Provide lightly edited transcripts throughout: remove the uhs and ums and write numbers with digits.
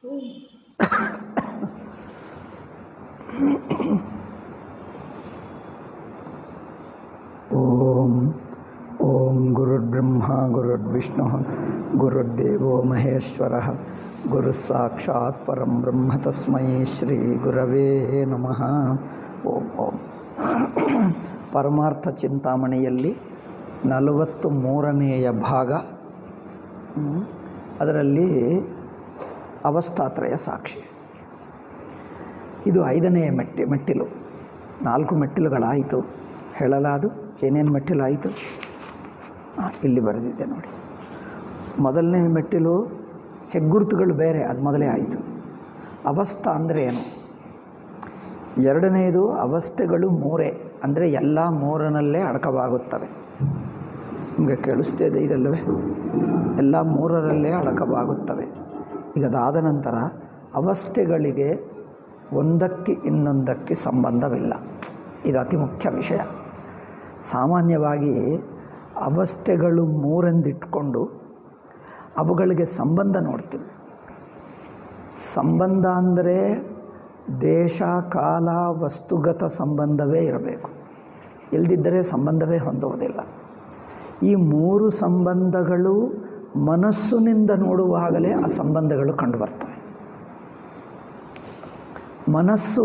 ಓಂ ಓಂ ಗುರುರ್ಬ್ರಹ್ಮ ಗುರುರ್ವಿಷ್ಣು ಗುರುರ್ದೇವೋ ಮಹೇಶ್ವರ ಗುರು ಸಾಕ್ಷಾತ್ ಪರಂ ಬ್ರಹ್ಮ ತಸ್ಮೈ ಶ್ರೀ ಗುರವೇ ನಮಃ. ಓಂ ಓಂ. ಪರಮಾರ್ಥ ಚಿಂತಾಮಣಿಯಲ್ಲಿ 43ನೆಯ ಭಾಗ. ಅದರಲ್ಲಿ ಅವಸ್ಥಾತ್ರಯ ಸಾಕ್ಷಿ. ಇದು 5ನೆಯ ಮೆಟ್ಟಿಲು. 4 ಮೆಟ್ಟಿಲುಗಳಾಯಿತು. ಹೇಳಲಾದು ಏನೇನು ಮೆಟ್ಟಿಲಾಯಿತು ಇಲ್ಲಿ ಬರೆದಿದ್ದೆ ನೋಡಿ. ಮೊದಲನೇ ಮೆಟ್ಟಿಲು ಹೆಗ್ಗುರುತುಗಳು ಬೇರೆ, ಅದು ಮೊದಲೇ ಆಯಿತು. ಅವಸ್ಥಾ ಅಂದರೆ ಏನು? 2ನೇದು ಅವಸ್ಥೆಗಳು 3 ಅಂದರೆ ಎಲ್ಲ 3ನಲ್ಲೇ ಅಡಕವಾಗುತ್ತವೆ. ನಿಮಗೆ ಕೇಳಿಸ್ತಿದೆ ಇದಲ್ಲವೇ? ಎಲ್ಲ 3ರಲ್ಲೇ ಅಡಕವಾಗುತ್ತವೆ. ಈಗ ಅದಾದ ನಂತರ ಅವಸ್ಥೆಗಳಿಗೆ ಒಂದಕ್ಕೆ ಇನ್ನೊಂದಕ್ಕೆ ಸಂಬಂಧವಿಲ್ಲ. ಇದು ಅತಿ ಮುಖ್ಯ ವಿಷಯ. ಸಾಮಾನ್ಯವಾಗಿ ಅವಸ್ಥೆಗಳು 3 ಎಂದಿಟ್ಕೊಂಡು ಅವುಗಳಿಗೆ ಸಂಬಂಧ ನೋಡ್ತೀವಿ. ಸಂಬಂಧ ಅಂದರೆ ದೇಶ ಕಾಲ ವಸ್ತುಗತ ಸಂಬಂಧವೇ ಇರಬೇಕು. ಇಲ್ಲದಿದ್ದರೆ ಸಂಬಂಧವೇ ಹೊಂದುವುದಿಲ್ಲ. ಈ 3 ಸಂಬಂಧಗಳು ಮನಸ್ಸಿನಿಂದ ನೋಡುವಾಗಲೇ ಆ ಸಂಬಂಧಗಳು ಕಂಡುಬರ್ತವೆ. ಮನಸ್ಸು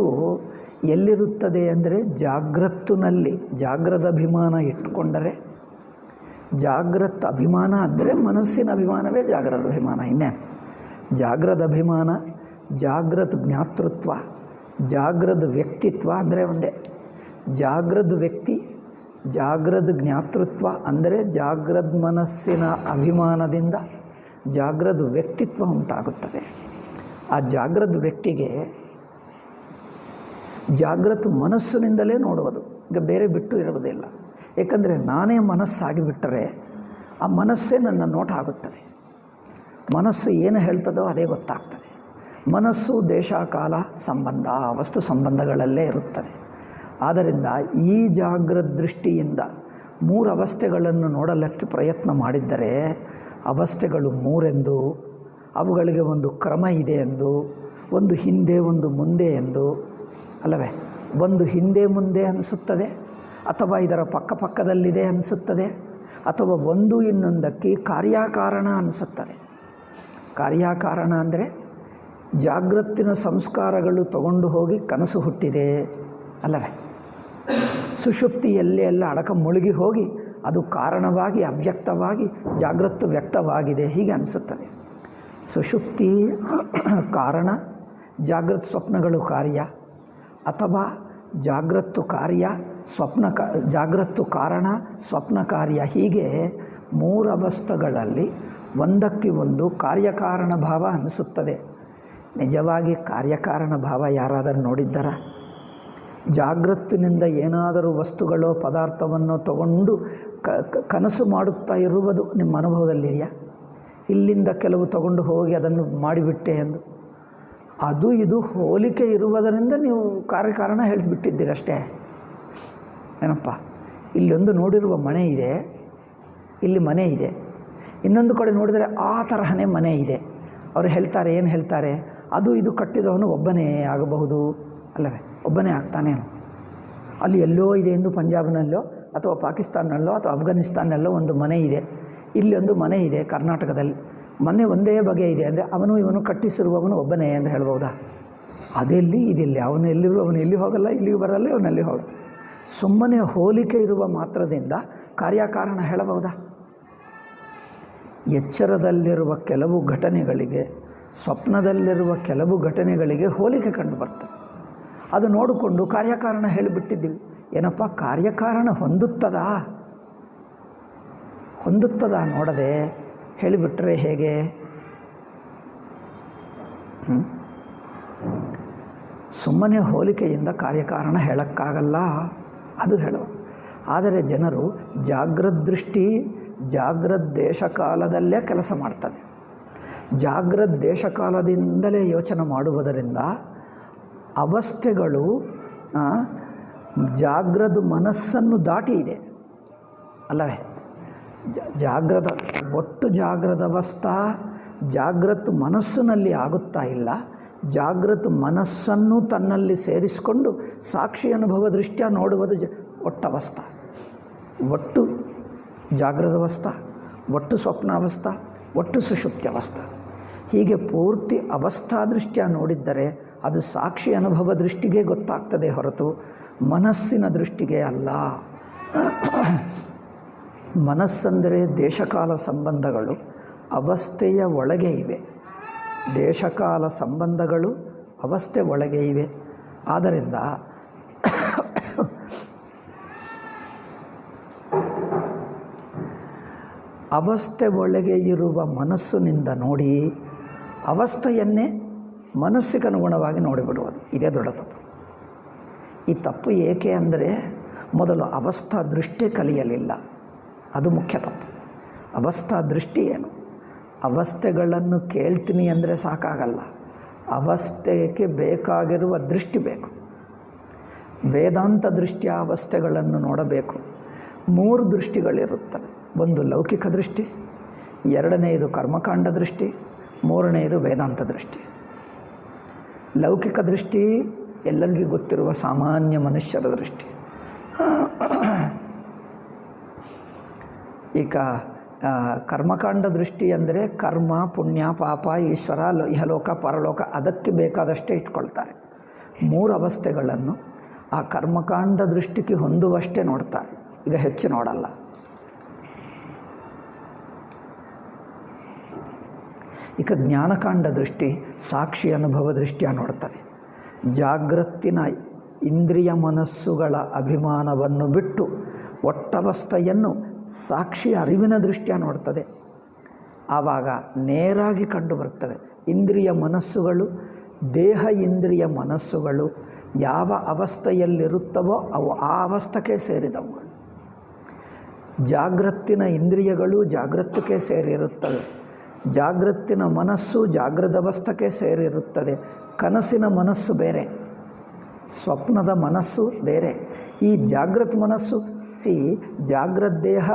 ಎಲ್ಲಿರುತ್ತದೆ ಅಂದರೆ ಜಾಗ್ರತ್ತಿನಲ್ಲಿ. ಜಾಗ್ರದ ಅಭಿಮಾನ ಇಟ್ಟುಕೊಂಡರೆ, ಜಾಗ್ರತ್ ಅಭಿಮಾನ ಅಂದರೆ ಮನಸ್ಸಿನ ಅಭಿಮಾನವೇ ಜಾಗ್ರದ ಅಭಿಮಾನ. ಇನ್ನೇನು ಜಾಗ್ರದ ಅಭಿಮಾನ, ಜಾಗ್ರತ್ ಜ್ಞಾತೃತ್ವ, ಜಾಗ್ರದ ವ್ಯಕ್ತಿತ್ವ ಅಂದರೆ ಒಂದೇ. ಜಾಗ್ರದ ವ್ಯಕ್ತಿ, ಜಾಗ್ರದ ಜ್ಞಾತೃತ್ವ ಅಂದರೆ ಜಾಗ್ರದ್ ಮನಸ್ಸಿನ ಅಭಿಮಾನದಿಂದ ಜಾಗ್ರದ ವ್ಯಕ್ತಿತ್ವ ಉಂಟಾಗುತ್ತದೆ. ಆ ಜಾಗ್ರದ ವ್ಯಕ್ತಿಗೆ ಜಾಗ್ರತ್ ಮನಸ್ಸಿನಿಂದಲೇ ನೋಡುವುದು. ಈಗ ಬೇರೆ ಬಿಟ್ಟು ಇರುವುದಿಲ್ಲ. ಏಕೆಂದರೆ ನಾನೇ ಮನಸ್ಸಾಗಿಬಿಟ್ಟರೆ ಆ ಮನಸ್ಸೇ ನನ್ನ ನೋಟ ಆಗುತ್ತದೆ. ಮನಸ್ಸು ಏನು ಹೇಳ್ತದೋ ಅದೇ ಗೊತ್ತಾಗ್ತದೆ. ಮನಸ್ಸು ದೇಶ ಕಾಲ ಸಂಬಂಧ ವಸ್ತು ಸಂಬಂಧಗಳಲ್ಲೇ ಇರುತ್ತದೆ. ಆದ್ದರಿಂದ ಈ ಜಾಗ್ರತ ದೃಷ್ಟಿಯಿಂದ 3 ಅವಸ್ಥೆಗಳನ್ನು ನೋಡಲಿಕ್ಕೆ ಪ್ರಯತ್ನ ಮಾಡಿದ್ದರೆ ಅವಸ್ಥೆಗಳು 3 ಎಂದು, ಅವುಗಳಿಗೆ ಒಂದು ಕ್ರಮ ಇದೆ ಎಂದು, ಒಂದು ಹಿಂದೆ ಒಂದು ಮುಂದೆ ಎಂದು ಅಲ್ಲವೇ, ಒಂದು ಹಿಂದೆ ಮುಂದೆ ಅನಿಸುತ್ತದೆ, ಅಥವಾ ಇದರ ಪಕ್ಕದಲ್ಲಿದೆ ಅನಿಸುತ್ತದೆ, ಅಥವಾ ಒಂದು ಇನ್ನೊಂದಕ್ಕೆ ಕಾರ್ಯಕಾರಣ ಅನಿಸುತ್ತದೆ. ಕಾರ್ಯಕಾರಣ ಅಂದರೆ ಜಾಗ್ರತ್ತಿನ ಸಂಸ್ಕಾರಗಳು ತಗೊಂಡು ಹೋಗಿ ಕನಸು ಹುಟ್ಟಿದೆ ಅಲ್ಲವೇ, ಸುಷುಪ್ತಿಯಲ್ಲಿ ಎಲ್ಲ ಅಡಕ ಮುಳುಗಿ ಹೋಗಿ ಅದು ಕಾರಣವಾಗಿ ಅವ್ಯಕ್ತವಾಗಿ ಜಾಗ್ರತ್ತು ವ್ಯಕ್ತವಾಗಿದೆ ಹೀಗೆ ಅನಿಸುತ್ತದೆ. ಸುಷುಪ್ತಿ ಕಾರಣ, ಜಾಗ್ರತ್ ಸ್ವಪ್ನಗಳು ಕಾರ್ಯ, ಅಥವಾ ಜಾಗ್ರತ್ತು ಕಾರ್ಯ ಜಾಗ್ರತ್ತು ಕಾರಣ ಸ್ವಪ್ನ ಕಾರ್ಯ. ಹೀಗೆ 3 ಅವಸ್ಥೆಗಳಲ್ಲಿ ಒಂದಕ್ಕೆ ಒಂದು ಕಾರ್ಯಕಾರಣ ಭಾವ ಅನಿಸುತ್ತದೆ. ನಿಜವಾಗಿ ಕಾರ್ಯಕಾರಣ ಭಾವ ಯಾರಾದರೂ ನೋಡಿದ್ದಾರ? ಜಾಗ್ರತ್ತಿನಿಂದ ಏನಾದರೂ ವಸ್ತುಗಳೋ ಪದಾರ್ಥವನ್ನು ತಗೊಂಡು ಕನಸು ಮಾಡುತ್ತಾ ಇರುವುದು ನಿಮ್ಮ ಅನುಭವದಲ್ಲಿದೆಯಾ? ಇಲ್ಲಿಂದ ಕೆಲವು ತಗೊಂಡು ಹೋಗಿ ಅದನ್ನು ಮಾಡಿಬಿಟ್ಟೆ ಎಂದು. ಅದು ಇದು ಹೋಲಿಕೆ ಇರುವುದರಿಂದ ನೀವು ಕಾರ್ಯಕಾರಣ ಹೇಳಿಸ್ಬಿಟ್ಟಿದ್ದೀರಷ್ಟೇ. ಏನಪ್ಪ, ಇಲ್ಲೊಂದು ನೋಡಿರುವ ಮನೆ ಇದೆ, ಇಲ್ಲಿ ಮನೆ ಇದೆ, ಇನ್ನೊಂದು ಕಡೆ ನೋಡಿದರೆ ಆ ತರಹನೇ ಮನೆ ಇದೆ. ಅವರು ಹೇಳ್ತಾರೆ, ಏನು ಹೇಳ್ತಾರೆ? ಅದು ಇದು ಕಟ್ಟಿದವನು ಒಬ್ಬನೇ ಆಗಬಹುದು ಅಲ್ಲವೇ, ಒಬ್ಬನೇ ಆಗ್ತಾನೇನು? ಅಲ್ಲಿ ಎಲ್ಲೋ ಇದೆ ಎಂದು ಪಂಜಾಬ್ನಲ್ಲೋ ಅಥವಾ ಪಾಕಿಸ್ತಾನಲ್ಲೋ ಅಥವಾ ಅಫ್ಘಾನಿಸ್ತಾನಲ್ಲೋ ಒಂದು ಮನೆ ಇದೆ, ಇಲ್ಲಿ ಒಂದು ಮನೆ ಇದೆ ಕರ್ನಾಟಕದಲ್ಲಿ, ಮನೆ ಒಂದೇ ಬಗೆ ಇದೆ ಅಂದರೆ ಅವನು ಇವನು ಕಟ್ಟಿಸಿರುವವನು ಒಬ್ಬನೇ ಎಂದು ಹೇಳ್ಬೋದಾ? ಅದೆಲ್ಲಿ ಇದಿಲ್ಲ. ಅವನು ಎಲ್ಲಿರುವ ಅವನು ಎಲ್ಲಿ ಹೋಗಲ್ಲ, ಇಲ್ಲಿಗೆ ಬರಲ್ಲ, ಅವನಲ್ಲಿ ಹೋಗಲ್ಲ. ಸುಮ್ಮನೆ ಹೋಲಿಕೆ ಇರುವ ಮಾತ್ರದಿಂದ ಕಾರ್ಯಕಾರಣ ಹೇಳಬಹುದಾ? ಎಚ್ಚರದಲ್ಲಿರುವ ಕೆಲವು ಘಟನೆಗಳಿಗೆ, ಸ್ವಪ್ನದಲ್ಲಿರುವ ಕೆಲವು ಘಟನೆಗಳಿಗೆ ಹೋಲಿಕೆ ಕಂಡು ಬರ್ತದೆ. ಅದು ನೋಡಿಕೊಂಡು ಕಾರ್ಯಕಾರಣ ಹೇಳಿಬಿಟ್ಟಿದ್ದೀವಿ. ಏನಪ್ಪ, ಕಾರ್ಯಕಾರಣ ಹೊಂದುತ್ತದಾ ನೋಡದೆ ಹೇಳಿಬಿಟ್ರೆ ಹೇಗೆ? ಸುಮ್ಮನೆ ಹೋಲಿಕೆಯಿಂದ ಕಾರ್ಯಕಾರಣ ಹೇಳೋಕ್ಕಾಗಲ್ಲ, ಅದು ಹೇಳುವ. ಆದರೆ ಜನರು ಜಾಗ್ರತ್ ದೃಷ್ಟಿ ಜಾಗ್ರತ್ ದೇಶಕಾಲದಲ್ಲೇ ಕೆಲಸ ಮಾಡ್ತದೆ. ಜಾಗ್ರತ್ ದೇಶಕಾಲದಿಂದಲೇ ಯೋಚನೆ ಮಾಡುವುದರಿಂದ ಅವಸ್ಥೆಗಳು ಜಾಗ್ರದ ಮನಸ್ಸನ್ನು ದಾಟಿ ಇದೆ ಅಲ್ಲವೇ? ಒಟ್ಟು ಜಾಗ್ರದ ಅವಸ್ಥಾ ಜಾಗೃತ ಮನಸ್ಸಿನಲ್ಲಿ ಆಗುತ್ತಾ ಇಲ್ಲ. ಜಾಗೃತ ಮನಸ್ಸನ್ನು ತನ್ನಲ್ಲಿ ಸೇರಿಸಿಕೊಂಡು ಸಾಕ್ಷಿ ಅನುಭವ ದೃಷ್ಟ್ಯ ನೋಡುವುದು ಒಟ್ಟವಸ್ಥಾ, ಒಟ್ಟು ಜಾಗೃತ ಅವಸ್ಥಾ, ಒಟ್ಟು ಸ್ವಪ್ನಾವಸ್ಥಾ, ಒಟ್ಟು ಸುಷುಪ್ತ್ಯವಸ್ಥಾ. ಹೀಗೆ ಪೂರ್ತಿ ಅವಸ್ಥಾ ದೃಷ್ಟ್ಯ ನೋಡಿದ್ದರೆ ಅದು ಸಾಕ್ಷಿ ಅನುಭವ ದೃಷ್ಟಿಗೆ ಗೊತ್ತಾಗ್ತದೆ ಹೊರತು ಮನಸ್ಸಿನ ದೃಷ್ಟಿಗೆ ಅಲ್ಲ. ಮನಸ್ಸಂದರೆ ದೇಶಕಾಲ ಸಂಬಂಧಗಳು ಅವಸ್ಥೆಯ ಒಳಗೆ ಇವೆ. ದೇಶಕಾಲ ಸಂಬಂಧಗಳು ಅವಸ್ಥೆ ಒಳಗೆ ಇವೆ. ಆದ್ದರಿಂದ ಅವಸ್ಥೆ ಒಳಗೆ ಇರುವ ಮನಸ್ಸಿನಿಂದ ನೋಡಿ ಅವಸ್ಥೆಯನ್ನೇ ಮನಸ್ಸಿಗನುಗುಣವಾಗಿ ನೋಡಿಬಿಡುವುದು, ಇದೇ ದೊಡ್ಡ ತಪ್ಪು. ಈ ತಪ್ಪು ಏಕೆ ಅಂದರೆ ಮೊದಲು ಅವಸ್ಥಾ ದೃಷ್ಟಿ ಕಲಿಯಲಿಲ್ಲ, ಅದು ಮುಖ್ಯ ತಪ್ಪು. ಅವಸ್ಥಾ ದೃಷ್ಟಿ ಏನು? ಅವಸ್ಥೆಗಳನ್ನು ಕೇಳ್ತೀನಿ ಅಂದರೆ ಸಾಕಾಗಲ್ಲ, ಅವಸ್ಥೆಗೆ ಬೇಕಾಗಿರುವ ದೃಷ್ಟಿ ಬೇಕು. ವೇದಾಂತ ದೃಷ್ಟಿಯ ಅವಸ್ಥೆಗಳನ್ನು ನೋಡಬೇಕು. 3 ದೃಷ್ಟಿಗಳಿರುತ್ತವೆ. ಒಂದು ಲೌಕಿಕ ದೃಷ್ಟಿ, ಎರಡನೆಯದು ಕರ್ಮಕಾಂಡ ದೃಷ್ಟಿ, ಮೂರನೆಯದು ವೇದಾಂತ ದೃಷ್ಟಿ. ಲೌಕಿಕ ದೃಷ್ಟಿ ಎಲ್ಲರಿಗೂ ಗೊತ್ತಿರುವ ಸಾಮಾನ್ಯ ಮನುಷ್ಯರ ದೃಷ್ಟಿ. ಈಗ ಕರ್ಮಕಾಂಡ ದೃಷ್ಟಿ ಅಂದರೆ ಕರ್ಮ, ಪುಣ್ಯ, ಪಾಪ, ಈಶ್ವರ, ಇಹಲೋಕ, ಪರಲೋಕ ಅದಕ್ಕೆ ಬೇಕಾದಷ್ಟೇ ಇಟ್ಕೊಳ್ತಾರೆ. 3 ಅವಸ್ಥೆಗಳನ್ನು ಆ ಕರ್ಮಕಾಂಡ ದೃಷ್ಟಿಗೆ ಹೊಂದುವಷ್ಟೇ ನೋಡ್ತಾರೆ, ಈಗ ಹೆಚ್ಚು ನೋಡಲ್ಲ. ಈಗ ಜ್ಞಾನಕಾಂಡ ದೃಷ್ಟಿ ಸಾಕ್ಷಿ ಅನುಭವ ದೃಷ್ಟಿಯ ನೋಡ್ತದೆ. ಜಾಗೃತಿನ ಇಂದ್ರಿಯ ಮನಸ್ಸುಗಳ ಅಭಿಮಾನವನ್ನು ಬಿಟ್ಟು ಒಟ್ಟವಸ್ಥೆಯನ್ನು ಸಾಕ್ಷಿ ಅರಿವಿನ ದೃಷ್ಟಿಯ ನೋಡ್ತದೆ. ಆವಾಗ ನೇರಾಗಿ ಕಂಡು ಬರ್ತವೆ ಇಂದ್ರಿಯ ಮನಸ್ಸುಗಳು, ದೇಹ ಇಂದ್ರಿಯ ಮನಸ್ಸುಗಳು ಯಾವ ಅವಸ್ಥೆಯಲ್ಲಿರುತ್ತವೋ ಅವು ಆ ಅವಸ್ಥೆಗೆ ಸೇರಿದವುಗಳು. ಜಾಗೃತಿನ ಇಂದ್ರಿಯಗಳು ಜಾಗೃತಕ್ಕೆ ಸೇರಿರುತ್ತವೆ, ಜಾಗೃತಿನ ಮನಸ್ಸು ಜಾಗೃತ ಅವಸ್ಥೆಗೆ ಸೇರಿರುತ್ತದೆ. ಕನಸಿನ ಮನಸ್ಸು ಬೇರೆ, ಸ್ವಪ್ನದ ಮನಸ್ಸು ಬೇರೆ. ಈ ಜಾಗೃತ ಮನಸ್ಸು ಜಾಗೃತ ದೇಹ,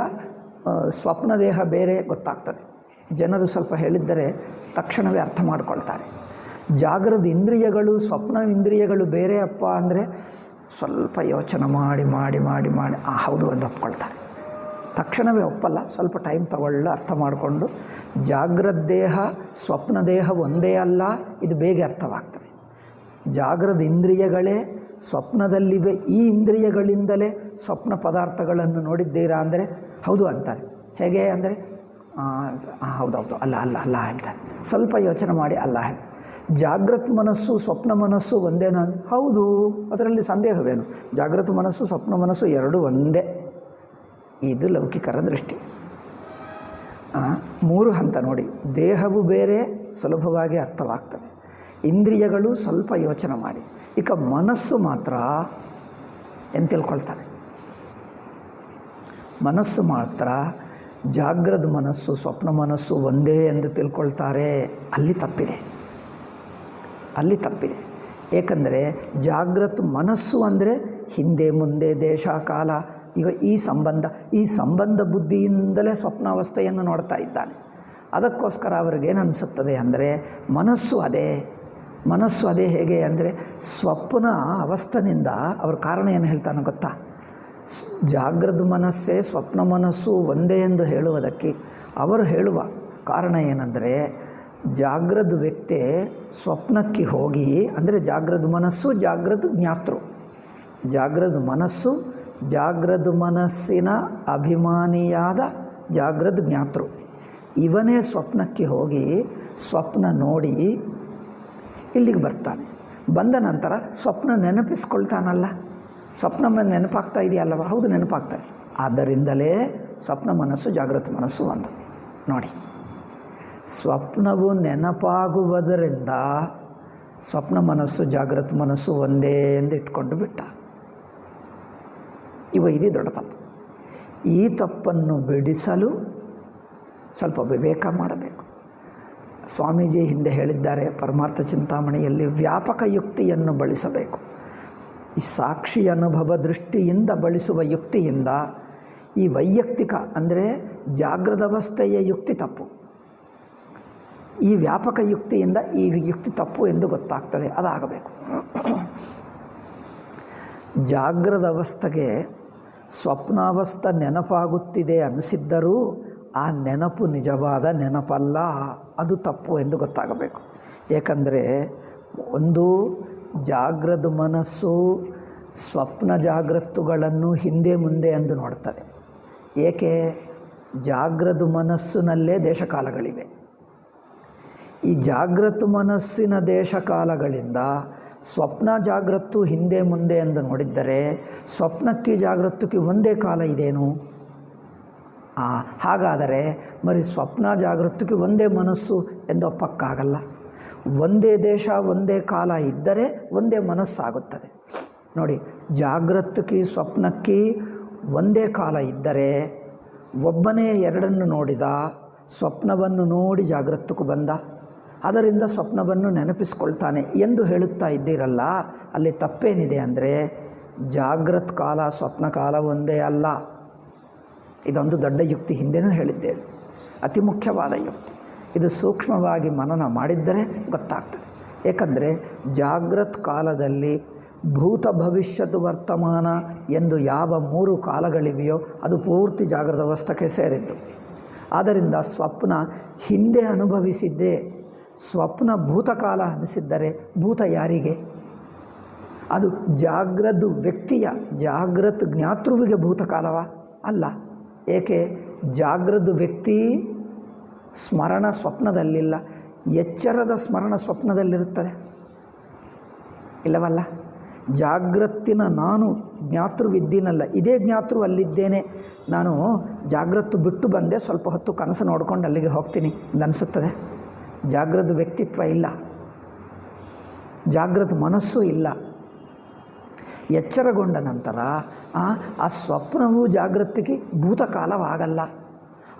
ಸ್ವಪ್ನ ದೇಹ ಬೇರೆ ಗೊತ್ತಾಗ್ತದೆ. ಜನರು ಸ್ವಲ್ಪ ಹೇಳಿದ್ದರೆ ತಕ್ಷಣವೇ ಅರ್ಥ ಮಾಡಿಕೊಳ್ತಾರೆ. ಜಾಗೃತ ಇಂದ್ರಿಯಗಳು ಸ್ವಪ್ನ ಇಂದ್ರಿಯಗಳು ಬೇರೆ ಅಪ್ಪ ಅಂದರೆ ಸ್ವಲ್ಪ ಯೋಚನೆ ಮಾಡಿ ಮಾಡಿ ಮಾಡಿ ಮಾಡಿ ಹೌದು ಅಂತ ಒಪ್ಕೊಳ್ತಾರೆ. ತಕ್ಷಣವೇ ಒಪ್ಪಲ್ಲ, ಸ್ವಲ್ಪ ಟೈಮ್ ತಗೊಳ್ಳು ಅರ್ಥ ಮಾಡಿಕೊಂಡು ಜಾಗೃತ ದೇಹ ಸ್ವಪ್ನ ದೇಹ ಒಂದೇ ಅಲ್ಲ, ಇದು ಬೇಗ ಅರ್ಥವಾಗ್ತದೆ. ಜಾಗೃತ ಇಂದ್ರಿಯಗಳೇ ಸ್ವಪ್ನದಲ್ಲಿವೆ, ಈ ಇಂದ್ರಿಯಗಳಿಂದಲೇ ಸ್ವಪ್ನ ಪದಾರ್ಥಗಳನ್ನು ನೋಡಿದ್ದೀರಾ ಅಂದರೆ ಹೌದು ಅಂತಾರೆ. ಹೇಗೆ ಅಂದರೆ ಹೌದೌದು ಅಲ್ಲ ಅಲ್ಲ ಅಲ್ಲ ಹೇಳ್ತಾರೆ. ಸ್ವಲ್ಪ ಯೋಚನೆ ಮಾಡಿ ಅಲ್ಲ ಹೇಳ್ತಾರೆ. ಜಾಗೃತ ಮನಸ್ಸು ಸ್ವಪ್ನ ಮನಸ್ಸು ಒಂದೇನೋ? ಹೌದು, ಅದರಲ್ಲಿ ಸಂದೇಹವೇನು? ಜಾಗೃತ ಮನಸ್ಸು ಸ್ವಪ್ನ ಮನಸ್ಸು ಎರಡೂ ಒಂದೇ. ಇದು ಲೌಕಿಕರ ದೃಷ್ಟಿ. 3 ಹಂತ ನೋಡಿ. ದೇಹವು ಬೇರೆ, ಸುಲಭವಾಗಿ ಅರ್ಥವಾಗ್ತದೆ. ಇಂದ್ರಿಯಗಳು ಸ್ವಲ್ಪ ಯೋಚನೆ ಮಾಡಿ. ಈಗ ಮನಸ್ಸು ಮಾತ್ರ ಏನು ತಿಳ್ಕೊಳ್ತಾರೆ? ಮನಸ್ಸು ಮಾತ್ರ ಜಾಗೃತ ಮನಸ್ಸು ಸ್ವಪ್ನ ಮನಸ್ಸು ಒಂದೇ ಎಂದು ತಿಳ್ಕೊಳ್ತಾರೆ. ಅಲ್ಲಿ ತಪ್ಪಿದೆ, ಅಲ್ಲಿ ತಪ್ಪಿದೆ. ಏಕೆಂದರೆ ಜಾಗೃತ ಮನಸ್ಸು ಅಂದರೆ ಹಿಂದೆ ಮುಂದೆ ದೇಶ ಕಾಲ, ಈಗ ಈ ಸಂಬಂಧ ಬುದ್ಧಿಯಿಂದಲೇ ಸ್ವಪ್ನಾವಸ್ಥೆಯನ್ನು ನೋಡ್ತಾ ಇದ್ದಾನೆ. ಅದಕ್ಕೋಸ್ಕರ ಅವ್ರಿಗೇನು ಅನಿಸುತ್ತದೆ ಅಂದರೆ ಮನಸ್ಸು ಅದೇ ಹೇಗೆ ಅಂದರೆ ಸ್ವಪ್ನ ಅವಸ್ಥೆಯಿಂದ ಅವ್ರ ಕಾರಣ ಏನು ಹೇಳ್ತಾನೆ ಗೊತ್ತಾ? ಜಾಗೃತ ಮನಸ್ಸೇ ಸ್ವಪ್ನ ಮನಸ್ಸು ಒಂದೇ ಎಂದು ಹೇಳುವುದಕ್ಕೆ ಅವರು ಹೇಳುವ ಕಾರಣ ಏನಂದರೆ ಜಾಗೃತ ವ್ಯಕ್ತಿ ಸ್ವಪ್ನಕ್ಕೆ ಹೋಗಿ, ಅಂದರೆ ಜಾಗೃತ ಮನಸ್ಸು ಜಾಗೃತ ಜ್ಞಾತೃ, ಜಾಗೃತ ಮನಸ್ಸು ಜಾಗೃತ ಮನಸ್ಸಿನ ಅಭಿಮಾನಿಯಾದ ಜಾಗೃತ ಜ್ಞಾತೃ, ಇವನೇ ಸ್ವಪ್ನಕ್ಕೆ ಹೋಗಿ ಸ್ವಪ್ನ ನೋಡಿ ಇಲ್ಲಿಗೆ ಬರ್ತಾನೆ. ಬಂದ ನಂತರ ಸ್ವಪ್ನ ನೆನಪಿಸ್ಕೊಳ್ತಾನಲ್ಲ, ಸ್ವಪ್ನ ನೆನಪಾಗ್ತಾ ಇದೆಯಲ್ಲವ? ಹೌದು, ನೆನಪಾಗ್ತಾನೆ. ಆದ್ದರಿಂದಲೇ ಸ್ವಪ್ನ ಮನಸ್ಸು ಜಾಗೃತ ಮನಸ್ಸು ಒಂದು ನೋಡಿ. ಸ್ವಪ್ನವು ನೆನಪಾಗುವುದರಿಂದ ಸ್ವಪ್ನ ಮನಸ್ಸು ಜಾಗೃತ ಮನಸ್ಸು ಒಂದೇ ಎಂದು ಇಟ್ಕೊಂಡು ಬಿಟ್ಟ. ಇದು ದೊಡ್ಡ ತಪ್ಪು. ಈ ತಪ್ಪನ್ನು ಬಿಡಿಸಲು ಸ್ವಲ್ಪ ವಿವೇಕ ಮಾಡಬೇಕು. ಸ್ವಾಮೀಜಿ ಹಿಂದೆ ಹೇಳಿದ್ದಾರೆ ಪರಮಾರ್ಥ ಚಿಂತಾಮಣಿಯಲ್ಲಿ, ವ್ಯಾಪಕ ಯುಕ್ತಿಯನ್ನು ಬಳಸಬೇಕು. ಈ ಸಾಕ್ಷಿ ಅನುಭವ ದೃಷ್ಟಿಯಿಂದ ಬಳಸುವ ಯುಕ್ತಿಯಿಂದ ಈ ವೈಯಕ್ತಿಕ ಅಂದರೆ ಜಾಗೃತ ಅವಸ್ಥೆಯ ಯುಕ್ತಿ ತಪ್ಪು. ಈ ವ್ಯಾಪಕ ಯುಕ್ತಿಯಿಂದ ಈ ಯುಕ್ತಿ ತಪ್ಪು ಎಂದು ಗೊತ್ತಾಗ್ತದೆ, ಅದಾಗಬೇಕು. ಜಾಗ್ರದ ಅವಸ್ಥೆಗೆ ಸ್ವಪ್ನಾವಸ್ಥೆ ನೆನಪಾಗುತ್ತಿದೆ ಅನಿಸಿದ್ದರೂ ಆ ನೆನಪು ನಿಜವಾದ ನೆನಪಲ್ಲ, ಅದು ತಪ್ಪು ಎಂದು ಗೊತ್ತಾಗಬೇಕು. ಏಕೆಂದರೆ ಒಂದು ಜಾಗ್ರದ ಮನಸ್ಸು ಸ್ವಪ್ನ ಜಾಗ್ರತ್ತುಗಳನ್ನು ಹಿಂದೆ ಮುಂದೆ ಎಂದು ನೋಡ್ತದೆ. ಏಕೆ? ಜಾಗ್ರದ ಮನಸ್ಸಿನಲ್ಲೇ ದೇಶಕಾಲಗಳಿವೆ. ಈ ಜಾಗೃತ ಮನಸ್ಸಿನ ದೇಶಕಾಲಗಳಿಂದ ಸ್ವಪ್ನ ಜಾಗೃತ್ತು ಹಿಂದೆ ಮುಂದೆ ಎಂದು ನೋಡಿದ್ದರೆ ಸ್ವಪ್ನಕ್ಕೆ ಜಾಗೃತಕ್ಕೆ ಒಂದೇ ಕಾಲ ಇದೇನು? ಹಾಗಾದರೆ మరి ಸ್ವಪ್ನ ಜಾಗೃತಕ್ಕೆ ಒಂದೇ ಮನಸ್ಸು ಎಂದು ಒಪ್ಪಕ್ಕಾಗಲ್ಲ. ಒಂದೇ ದೇಶ ಒಂದೇ ಕಾಲ ಇದ್ದರೆ ಒಂದೇ ಮನಸ್ಸಾಗುತ್ತದೆ. ನೋಡಿ, ಜಾಗೃತಕ್ಕೆ ಸ್ವಪ್ನಕ್ಕೆ ಒಂದೇ ಕಾಲ ಇದ್ದರೆ ಒಬ್ಬನೇ ಎರಡನ್ನು ನೋಡಿದ, ಸ್ವಪ್ನವನ್ನು ನೋಡಿ ಜಾಗೃತಕ್ಕೂ ಬಂದ, ಅದರಿಂದ ಸ್ವಪ್ನವನ್ನು ನೆನಪಿಸ್ಕೊಳ್ತಾನೆ ಎಂದು ಹೇಳುತ್ತಾ ಇದ್ದೀರಲ್ಲ, ಅಲ್ಲಿ ತಪ್ಪೇನಿದೆ ಅಂದರೆ ಜಾಗೃತ ಕಾಲ ಸ್ವಪ್ನ ಕಾಲ ಒಂದೇ ಅಲ್ಲ. ಇದೊಂದು ದೊಡ್ಡ ಯುಕ್ತಿ, ಹಿಂದೆನೂ ಹೇಳಿದ್ದೇವೆ, ಅತಿ ಮುಖ್ಯವಾದ ಯುಕ್ತಿ. ಇದು ಸೂಕ್ಷ್ಮವಾಗಿ ಮನನ ಮಾಡಿದ್ದರೆ ಗೊತ್ತಾಗ್ತದೆ. ಏಕೆಂದರೆ ಜಾಗೃತ ಕಾಲದಲ್ಲಿ ಭೂತ ಭವಿಷ್ಯದ ವರ್ತಮಾನ ಎಂದು ಯಾವ 3 ಕಾಲಗಳಿವೆಯೋ ಅದು ಪೂರ್ತಿ ಜಾಗೃತ ಅವಸ್ಥೆಗೆ ಸೇರಿದ್ದು. ಆದ್ದರಿಂದ ಸ್ವಪ್ನ ಹಿಂದೆ ಅನುಭವಿಸಿದ್ದೇ ಸ್ವಪ್ನ ಭೂತಕಾಲ ಅನಿಸಿದ್ದರೆ ಭೂತ ಯಾರಿಗೆ? ಅದು ಜಾಗೃತ ವ್ಯಕ್ತಿಯ, ಜಾಗೃತ ಜ್ಞಾತೃವಿಗೆ ಭೂತಕಾಲವ? ಅಲ್ಲ. ಏಕೆ? ಜಾಗೃತ ವ್ಯಕ್ತಿ ಸ್ಮರಣ ಸ್ವಪ್ನದಲ್ಲಿಲ್ಲ, ಎಚ್ಚರದ ಸ್ಮರಣ ಸ್ವಪ್ನದಲ್ಲಿರುತ್ತದೆ, ಇಲ್ಲವಲ್ಲ? ಜಾಗೃತಿನ ನಾನು ಜ್ಞಾತೃವಿದ್ದೀನಲ್ಲ, ಇದೇ ಜ್ಞಾತೃ ಅಲ್ಲಿದ್ದೇನೆ, ನಾನು ಜಾಗೃತ ಬಿಟ್ಟು ಬಂದೆ, ಸ್ವಲ್ಪ ಹೊತ್ತು ಕನಸು ನೋಡ್ಕೊಂಡು ಅಲ್ಲಿಗೆ ಹೋಗ್ತೀನಿ ಅನಿಸುತ್ತದೆ. ಜಾಗೃತ ವ್ಯಕ್ತಿತ್ವ ಇಲ್ಲ, ಜಾಗೃತ ಮನಸ್ಸು ಇಲ್ಲ. ಎಚ್ಚರಗೊಂಡ ನಂತರ ಆ ಸ್ವಪ್ನವೂ ಜಾಗೃತಿಗೆ ಭೂತಕಾಲವಾಗಲ್ಲ,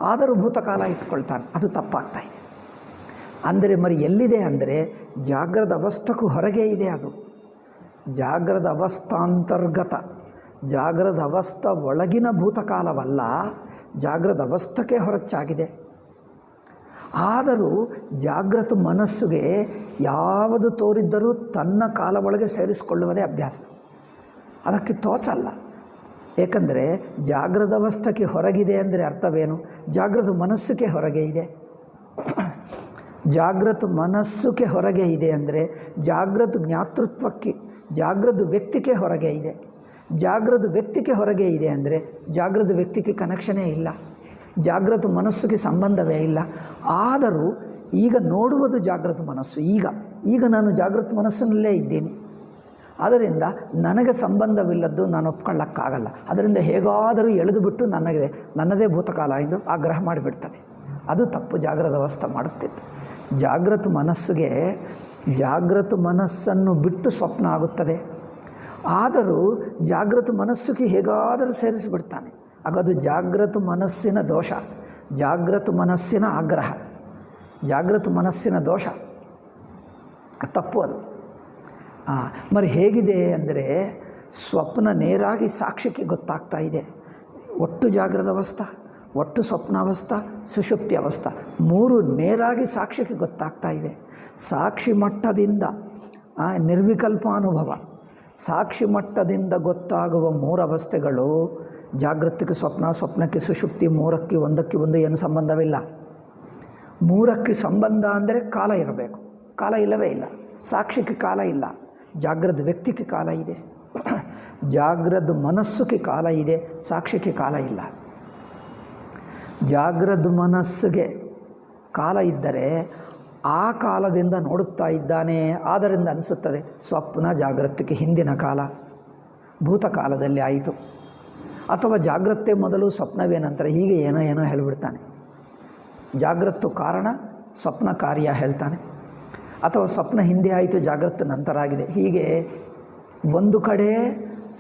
ಆದರೂ ಭೂತಕಾಲ ಇಟ್ಕೊಳ್ತಾನೆ, ಅದು ತಪ್ಪಾಗ್ತಾಯಿದೆ. ಅಂದರೆ మరి ಎಲ್ಲಿದೆ ಅಂದರೆ ಜಾಗೃತ ಅವಸ್ಥೆಗೂ ಹೊರಗೆ ಇದೆ. ಅದು ಜಾಗೃತ ಅವಸ್ಥಾಂತರ್ಗತ, ಜಾಗೃತ ಅವಸ್ಥೆ ಒಳಗಿನ ಭೂತಕಾಲವಲ್ಲ, ಜಾಗೃತ ಅವಸ್ಥೆಗೆ ಹೊರಚಾಗಿದೆ. ಆದರೂ ಜಾಗೃತ ಮನಸ್ಸಿಗೆ ಯಾವುದು ತೋರಿದ್ದರೂ ತನ್ನ ಕಾಲ ಒಳಗೆ ಸೇರಿಸಿಕೊಳ್ಳುವುದೇ ಅಭ್ಯಾಸ, ಅದಕ್ಕೆ ತೋಚಲ್ಲ. ಏಕೆಂದರೆ ಜಾಗೃತ ಅವಸ್ಥೆಗೆ ಹೊರಗಿದೆ ಅಂದರೆ ಅರ್ಥವೇನು? ಜಾಗೃತ ಮನಸ್ಸಿಗೆ ಹೊರಗೆ ಇದೆ. ಜಾಗೃತ ಮನಸ್ಸಿಗೆ ಹೊರಗೆ ಇದೆ ಅಂದರೆ ಜಾಗೃತ ಜ್ಞಾತೃತ್ವಕ್ಕೆ, ಜಾಗೃತ ವ್ಯಕ್ತಿಗೆ ಹೊರಗೆ ಇದೆ. ಜಾಗೃತ ವ್ಯಕ್ತಿಗೆ ಹೊರಗೆ ಇದೆ ಅಂದರೆ ಜಾಗೃತ ವ್ಯಕ್ತಿಗೆ ಕನೆಕ್ಷನೇ ಇಲ್ಲ, ಜಾಗೃತ ಮನಸ್ಸಿಗೆ ಸಂಬಂಧವೇ ಇಲ್ಲ. ಆದರೂ ಈಗ ನೋಡುವುದು ಜಾಗೃತ ಮನಸ್ಸು. ಈಗ ನಾನು ಜಾಗೃತ ಮನಸ್ಸಿನಲ್ಲೇ ಇದ್ದೀನಿ, ಅದರಿಂದ ನನಗೆ ಸಂಬಂಧವಿಲ್ಲದ್ದು ನಾನು ಒಪ್ಕೊಳ್ಳೋಕ್ಕಾಗಲ್ಲ. ಅದರಿಂದ ಹೇಗಾದರೂ ಎಳೆದುಬಿಟ್ಟು ನನ್ನದೇ ಭೂತಕಾಲ ಎಂದು ಆಗ್ರಹ ಮಾಡಿಬಿಡ್ತದೆ. ಅದು ತಪ್ಪು ಜಾಗೃತ ಅವಸ್ಥೆ ಮಾಡುತ್ತಿತ್ತು. ಜಾಗೃತ ಮನಸ್ಸಿಗೆ ಜಾಗೃತ ಮನಸ್ಸನ್ನು ಬಿಟ್ಟು ಸ್ವಪ್ನ ಆಗುತ್ತದೆ, ಆದರೂ ಜಾಗೃತ ಮನಸ್ಸಿಗೆ ಹೇಗಾದರೂ ಸೇರಿಸಿಬಿಡ್ತಾನೆ. ಆಗೋದು ಜಾಗೃತ ಮನಸ್ಸಿನ ದೋಷ, ಜಾಗೃತ ಮನಸ್ಸಿನ ಆಗ್ರಹ, ಜಾಗೃತ ಮನಸ್ಸಿನ ದೋಷ, ತಪ್ಪು ಅದು. మరి ಹೇಗಿದೆ ಅಂದರೆ ಸ್ವಪ್ನ ನೇರಾಗಿ ಸಾಕ್ಷಿಗೆ ಗೊತ್ತಾಗ್ತಾ ಇದೆ. ಒಟ್ಟು ಜಾಗೃತ ಅವಸ್ಥೆ, ಒಟ್ಟು ಸ್ವಪ್ನಾವಸ್ಥೆ, ಸುಷುಪ್ತಿ ಅವಸ್ಥೆ 3 ನೇರಾಗಿ ಸಾಕ್ಷಿಗೆ ಗೊತ್ತಾಗ್ತಾ ಇವೆ. ಸಾಕ್ಷಿ ಮಟ್ಟದಿಂದ ನಿರ್ವಿಕಲ್ಪಾನುಭವ, ಸಾಕ್ಷಿ ಮಟ್ಟದಿಂದ ಗೊತ್ತಾಗುವ 3 ಅವಸ್ಥೆಗಳು ಜಾಗೃತಿಗೆ ಸ್ವಪ್ನ, ಸ್ವಪ್ನಕ್ಕೆ ಸುಷುಪ್ತಿ, 3ಕ್ಕೆ ಒಂದಕ್ಕೆ ಒಂದು ಏನು ಸಂಬಂಧವಿಲ್ಲ. 3ಕ್ಕೆ ಸಂಬಂಧ ಅಂದರೆ ಕಾಲ ಇರಬೇಕು, ಕಾಲ ಇಲ್ಲವೇ ಇಲ್ಲ. ಸಾಕ್ಷಿಗೆ ಕಾಲ ಇಲ್ಲ, ಜಾಗೃತ ವ್ಯಕ್ತಿಗೆ ಕಾಲ ಇದೆ, ಜಾಗೃತ ಮನಸ್ಸಿಗೆ ಕಾಲ ಇದೆ, ಸಾಕ್ಷಿಗೆ ಕಾಲ ಇಲ್ಲ. ಜಾಗೃತ ಮನಸ್ಸಿಗೆ ಕಾಲ ಇದ್ದರೆ ಆ ಕಾಲದಿಂದ ನೋಡುತ್ತಾ ಇದ್ದಾನೆ, ಆದ್ದರಿಂದ ಅನಿಸುತ್ತದೆ ಸ್ವಪ್ನ ಜಾಗೃತಿಗೆ ಹಿಂದಿನ ಕಾಲ, ಭೂತಕಾಲದಲ್ಲಿ ಆಯಿತು. ಅಥವಾ ಜಾಗೃತೆ ಮೊದಲು ಸ್ವಪ್ನವೇ ನಂತರ, ಹೀಗೆ ಏನೋ ಏನೋ ಹೇಳಿಬಿಡ್ತಾನೆ. ಜಾಗೃತ ಕಾರಣ, ಸ್ವಪ್ನ ಕಾರ್ಯ ಹೇಳ್ತಾನೆ. ಅಥವಾ ಸ್ವಪ್ನ ಹಿಂದೆ ಆಯಿತು, ಜಾಗೃತ ನಂತರ ಆಗಿದೆ. ಹೀಗೆ ಒಂದು ಕಡೆ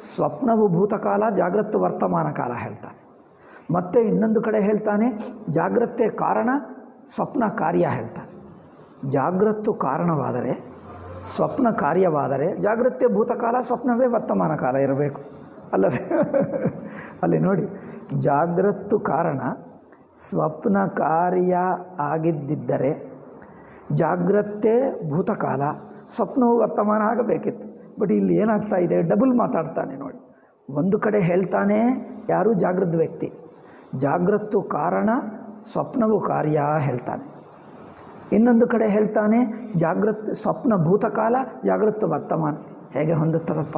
ಸ್ವಪ್ನವು ಭೂತಕಾಲ, ಜಾಗೃತ ವರ್ತಮಾನ ಕಾಲ ಹೇಳ್ತಾನೆ. ಮತ್ತು ಇನ್ನೊಂದು ಕಡೆ ಹೇಳ್ತಾನೆ ಜಾಗೃತೆ ಕಾರಣ, ಸ್ವಪ್ನ ಕಾರ್ಯ ಹೇಳ್ತಾನೆ. ಜಾಗೃತ ಕಾರಣವಾದರೆ, ಸ್ವಪ್ನ ಕಾರ್ಯವಾದರೆ ಜಾಗೃತೆ ಭೂತಕಾಲ, ಸ್ವಪ್ನವೇ ವರ್ತಮಾನ ಕಾಲ ಇರಬೇಕು, ಅಲ್ಲವೇ? ಅಲ್ಲಿ ನೋಡಿ, ಜಾಗೃತ ಕಾರಣ ಸ್ವಪ್ನ ಕಾರ್ಯ ಆಗಿದ್ದರೆ ಜಾಗ್ರತೆ ಭೂತಕಾಲ, ಸ್ವಪ್ನವು ವರ್ತಮಾನ ಆಗಬೇಕಿತ್ತು. ಬಟ್ ಇಲ್ಲಿ ಏನಾಗ್ತಾ ಇದೆ, ಡಬಲ್ ಮಾತಾಡ್ತಾನೆ ನೋಡಿ. ಒಂದು ಕಡೆ ಹೇಳ್ತಾನೆ ಯಾರು ಜಾಗೃತ ವ್ಯಕ್ತಿ, ಜಾಗೃತ್ತು ಕಾರಣ ಸ್ವಪ್ನವು ಕಾರ್ಯ ಹೇಳ್ತಾನೆ. ಇನ್ನೊಂದು ಕಡೆ ಹೇಳ್ತಾನೆ ಸ್ವಪ್ನ ಭೂತಕಾಲ, ಜಾಗೃತ ವರ್ತಮಾನ. ಹೇಗೆ ಹೊಂದುತ್ತದಪ್ಪ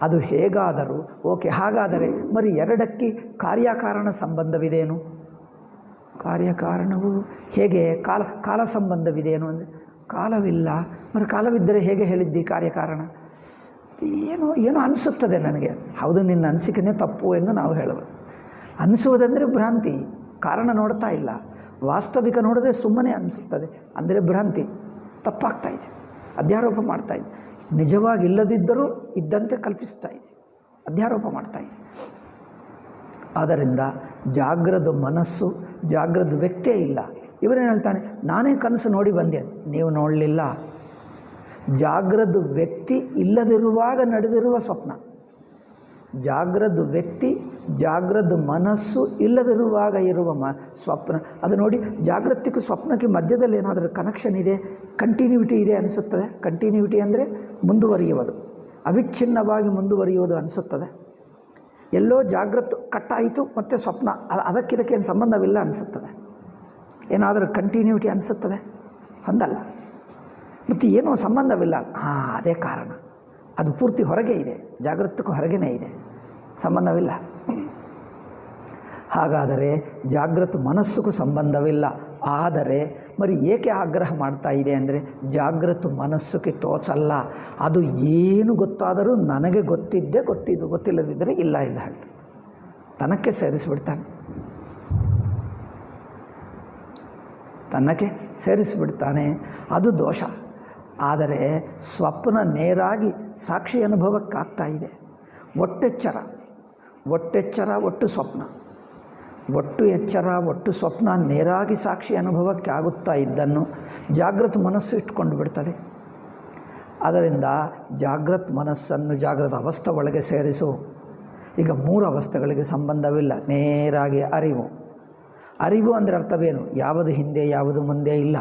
ಅದು? ಹೇಗಾದರೂ ಓಕೆ. ಹಾಗಾದರೆ మరి ಎರಡಕ್ಕೆ ಕಾರ್ಯಕಾರಣ ಸಂಬಂಧವಿದೇನು? ಕಾರ್ಯಕಾರಣವು ಹೇಗೆ ಕಾಲ ಸಂಬಂಧವಿದೇನು ಅಂದರೆ ಕಾಲವಿಲ್ಲ. మరి ಕಾಲವಿದ್ದರೆ ಹೇಗೆ ಹೇಳಿದ್ದಿ ಕಾರ್ಯಕಾರಣ? ಏನೋ ಅನಿಸುತ್ತದೆ ನನಗೆ. ಹೌದು, ನಿನ್ನ ಅನಿಸಿಕೆನೇ ತಪ್ಪು ಎಂದು ನಾವು ಹೇಳುವುದು. ಅನಿಸುವುದಂದರೆ ಭ್ರಾಂತಿ. ಕಾರಣ ನೋಡ್ತಾ ಇಲ್ಲ, ವಾಸ್ತವಿಕ ನೋಡದೆ ಸುಮ್ಮನೆ ಅನಿಸುತ್ತದೆ ಅಂದರೆ ಭ್ರಾಂತಿ. ತಪ್ಪಾಗ್ತಾ ಇದೆ, ಅಧ್ಯಾರೋಪ ಮಾಡ್ತಾ ಇದೆ. ನಿಜವಾಗಿ ಇಲ್ಲದಿದ್ದರೂ ಇದ್ದಂತೆ ಕಲ್ಪಿಸ್ತಾ ಇದೆ, ಅಧ್ಯಾರೋಪ ಮಾಡ್ತಾ ಇದೆ. ಆದ್ದರಿಂದ ಜಾಗ್ರದ ಮನಸ್ಸು, ಜಾಗ್ರದ ವ್ಯಕ್ತಿಯೇ ಇಲ್ಲ. ಇವರೇನು ಹೇಳ್ತಾನೆ, ನಾನೇ ಕನಸು ನೋಡಿ ಬಂದೆ. ನೀವು ನೋಡಲಿಲ್ಲ. ಜಾಗ್ರದ ವ್ಯಕ್ತಿ ಇಲ್ಲದಿರುವಾಗ ನಡೆದಿರುವ ಸ್ವಪ್ನ. ಜಾಗ್ರದ ವ್ಯಕ್ತಿ, ಜಾಗ್ರದ ಮನಸ್ಸು ಇಲ್ಲದಿರುವಾಗ ಇರುವ ಸ್ವಪ್ನ. ಅದು ನೋಡಿ, ಜಾಗೃತಿಗೂ ಸ್ವಪ್ನಕ್ಕೆ ಮಧ್ಯದಲ್ಲಿ ಏನಾದರೂ ಕನೆಕ್ಷನ್ ಇದೆ, ಕಂಟಿನ್ಯೂಟಿ ಇದೆ ಅನಿಸುತ್ತದೆ. ಕಂಟಿನ್ಯೂಟಿ ಅಂದರೆ ಮುಂದುವರಿಯುವುದು, ಅವಿಚ್ಛಿನ್ನವಾಗಿ ಮುಂದುವರಿಯುವುದು ಅನಿಸುತ್ತದೆ. ಎಲ್ಲೋ ಜಾಗೃತ ಕಟ್ಟಾಯಿತು ಮತ್ತು ಸ್ವಪ್ನ, ಅದಕ್ಕಿದಕ್ಕೇನು ಸಂಬಂಧವಿಲ್ಲ ಅನಿಸುತ್ತದೆ. ಏನಾದರೂ ಕಂಟಿನ್ಯೂಟಿ ಅನಿಸುತ್ತದೆ, ಹೊಂದಲ್ಲ. ಮತ್ತು ಏನೋ ಸಂಬಂಧವಿಲ್ಲ, ಅದೇ ಕಾರಣ. ಅದು ಪೂರ್ತಿ ಹೊರಗೆ ಇದೆ, ಜಾಗೃತಕ್ಕೂ ಹೊರಗೇ ಇದೆ, ಸಂಬಂಧವಿಲ್ಲ. ಹಾಗಾದರೆ ಜಾಗೃತ ಮನಸ್ಸಿಗೂ ಸಂಬಂಧವಿಲ್ಲ. ಆದರೆ మరి ಏಕೆ ಆಗ್ರಹ ಮಾಡ್ತಾ ಇದೆ ಅಂದರೆ, ಜಾಗೃತ ಮನಸ್ಸಿಗೆ ತೋಚಲ್ಲ. ಅದು ಏನು ಗೊತ್ತಾದರೂ ನನಗೆ ಗೊತ್ತಿಲ್ಲದಿದ್ದರೆ ಇಲ್ಲ ಎಂದು ಹೇಳ್ತಾನೆ. ತನಕ್ಕೆ ಸೇರಿಸಿಬಿಡ್ತಾನೆ. ಅದು ದೋಷ. ಆದರೆ ಸ್ವಪ್ನ ನೇರಾಗಿ ಸಾಕ್ಷಿ ಅನುಭವಕ್ಕಾಗ್ತಾ ಇದೆ. ಒಟ್ಟೆಚ್ಚರ ಒಟ್ಟು ಸ್ವಪ್ನ, ಒಟ್ಟು ಎಚ್ಚರ ಒಟ್ಟು ಸ್ವಪ್ನ ನೇರಾಗಿ ಸಾಕ್ಷಿ ಅನುಭವಕ್ಕೆ ಆಗುತ್ತಾ ಇದ್ದನ್ನು ಜಾಗೃತ ಮನಸ್ಸು ಇಟ್ಕೊಂಡು ಬಿಡ್ತದೆ. ಅದರಿಂದ ಜಾಗೃತ ಮನಸ್ಸನ್ನು ಜಾಗೃತ ಅವಸ್ಥೆ ಒಳಗೆ ಸೇರಿಸು. ಈಗ 3 ಅವಸ್ಥೆಗಳಿಗೆ ಸಂಬಂಧವಿಲ್ಲ, ನೇರಾಗಿ ಅರಿವು ಅಂದರೆ ಅರ್ಥವೇನು? ಯಾವುದು ಹಿಂದೆ ಯಾವುದು ಮುಂದೆ ಇಲ್ಲ,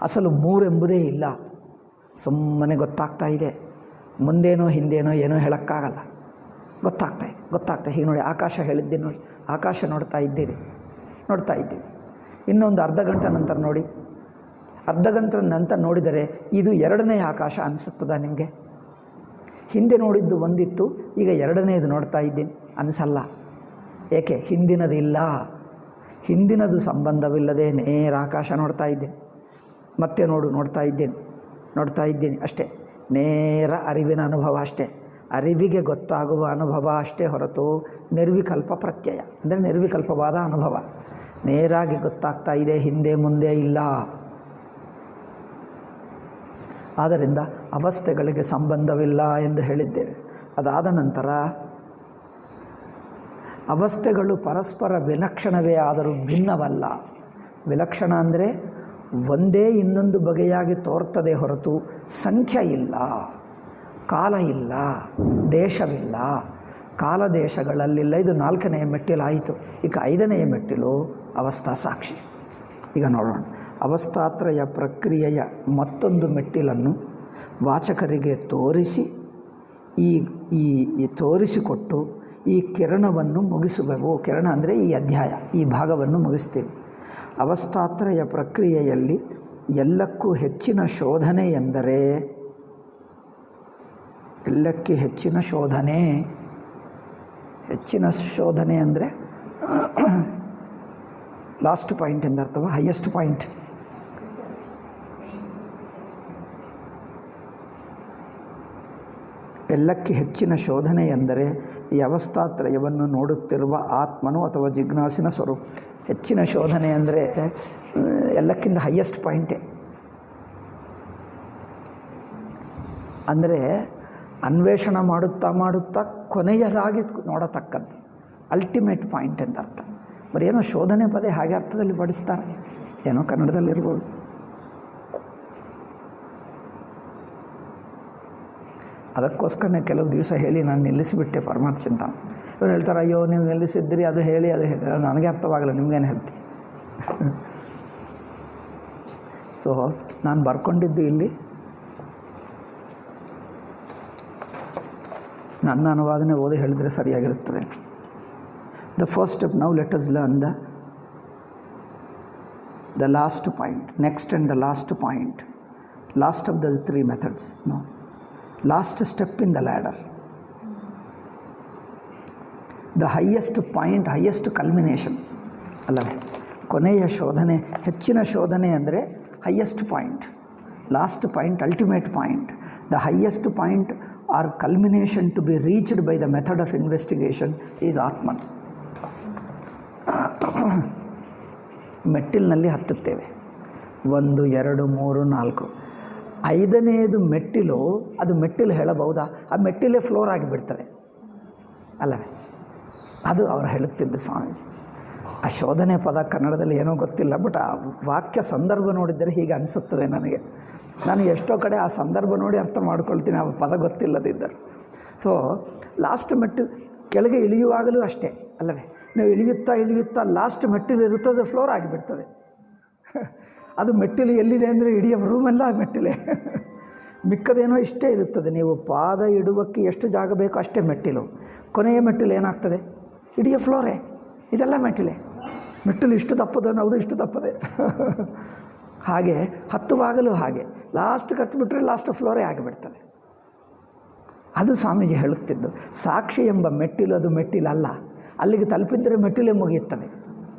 ಅಸಲು 3 ಎಂಬುದೇ ಇಲ್ಲ. ಸುಮ್ಮನೆ ಗೊತ್ತಾಗ್ತಾ ಇದೆ, ಮುಂದೇನೋ ಹಿಂದೇನೋ ಏನೋ ಹೇಳೋಕ್ಕಾಗಲ್ಲ, ಗೊತ್ತಾಗ್ತಾ ಇದೆ. ಹೀಗೆ ನೋಡಿ, ಆಕಾಶ ಹೇಳಿದ್ದೀನಿ ನೋಡಿ, ಆಕಾಶ ನೋಡ್ತಾ ಇದ್ದೀವಿ. ಇನ್ನೊಂದು ಅರ್ಧ ಗಂಟೆ ನಂತರ ನೋಡಿ, ಅರ್ಧ ಗಂಟೆ ನಂತರ ನೋಡಿದರೆ ಇದು 2ನೇ ಆಕಾಶ ಅನಿಸುತ್ತದ ನಿಮಗೆ? ಹಿಂದೆ ನೋಡಿದ್ದು ಒಂದಿತ್ತು, ಈಗ 2ನೇದು ನೋಡ್ತಾ ಇದ್ದೀನಿ ಅನಿಸಲ್ಲ. ಏಕೆ? ಹಿಂದಿನದು ಸಂಬಂಧವಿಲ್ಲದೆ ನೇರ ಆಕಾಶ ನೋಡ್ತಾ ಇದ್ದೀನಿ. ಮತ್ತೆ ನೋಡ್ತಾ ಇದ್ದೀನಿ ಅಷ್ಟೇ. ನೇರ ಅರಿವಿನ ಅನುಭವ ಅಷ್ಟೇ, ಅರಿವಿಗೆ ಗೊತ್ತಾಗುವ ಅನುಭವ ಅಷ್ಟೇ ಹೊರತು ನಿರ್ವಿಕಲ್ಪ ಪ್ರತ್ಯಯ ಅಂದರೆ ನಿರ್ವಿಕಲ್ಪವಾದ ಅನುಭವ. ನೇರಾಗಿ ಗೊತ್ತಾಗ್ತಾ ಇದೆ, ಹಿಂದೆ ಮುಂದೆ ಇಲ್ಲ. ಆದ್ದರಿಂದ ಅವಸ್ಥೆಗಳಿಗೆ ಸಂಬಂಧವಿಲ್ಲ ಎಂದು ಹೇಳಿದ್ದೇವೆ. ಅದಾದ ನಂತರ ಅವಸ್ಥೆಗಳು ಪರಸ್ಪರ ವಿಲಕ್ಷಣವೇ ಆದರೂ ಭಿನ್ನವಲ್ಲ. ವಿಲಕ್ಷಣ ಅಂದರೆ ಒಂದೇ ಇನ್ನೊಂದು ಬಗೆಯಾಗಿ ತೋರ್ತದೆ ಹೊರತು ಸಂಖ್ಯೆ ಇಲ್ಲ, ಕಾಲ ಇಲ್ಲ, ದೇಶವಿಲ್ಲ. ಕಾಲ ದೇಶಗಳಲ್ಲಿಲ್ಲ. ಇದು 4ನೇ ಮೆಟ್ಟಿಲಾಯಿತು. ಈಗ 5ನೇ ಮೆಟ್ಟಿಲು ಅವಸ್ಥಾ ಸಾಕ್ಷಿ. ಈಗ ನೋಡೋಣ. ಅವಸ್ಥಾತ್ರಯ ಪ್ರಕ್ರಿಯೆಯ ಮತ್ತೊಂದು ಮೆಟ್ಟಿಲನ್ನು ವಾಚಕರಿಗೆ ತೋರಿಸಿಕೊಟ್ಟು ಈ ಕಿರಣವನ್ನು ಮುಗಿಸುವೆವು. ಕಿರಣ ಅಂದರೆ ಈ ಅಧ್ಯಾಯ, ಈ ಭಾಗವನ್ನು ಮುಗಿಸ್ತೀವಿ. ಅವಸ್ಥಾತ್ರಯ ಪ್ರಕ್ರಿಯೆಯಲ್ಲಿ ಎಲ್ಲಕ್ಕೂ ಹೆಚ್ಚಿನ ಶೋಧನೆ ಎಂದರೆ, ಹೆಚ್ಚಿನ ಶೋಧನೆ ಅಂದರೆ ಲಾಸ್ಟ್ ಪಾಯಿಂಟ್ ಎಂದರ್ಥವ, ಹೈಯೆಸ್ಟ್ ಪಾಯಿಂಟ್. ಎಲ್ಲಕ್ಕೆ ಹೆಚ್ಚಿನ ಶೋಧನೆ ಎಂದರೆ ಈ ಅವಸ್ಥಾತ್ರಯವನ್ನು ನೋಡುತ್ತಿರುವ ಆತ್ಮನು ಅಥವಾ ಜಿಜ್ಞಾಸಿನ ಸ್ವರೂಪ. ಹೆಚ್ಚಿನ ಶೋಧನೆ ಅಂದರೆ ಎಲ್ಲಕ್ಕಿಂತ ಹೈಯೆಸ್ಟ್ ಪಾಯಿಂಟೇ. ಅಂದರೆ ಅನ್ವೇಷಣ ಮಾಡುತ್ತಾ ಕೊನೆಯದಾಗಿ ನೋಡತಕ್ಕದ್ದು, ಅಲ್ಟಿಮೇಟ್ ಪಾಯಿಂಟ್ ಅಂತ ಅರ್ಥ. ಬರೀ ಏನೋ ಶೋಧನೆ ಪದ ಹಾಗೆ ಅರ್ಥದಲ್ಲಿ ಪಡಿಸ್ತಾರೆ, ಏನೋ ಕನ್ನಡದಲ್ಲಿರ್ಬೋದು. ಅದಕ್ಕೋಸ್ಕರನೇ ಕೆಲವು ದಿವಸ ಹೇಳಿ ನಾನು ನಿಲ್ಲಿಸಿಬಿಟ್ಟೆ ಪರಮಾರ್ಥ ಚಿಂತನ. ಇವ್ರು ಹೇಳ್ತಾರೆ, ಅಯ್ಯೋ ನೀವು ನಿಲ್ಲಿಸಿದ್ರಿ, ಅದು ಹೇಳಿ ನನಗೆ ಅರ್ಥವಾಗಲ್ಲ, ನಿಮಗೇನು ಹೇಳ್ತೀವಿ. ಸೊ ನಾನು ಬರ್ಕೊಂಡಿದ್ದು ಇಲ್ಲಿ ನನ್ನ ಅನುವಾದನೆ ಓದಿ ಹೇಳಿದರೆ ಸರಿಯಾಗಿರುತ್ತದೆ. The first step, now let us learn the last point, next and the last point, last of the 3 methods, no, last step in the ladder, the highest point, highest culmination ಅಲ್ಲವೇ. ಕೊನೆಯ ಶೋಧನೆ, ಹೆಚ್ಚಿನ ಶೋಧನೆ ಅಂದರೆ highest point, last point, ultimate point. The highest point or culmination to be reached by the method of investigation is Atman. ಮೆಟ್ಟಿಲಿನಲ್ಲಿ ಹತ್ತುತ್ತೇವೆ, 1 2 3 4, 5ನೇದು ಮೆಟ್ಟಿಲು, ಅದು ಮೆಟ್ಟಿಲು ಹೇಳಬಹುದಾ? ಆ ಮೆಟ್ಟಿಲೇ ಫ್ಲೋರ್ ಆಗಿಬಿಡ್ತದೆ ಅಲ್ಲವೇ. ಅದು ಅವರು ಹೇಳುತ್ತಿದ್ದ ಸ್ವಾಮೀಜಿ. ಆ ಶೋಧನೆ ಪದ ಕನ್ನಡದಲ್ಲಿ ಏನೋ ಗೊತ್ತಿಲ್ಲ, ಬಟ್ ಆ ವಾಕ್ಯ ಸಂದರ್ಭ ನೋಡಿದರೆ ಹೀಗೆ ಅನಿಸುತ್ತದೆ ನನಗೆ. ನಾನು ಎಷ್ಟೋ ಕಡೆ ಆ ಸಂದರ್ಭ ನೋಡಿ ಅರ್ಥ ಮಾಡ್ಕೊಳ್ತೀನಿ, ಆ ಪದ ಗೊತ್ತಿಲ್ಲದಿದ್ದರು. ಸೊ ಲಾಸ್ಟ್ ಮೆಟ್ಟಿಲು ಕೆಳಗೆ ಇಳಿಯುವಾಗಲೂ ಅಷ್ಟೇ ಅಲ್ಲವೇ. ನೀವು ಇಳಿಯುತ್ತಾ ಲಾಸ್ಟ್ ಮೆಟ್ಟಿಲು ಇರುತ್ತದೆ, ಫ್ಲೋರ್ ಆಗಿಬಿಡ್ತದೆ. ಅದು ಮೆಟ್ಟಿಲು ಎಲ್ಲಿದೆ ಅಂದರೆ ಇಡೀ ರೂಮೆಲ್ಲ ಮೆಟ್ಟಿಲೆ, ಮಿಕ್ಕದೇನೋ ಇಷ್ಟೇ ಇರುತ್ತದೆ. ನೀವು ಪಾದ ಇಡುವಕ್ಕೆ ಎಷ್ಟು ಜಾಗ ಬೇಕೋ ಅಷ್ಟೇ ಮೆಟ್ಟಿಲು. ಕೊನೆಯ ಮೆಟ್ಟಿಲು ಏನಾಗ್ತದೆ? ಇಡೀ ಫ್ಲೋರೇ. ಇದೆಲ್ಲ ಮೆಟ್ಟಿಲೆ. ಮೆಟ್ಟಿಲು ಇಷ್ಟು ದಪ್ಪದ, ಹೌದು ಇಷ್ಟು ದಪ್ಪದೆ. ಹಾಗೆ ಹತ್ತುವಾಗಲೂ ಹಾಗೆ, ಲಾಸ್ಟ್ ಕಟ್ಟಿಬಿಟ್ರೆ ಲಾಸ್ಟ್ ಫ್ಲೋರೇ ಆಗಿಬಿಡ್ತದೆ. ಅದು ಸ್ವಾಮೀಜಿ ಹೇಳುತ್ತಿದ್ದು. ಸಾಕ್ಷಿ ಎಂಬ ಮೆಟ್ಟಿಲು ಅದು ಮೆಟ್ಟಿಲಲ್ಲ, ಅಲ್ಲಿಗೆ ತಲುಪಿದ್ದರೆ ಮೆಟ್ಟಿಲೇ ಮುಗಿಯುತ್ತದೆ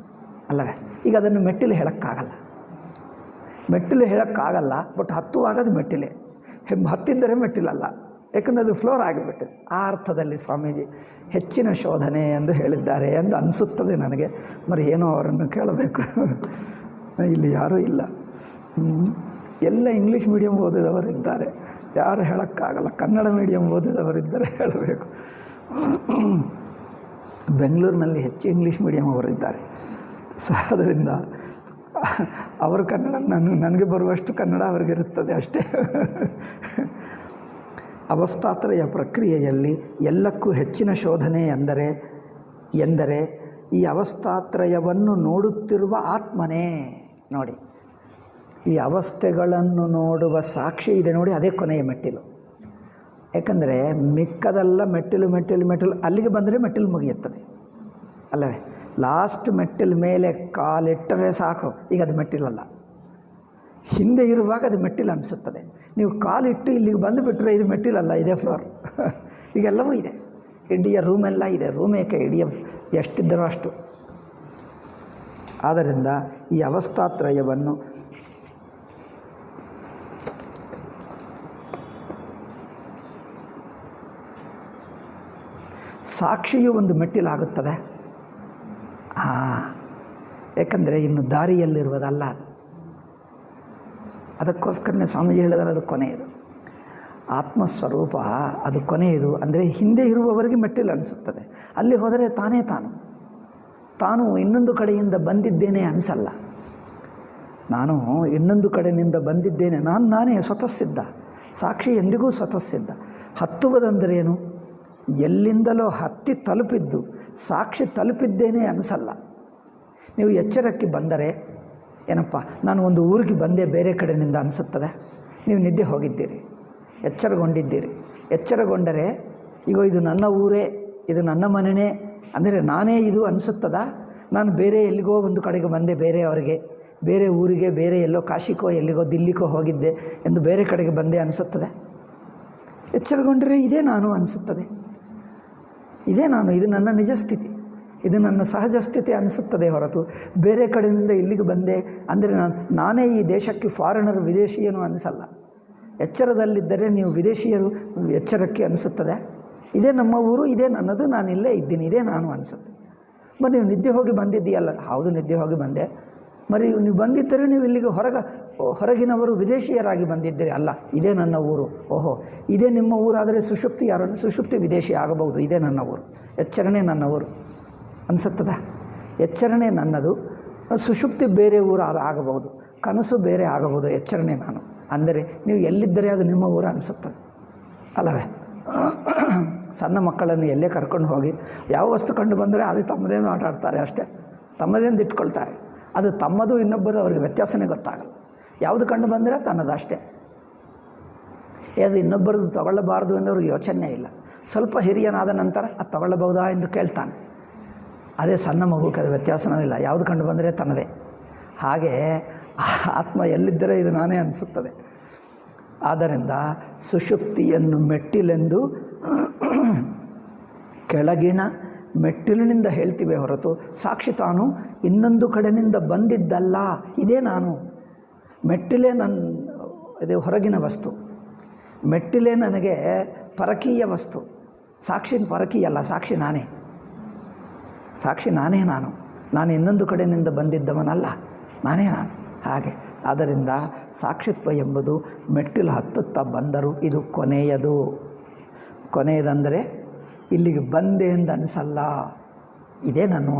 ಅಲ್ಲವೇ. ಈಗ ಅದನ್ನು ಮೆಟ್ಟಿಲು ಹೇಳೋಕ್ಕಾಗಲ್ಲ, ಬಟ್ ಹತ್ತುವಾಗ ಅದು ಮೆಟ್ಟಿಲೆ. ಹತ್ತಿದ್ದರೆ ಮೆಟ್ಟಿಲಲ್ಲ, ಯಾಕಂದರೆ ಅದು ಫ್ಲೋರ್ ಆಗಿಬಿಟ್ಟಿದೆ. ಆ ಅರ್ಥದಲ್ಲಿ ಸ್ವಾಮೀಜಿ ಹೆಚ್ಚಿನ ಶೋಧನೆ ಎಂದು ಹೇಳಿದ್ದಾರೆ ಎಂದು ಅನಿಸುತ್ತದೆ ನನಗೆ. మరి ಏನೋ ಅವರನ್ನು ಕೇಳಬೇಕು. ಇಲ್ಲಿ ಯಾರೂ ಇಲ್ಲ, ಎಲ್ಲ ಇಂಗ್ಲೀಷ್ ಮೀಡಿಯಮ್ ಓದಿದವರಿದ್ದಾರೆ, ಯಾರು ಹೇಳೋಕ್ಕಾಗಲ್ಲ. ಕನ್ನಡ ಮೀಡಿಯಮ್ ಓದಿದವರಿದ್ದರೆ ಹೇಳಬೇಕು. ಬೆಂಗಳೂರಿನಲ್ಲಿ ಹೆಚ್ಚು ಇಂಗ್ಲೀಷ್ ಮೀಡಿಯಮ್ ಅವರಿದ್ದಾರೆ. ಸೊ ಅದರಿಂದ ಅವರ ಕನ್ನಡ ನನಗೆ ಬರುವಷ್ಟು ಕನ್ನಡ ಅವರಿಗಿರುತ್ತದೆ ಅಷ್ಟೇ. ಅವಸ್ಥಾತ್ರಯ ಪ್ರಕ್ರಿಯೆಯಲ್ಲಿ ಎಲ್ಲಕ್ಕೂ ಹೆಚ್ಚಿನ ಶೋಧನೆ ಎಂದರೆ ಈ ಅವಸ್ಥಾತ್ರಯವನ್ನು ನೋಡುತ್ತಿರುವ ಆತ್ಮನೇ. ನೋಡಿ, ಈ ಅವಸ್ಥೆಗಳನ್ನು ನೋಡುವ ಸಾಕ್ಷಿ ಇದೆ ನೋಡಿ, ಅದೇ ಕೊನೆಯ ಮೆಟ್ಟಿಲು. ಯಾಕಂದರೆ ಮಿಕ್ಕದೆಲ್ಲ ಮೆಟ್ಟಿಲು ಅಲ್ಲಿಗೆ ಬಂದರೆ ಮೆಟ್ಟಿಲು ಮುಗಿಯುತ್ತದೆ ಅಲ್ಲವೇ. ಲಾಸ್ಟ್ ಮೆಟ್ಟಿಲು ಮೇಲೆ ಕಾಲಿಟ್ಟರೆ ಸಾಕು, ಈಗ ಅದು ಮೆಟ್ಟಿಲಲ್ಲ. ಹಿಂದೆ ಇರುವಾಗ ಅದು ಮೆಟ್ಟಿಲು ಅನಿಸುತ್ತದೆ. ನೀವು ಕಾಲಿಟ್ಟು ಇಲ್ಲಿಗೆ ಬಂದುಬಿಟ್ರೆ ಇದು ಮೆಟ್ಟಿಲಲ್ಲ, ಇದೇ ಫ್ಲೋರ್. ಈಗೆಲ್ಲವೂ ಇದೆ, ಇಡೀ ರೂಮೆಲ್ಲ ಇದೆ. ರೂಮ್ ಏಕೆ, ಇಡೀ ಎಷ್ಟಿದ್ದರೋ ಅಷ್ಟು. ಆದ್ದರಿಂದ ಈ ಅವಸ್ಥಾತ್ರಯವನ್ನು ಸಾಕ್ಷಿಯು ಒಂದು ಮೆಟ್ಟಿಲಾಗುತ್ತದೆ. ಯಾಕಂದರೆ ಇನ್ನು ದಾರಿಯಲ್ಲಿರುವುದಲ್ಲ ಅದು. ಅದಕ್ಕೋಸ್ಕರನೇ ಸ್ವಾಮೀಜಿ ಹೇಳಿದರೆ ಅದು ಕೊನೆಯದು. ಆತ್ಮಸ್ವರೂಪ ಅದು ಕೊನೆಯದು. ಅಂದರೆ ಹಿಂದೆ ಇರುವವರೆಗೆ ಮೆಟ್ಟಿಲು ಅನಿಸುತ್ತದೆ. ಅಲ್ಲಿ ಹೋದರೆ ತಾನು ಇನ್ನೊಂದು ಕಡೆಯಿಂದ ಬಂದಿದ್ದೇನೆ ಅನಿಸಲ್ಲ. ನಾನು ಇನ್ನೊಂದು ಕಡೆಯಿಂದ ಬಂದಿದ್ದೇನೆ, ನಾನೇ ಸ್ವತಃ ಸಿದ್ಧ. ಸಾಕ್ಷಿ ಎಂದಿಗೂ ಸ್ವತಃ ಸಿದ್ಧ. ಹತ್ತುವುದಂದರೇನು? ಎಲ್ಲಿಂದಲೋ ಹತ್ತಿ ತಲುಪಿದ್ದು ಸಾಕ್ಷಿ ತಲುಪಿದ್ದೇನೆ ಅನಿಸಲ್ಲ. ನೀವು ಎಚ್ಚರಕ್ಕೆ ಬಂದರೆ ಏನಪ್ಪ, ನಾನು ಒಂದು ಊರಿಗೆ ಬಂದೆ ಬೇರೆ ಕಡೆಯಿಂದ ಅನಿಸುತ್ತದೆ. ನೀವು ನಿದ್ದೆ ಹೋಗಿದ್ದೀರಿ, ಎಚ್ಚರಗೊಂಡರೆ ಈಗ ಇದು ನನ್ನ ಊರೇ, ಇದು ನನ್ನ ಮನೆಯೇ ಅಂದರೆ ನಾನೇ ಇದು ಅನಿಸುತ್ತದ? ನಾನು ಬೇರೆ ಎಲ್ಲಿಗೋ ಒಂದು ಕಡೆಗೆ ಬಂದೆ, ಬೇರೆ ಊರಿಗೆ, ಬೇರೆ ಎಲ್ಲೋ ಕಾಶಿಕೋ ಎಲ್ಲಿಗೋ ದಿಲ್ಲಿಗೋ ಹೋಗಿದ್ದೆ ಎಂದು ಬೇರೆ ಕಡೆಗೆ ಬಂದೆ ಅನಿಸುತ್ತದೆ. ಎಚ್ಚರಗೊಂಡರೆ ಇದೇ ನಾನು ಅನಿಸುತ್ತದೆ. ಇದೇ ನಾನು, ಇದು ನನ್ನ ನಿಜ ಸ್ಥಿತಿ, ಇದು ನನ್ನ ಸಹಜ ಸ್ಥಿತಿ ಅನಿಸುತ್ತದೆ ಹೊರತು ಬೇರೆ ಕಡೆಯಿಂದ ಇಲ್ಲಿಗೆ ಬಂದೆ ಅಂದರೆ ನಾನೇ ಈ ದೇಶಕ್ಕೆ ಫಾರಿನರ್, ವಿದೇಶಿಯನು ಅನಿಸಲ್ಲ. ಎಚ್ಚರದಲ್ಲಿದ್ದರೆ ನೀವು ವಿದೇಶಿಯರು ಎಚ್ಚರಕ್ಕೆ ಅನಿಸುತ್ತದೆ. ಇದೇ ನಮ್ಮ ಊರು, ಇದೇ ನನ್ನದು, ನಾನು ಇಲ್ಲೇ ಇದ್ದೀನಿ, ಇದೇ ನಾನು ಅನಿಸುತ್ತೆ. మరి ನೀವು ನಿದ್ದೆ ಹೋಗಿ ಬಂದಿದ್ದೀಯಲ್ಲ? ಹೌದು, ನಿದ್ದೆ ಹೋಗಿ ಬಂದೆ. మరి ನೀವು ಬಂದಿದ್ದರೆ ನೀವು ಇಲ್ಲಿಗೆ ಹೊರಗಿನವರು ವಿದೇಶಿಯರಾಗಿ ಬಂದಿದ್ದೀರಿ. ಅಲ್ಲ, ಇದೇ ನನ್ನ ಊರು. ಓಹೋ, ಇದೇ ನಿಮ್ಮ ಊರಾದರೆ ಸುಷುಪ್ತಿ ಯಾರನ್ನು? ಸುಷುಪ್ತಿ ವಿದೇಶಿ ಆಗಬಹುದು. ಇದೇ ನನ್ನ ಊರು, ಎಚ್ಚರಣೆ ನನ್ನ ಊರು ಅನಿಸುತ್ತದ? ಎಚ್ಚರಣೆ ನನ್ನದು, ಸುಷುಪ್ತಿ ಬೇರೆ ಊರು ಆಗಬಹುದು, ಕನಸು ಬೇರೆ ಆಗಬಹುದು, ಎಚ್ಚರಣೆ ನಾನು. ಅಂದರೆ ನೀವು ಎಲ್ಲಿದ್ದರೆ ಅದು ನಿಮ್ಮ ಊರು ಅನಿಸುತ್ತದೆ ಅಲ್ಲವೇ. ಸಣ್ಣ ಮಕ್ಕಳನ್ನು ಎಲ್ಲೇ ಕರ್ಕೊಂಡು ಹೋಗಿ ಯಾವ ವಸ್ತು ಕಂಡು ಬಂದರೆ ಅದು ತಮ್ಮದೇನು ಆಟ ಆಡ್ತಾರೆ ಅಷ್ಟೇ, ತಮ್ಮದೇನು ಇಟ್ಕೊಳ್ತಾರೆ. ಅದು ತಮ್ಮದು ಇನ್ನೊಬ್ಬರು ಅವ್ರಿಗೆ ವ್ಯತ್ಯಾಸನೇ ಗೊತ್ತಾಗಲ್ಲ. ಯಾವುದು ಕಂಡು ಬಂದರೆ ತನ್ನದಷ್ಟೇ. ಅದು ಇನ್ನೊಬ್ಬರದ್ದು ತಗೊಳ್ಳಬಾರ್ದು ಅನ್ನೋರಿಗೆ ಯೋಚನೆ ಇಲ್ಲ. ಸ್ವಲ್ಪ ಹಿರಿಯನಾದ ನಂತರ ಅದು ತಗೊಳ್ಳಬಹುದಾ ಎಂದು ಕೇಳ್ತಾನೆ. ಅದೇ ಸಣ್ಣ ಮಗುಕ್ಕೆ ಅದು ವ್ಯತ್ಯಾಸನೂ ಇಲ್ಲ, ಯಾವುದು ಕಂಡು ಬಂದರೆ ತನ್ನದೇ. ಹಾಗೆ ಆತ್ಮ ಎಲ್ಲಿದ್ದರೆ ಇದು ನಾನೇ ಅನಿಸುತ್ತದೆ. ಆದ್ದರಿಂದ ಸುಷುಪ್ತಿಯನ್ನು ಮೆಟ್ಟಿಲೆಂದು ಕೆಳಗಿನ ಮೆಟ್ಟಿಲಿನಿಂದ ಹೇಳ್ತೀವಿ ಹೊರತು ಸಾಕ್ಷಿ ತಾನು ಇನ್ನೊಂದು ಕಡೆಯಿಂದ ಬಂದಿದ್ದಲ್ಲ, ಇದೇ ನಾನು. ಮೆಟ್ಟಿಲೇ ಇದು ಹೊರಗಿನ ವಸ್ತು, ಮೆಟ್ಟಿಲೇ ನನಗೆ ಪರಕೀಯ ವಸ್ತು. ಸಾಕ್ಷಿ ಪರಕೀಯಲ್ಲ, ಸಾಕ್ಷಿ ನಾನೇ. ಸಾಕ್ಷಿ ನಾನೇ ನಾನು ಇನ್ನೊಂದು ಕಡೆಯಿಂದ ಬಂದಿದ್ದವನಲ್ಲ, ನಾನೇ ನಾನು. ಹಾಗೆ ಆದ್ದರಿಂದ ಸಾಕ್ಷಿತ್ವ ಎಂಬುದು ಮೆಟ್ಟಿಲು ಹತ್ತುತ್ತಾ ಬಂದರೂ ಇದು ಕೊನೆಯದಂದರೆ ಇಲ್ಲಿಗೆ ಬಂದೆ ಎಂದು ಅನಿಸಲ್ಲ, ಇದೇ ನಾನು.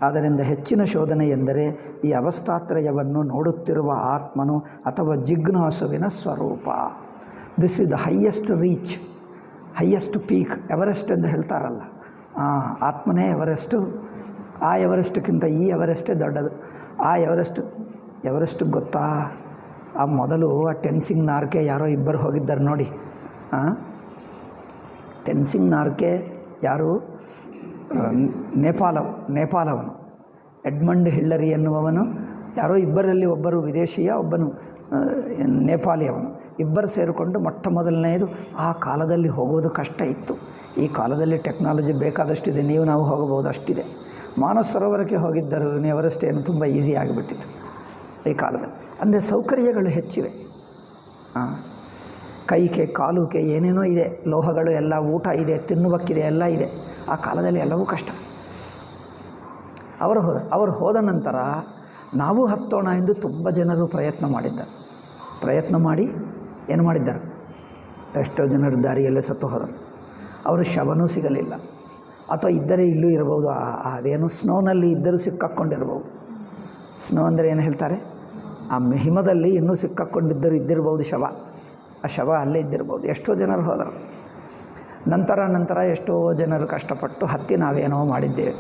ಆದ್ದರಿಂದ ಹೆಚ್ಚಿನ ಶೋಧನೆ ಎಂದರೆ ಈ ಅವಸ್ಥಾತ್ರಯವನ್ನು ನೋಡುತ್ತಿರುವ ಆತ್ಮನು ಅಥವಾ ಜಿಜ್ಞಾಸುವಿನ ಸ್ವರೂಪ. This is the highest reach, highest peak. Everest ಎಂದು ಹೇಳ್ತಾರಲ್ಲ, ಆತ್ಮನೇ ಎವರೆಸ್ಟು. ಆ ಎವರೆಸ್ಟ್ಗಿಂತ ಈ ಎವರೆಸ್ಟೇ ದೊಡ್ಡದು. ಆ ಎವರೆಸ್ಟ್ ಗೊತ್ತಾ? ಆ ಮೊದಲು ಆ ಟೆನ್ಸಿಂಗ್ ನಾರ್ಕೆ ಯಾರೋ ಇಬ್ಬರು ಹೋಗಿದ್ದಾರೆ ನೋಡಿ. ಟೆನ್ಸಿಂಗ್ ನಾರ್ಕೆ ಯಾರು? ನೇಪಾಳವನು ಎಡ್ಮಂಡ್ ಹಿಲ್ಲರಿ ಎನ್ನುವವನು. ಯಾರೋ ಇಬ್ಬರಲ್ಲಿ ಒಬ್ಬರು ವಿದೇಶಿಯ, ಒಬ್ಬನು ನೇಪಾಳಿಯವನು. ಇಬ್ಬರು ಸೇರಿಕೊಂಡು ಮೊಟ್ಟ ಮೊದಲನೆಯದು ಆ ಕಾಲದಲ್ಲಿ ಹೋಗೋದು ಕಷ್ಟ ಇತ್ತು. ಈ ಕಾಲದಲ್ಲಿ ಟೆಕ್ನಾಲಜಿ ಬೇಕಾದಷ್ಟಿದೆ, ನಾವು ಹೋಗಬಹುದು ಅಷ್ಟಿದೆ. ಮಾನಸ ಸರೋವರಕ್ಕೆ ಹೋಗಿದ್ದರು, ಎವರೆಸ್ಟ್ ಏನು ತುಂಬ ಈಸಿ ಆಗಿಬಿಟ್ಟಿತ್ತು ಈ ಕಾಲದಲ್ಲಿ. ಅಂದರೆ ಸೌಕರ್ಯಗಳು ಹೆಚ್ಚಿವೆ, ಕೈಗೆ ಕಾಲುಗೆ ಏನೇನೋ ಇದೆ, ಲೋಹಗಳು ಎಲ್ಲ, ಊಟ ಇದೆ, ತಿನ್ನುವಕ್ಕಿದೆ, ಎಲ್ಲ ಇದೆ. ಆ ಕಾಲದಲ್ಲಿ ಎಲ್ಲವೂ ಕಷ್ಟ. ಅವರು ಹೋದ ನಂತರ ನಾವು ಹತ್ತೋಣ ಎಂದು ತುಂಬ ಜನರು ಪ್ರಯತ್ನ ಮಾಡಿ ಏನು ಮಾಡಿದ್ದಾರೆ? ಎಷ್ಟೋ ಜನರು ದಾರಿಯಲ್ಲೇ ಸತ್ತು ಹೋದರು. ಅವರು ಶವನೂ ಸಿಗಲಿಲ್ಲ, ಅಥವಾ ಇದ್ದರೆ ಇಲ್ಲೂ ಇರಬಹುದು. ಅದೇನು ಸ್ನೋನಲ್ಲಿ ಇದ್ದರೂ ಸಿಕ್ಕಾಕ್ಕೊಂಡಿರ್ಬೋದು. ಸ್ನೋ ಅಂದರೆ ಏನು ಹೇಳ್ತಾರೆ? ಆ ಹಿಮದಲ್ಲಿ ಇನ್ನೂ ಇದ್ದಿರ್ಬೋದು ಶವ. ಆ ಶವ ಅಲ್ಲೇ ಇದ್ದಿರ್ಬೋದು. ಎಷ್ಟೋ ಜನರು ಹೋದರು. ನಂತರ ಎಷ್ಟೋ ಜನರು ಕಷ್ಟಪಟ್ಟು ಹತ್ತಿ ನಾವೇನೋ ಮಾಡಿದ್ದೇವೆ.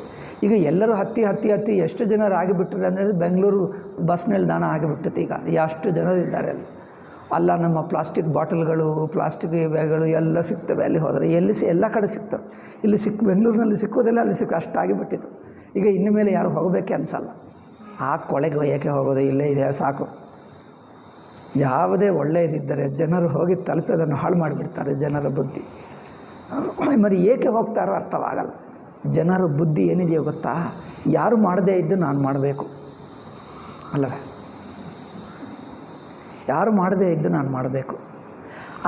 ಈಗ ಎಲ್ಲರೂ ಹತ್ತಿ ಎಷ್ಟು ಜನರು ಆಗಿಬಿಟ್ಟರೆ ಅಂದರೆ ಬೆಂಗಳೂರು ಬಸ್ ನಿಲ್ದಾಣ ಆಗಿಬಿಟ್ಟಿತ್ತು. ಈಗ ಎಷ್ಟು ಜನರಿದ್ದಾರೆ ಅಲ್ಲ. ನಮ್ಮ ಪ್ಲಾಸ್ಟಿಕ್ ಬಾಟಲ್ಗಳು, ಪ್ಲಾಸ್ಟಿಕ್ ಬ್ಯಾಗ್ಗಳು ಎಲ್ಲ ಸಿಗ್ತವೆ. ಅಲ್ಲಿ ಹೋದರೆ ಎಲ್ಲ ಕಡೆ ಸಿಗ್ತವೆ. ಇಲ್ಲಿ ಬೆಂಗಳೂರಿನಲ್ಲಿ ಸಿಕ್ಕೋದಿಲ್ಲ, ಅಲ್ಲಿ ಅಷ್ಟಾಗಿಬಿಟ್ಟಿತ್ತು. ಈಗ ಇನ್ನು ಮೇಲೆ ಯಾರು ಹೋಗಬೇಕೆ ಅನಿಸಲ್ಲ. ಆ ಕೊಳೆಗೆ ಒಯ್ಯೋಕ್ಕೆ ಹೋಗೋದು, ಇಲ್ಲೇ ಇದೆ ಸಾಕು. ಯಾವುದೇ ಒಳ್ಳೆಯದಿದ್ದರೆ ಜನರು ಹೋಗಿ ತಲುಪಿ ಅದನ್ನು ಹಾಳು ಮಾಡಿಬಿಡ್ತಾರೆ ಜನರ ಬುದ್ಧಿ. మరి ಏಕೆ ಹೋಗ್ತಾರೋ ಅರ್ಥವಾಗಲ್ಲ. ಜನರ ಬುದ್ಧಿ ಏನಿದೆಯೋ ಗೊತ್ತಾ? ಯಾರು ಮಾಡದೇ ಇದ್ದು ನಾನು ಮಾಡಬೇಕು ಅಲ್ಲವೇ? ಯಾರು ಮಾಡದೇ ಇದ್ದು ನಾನು ಮಾಡಬೇಕು.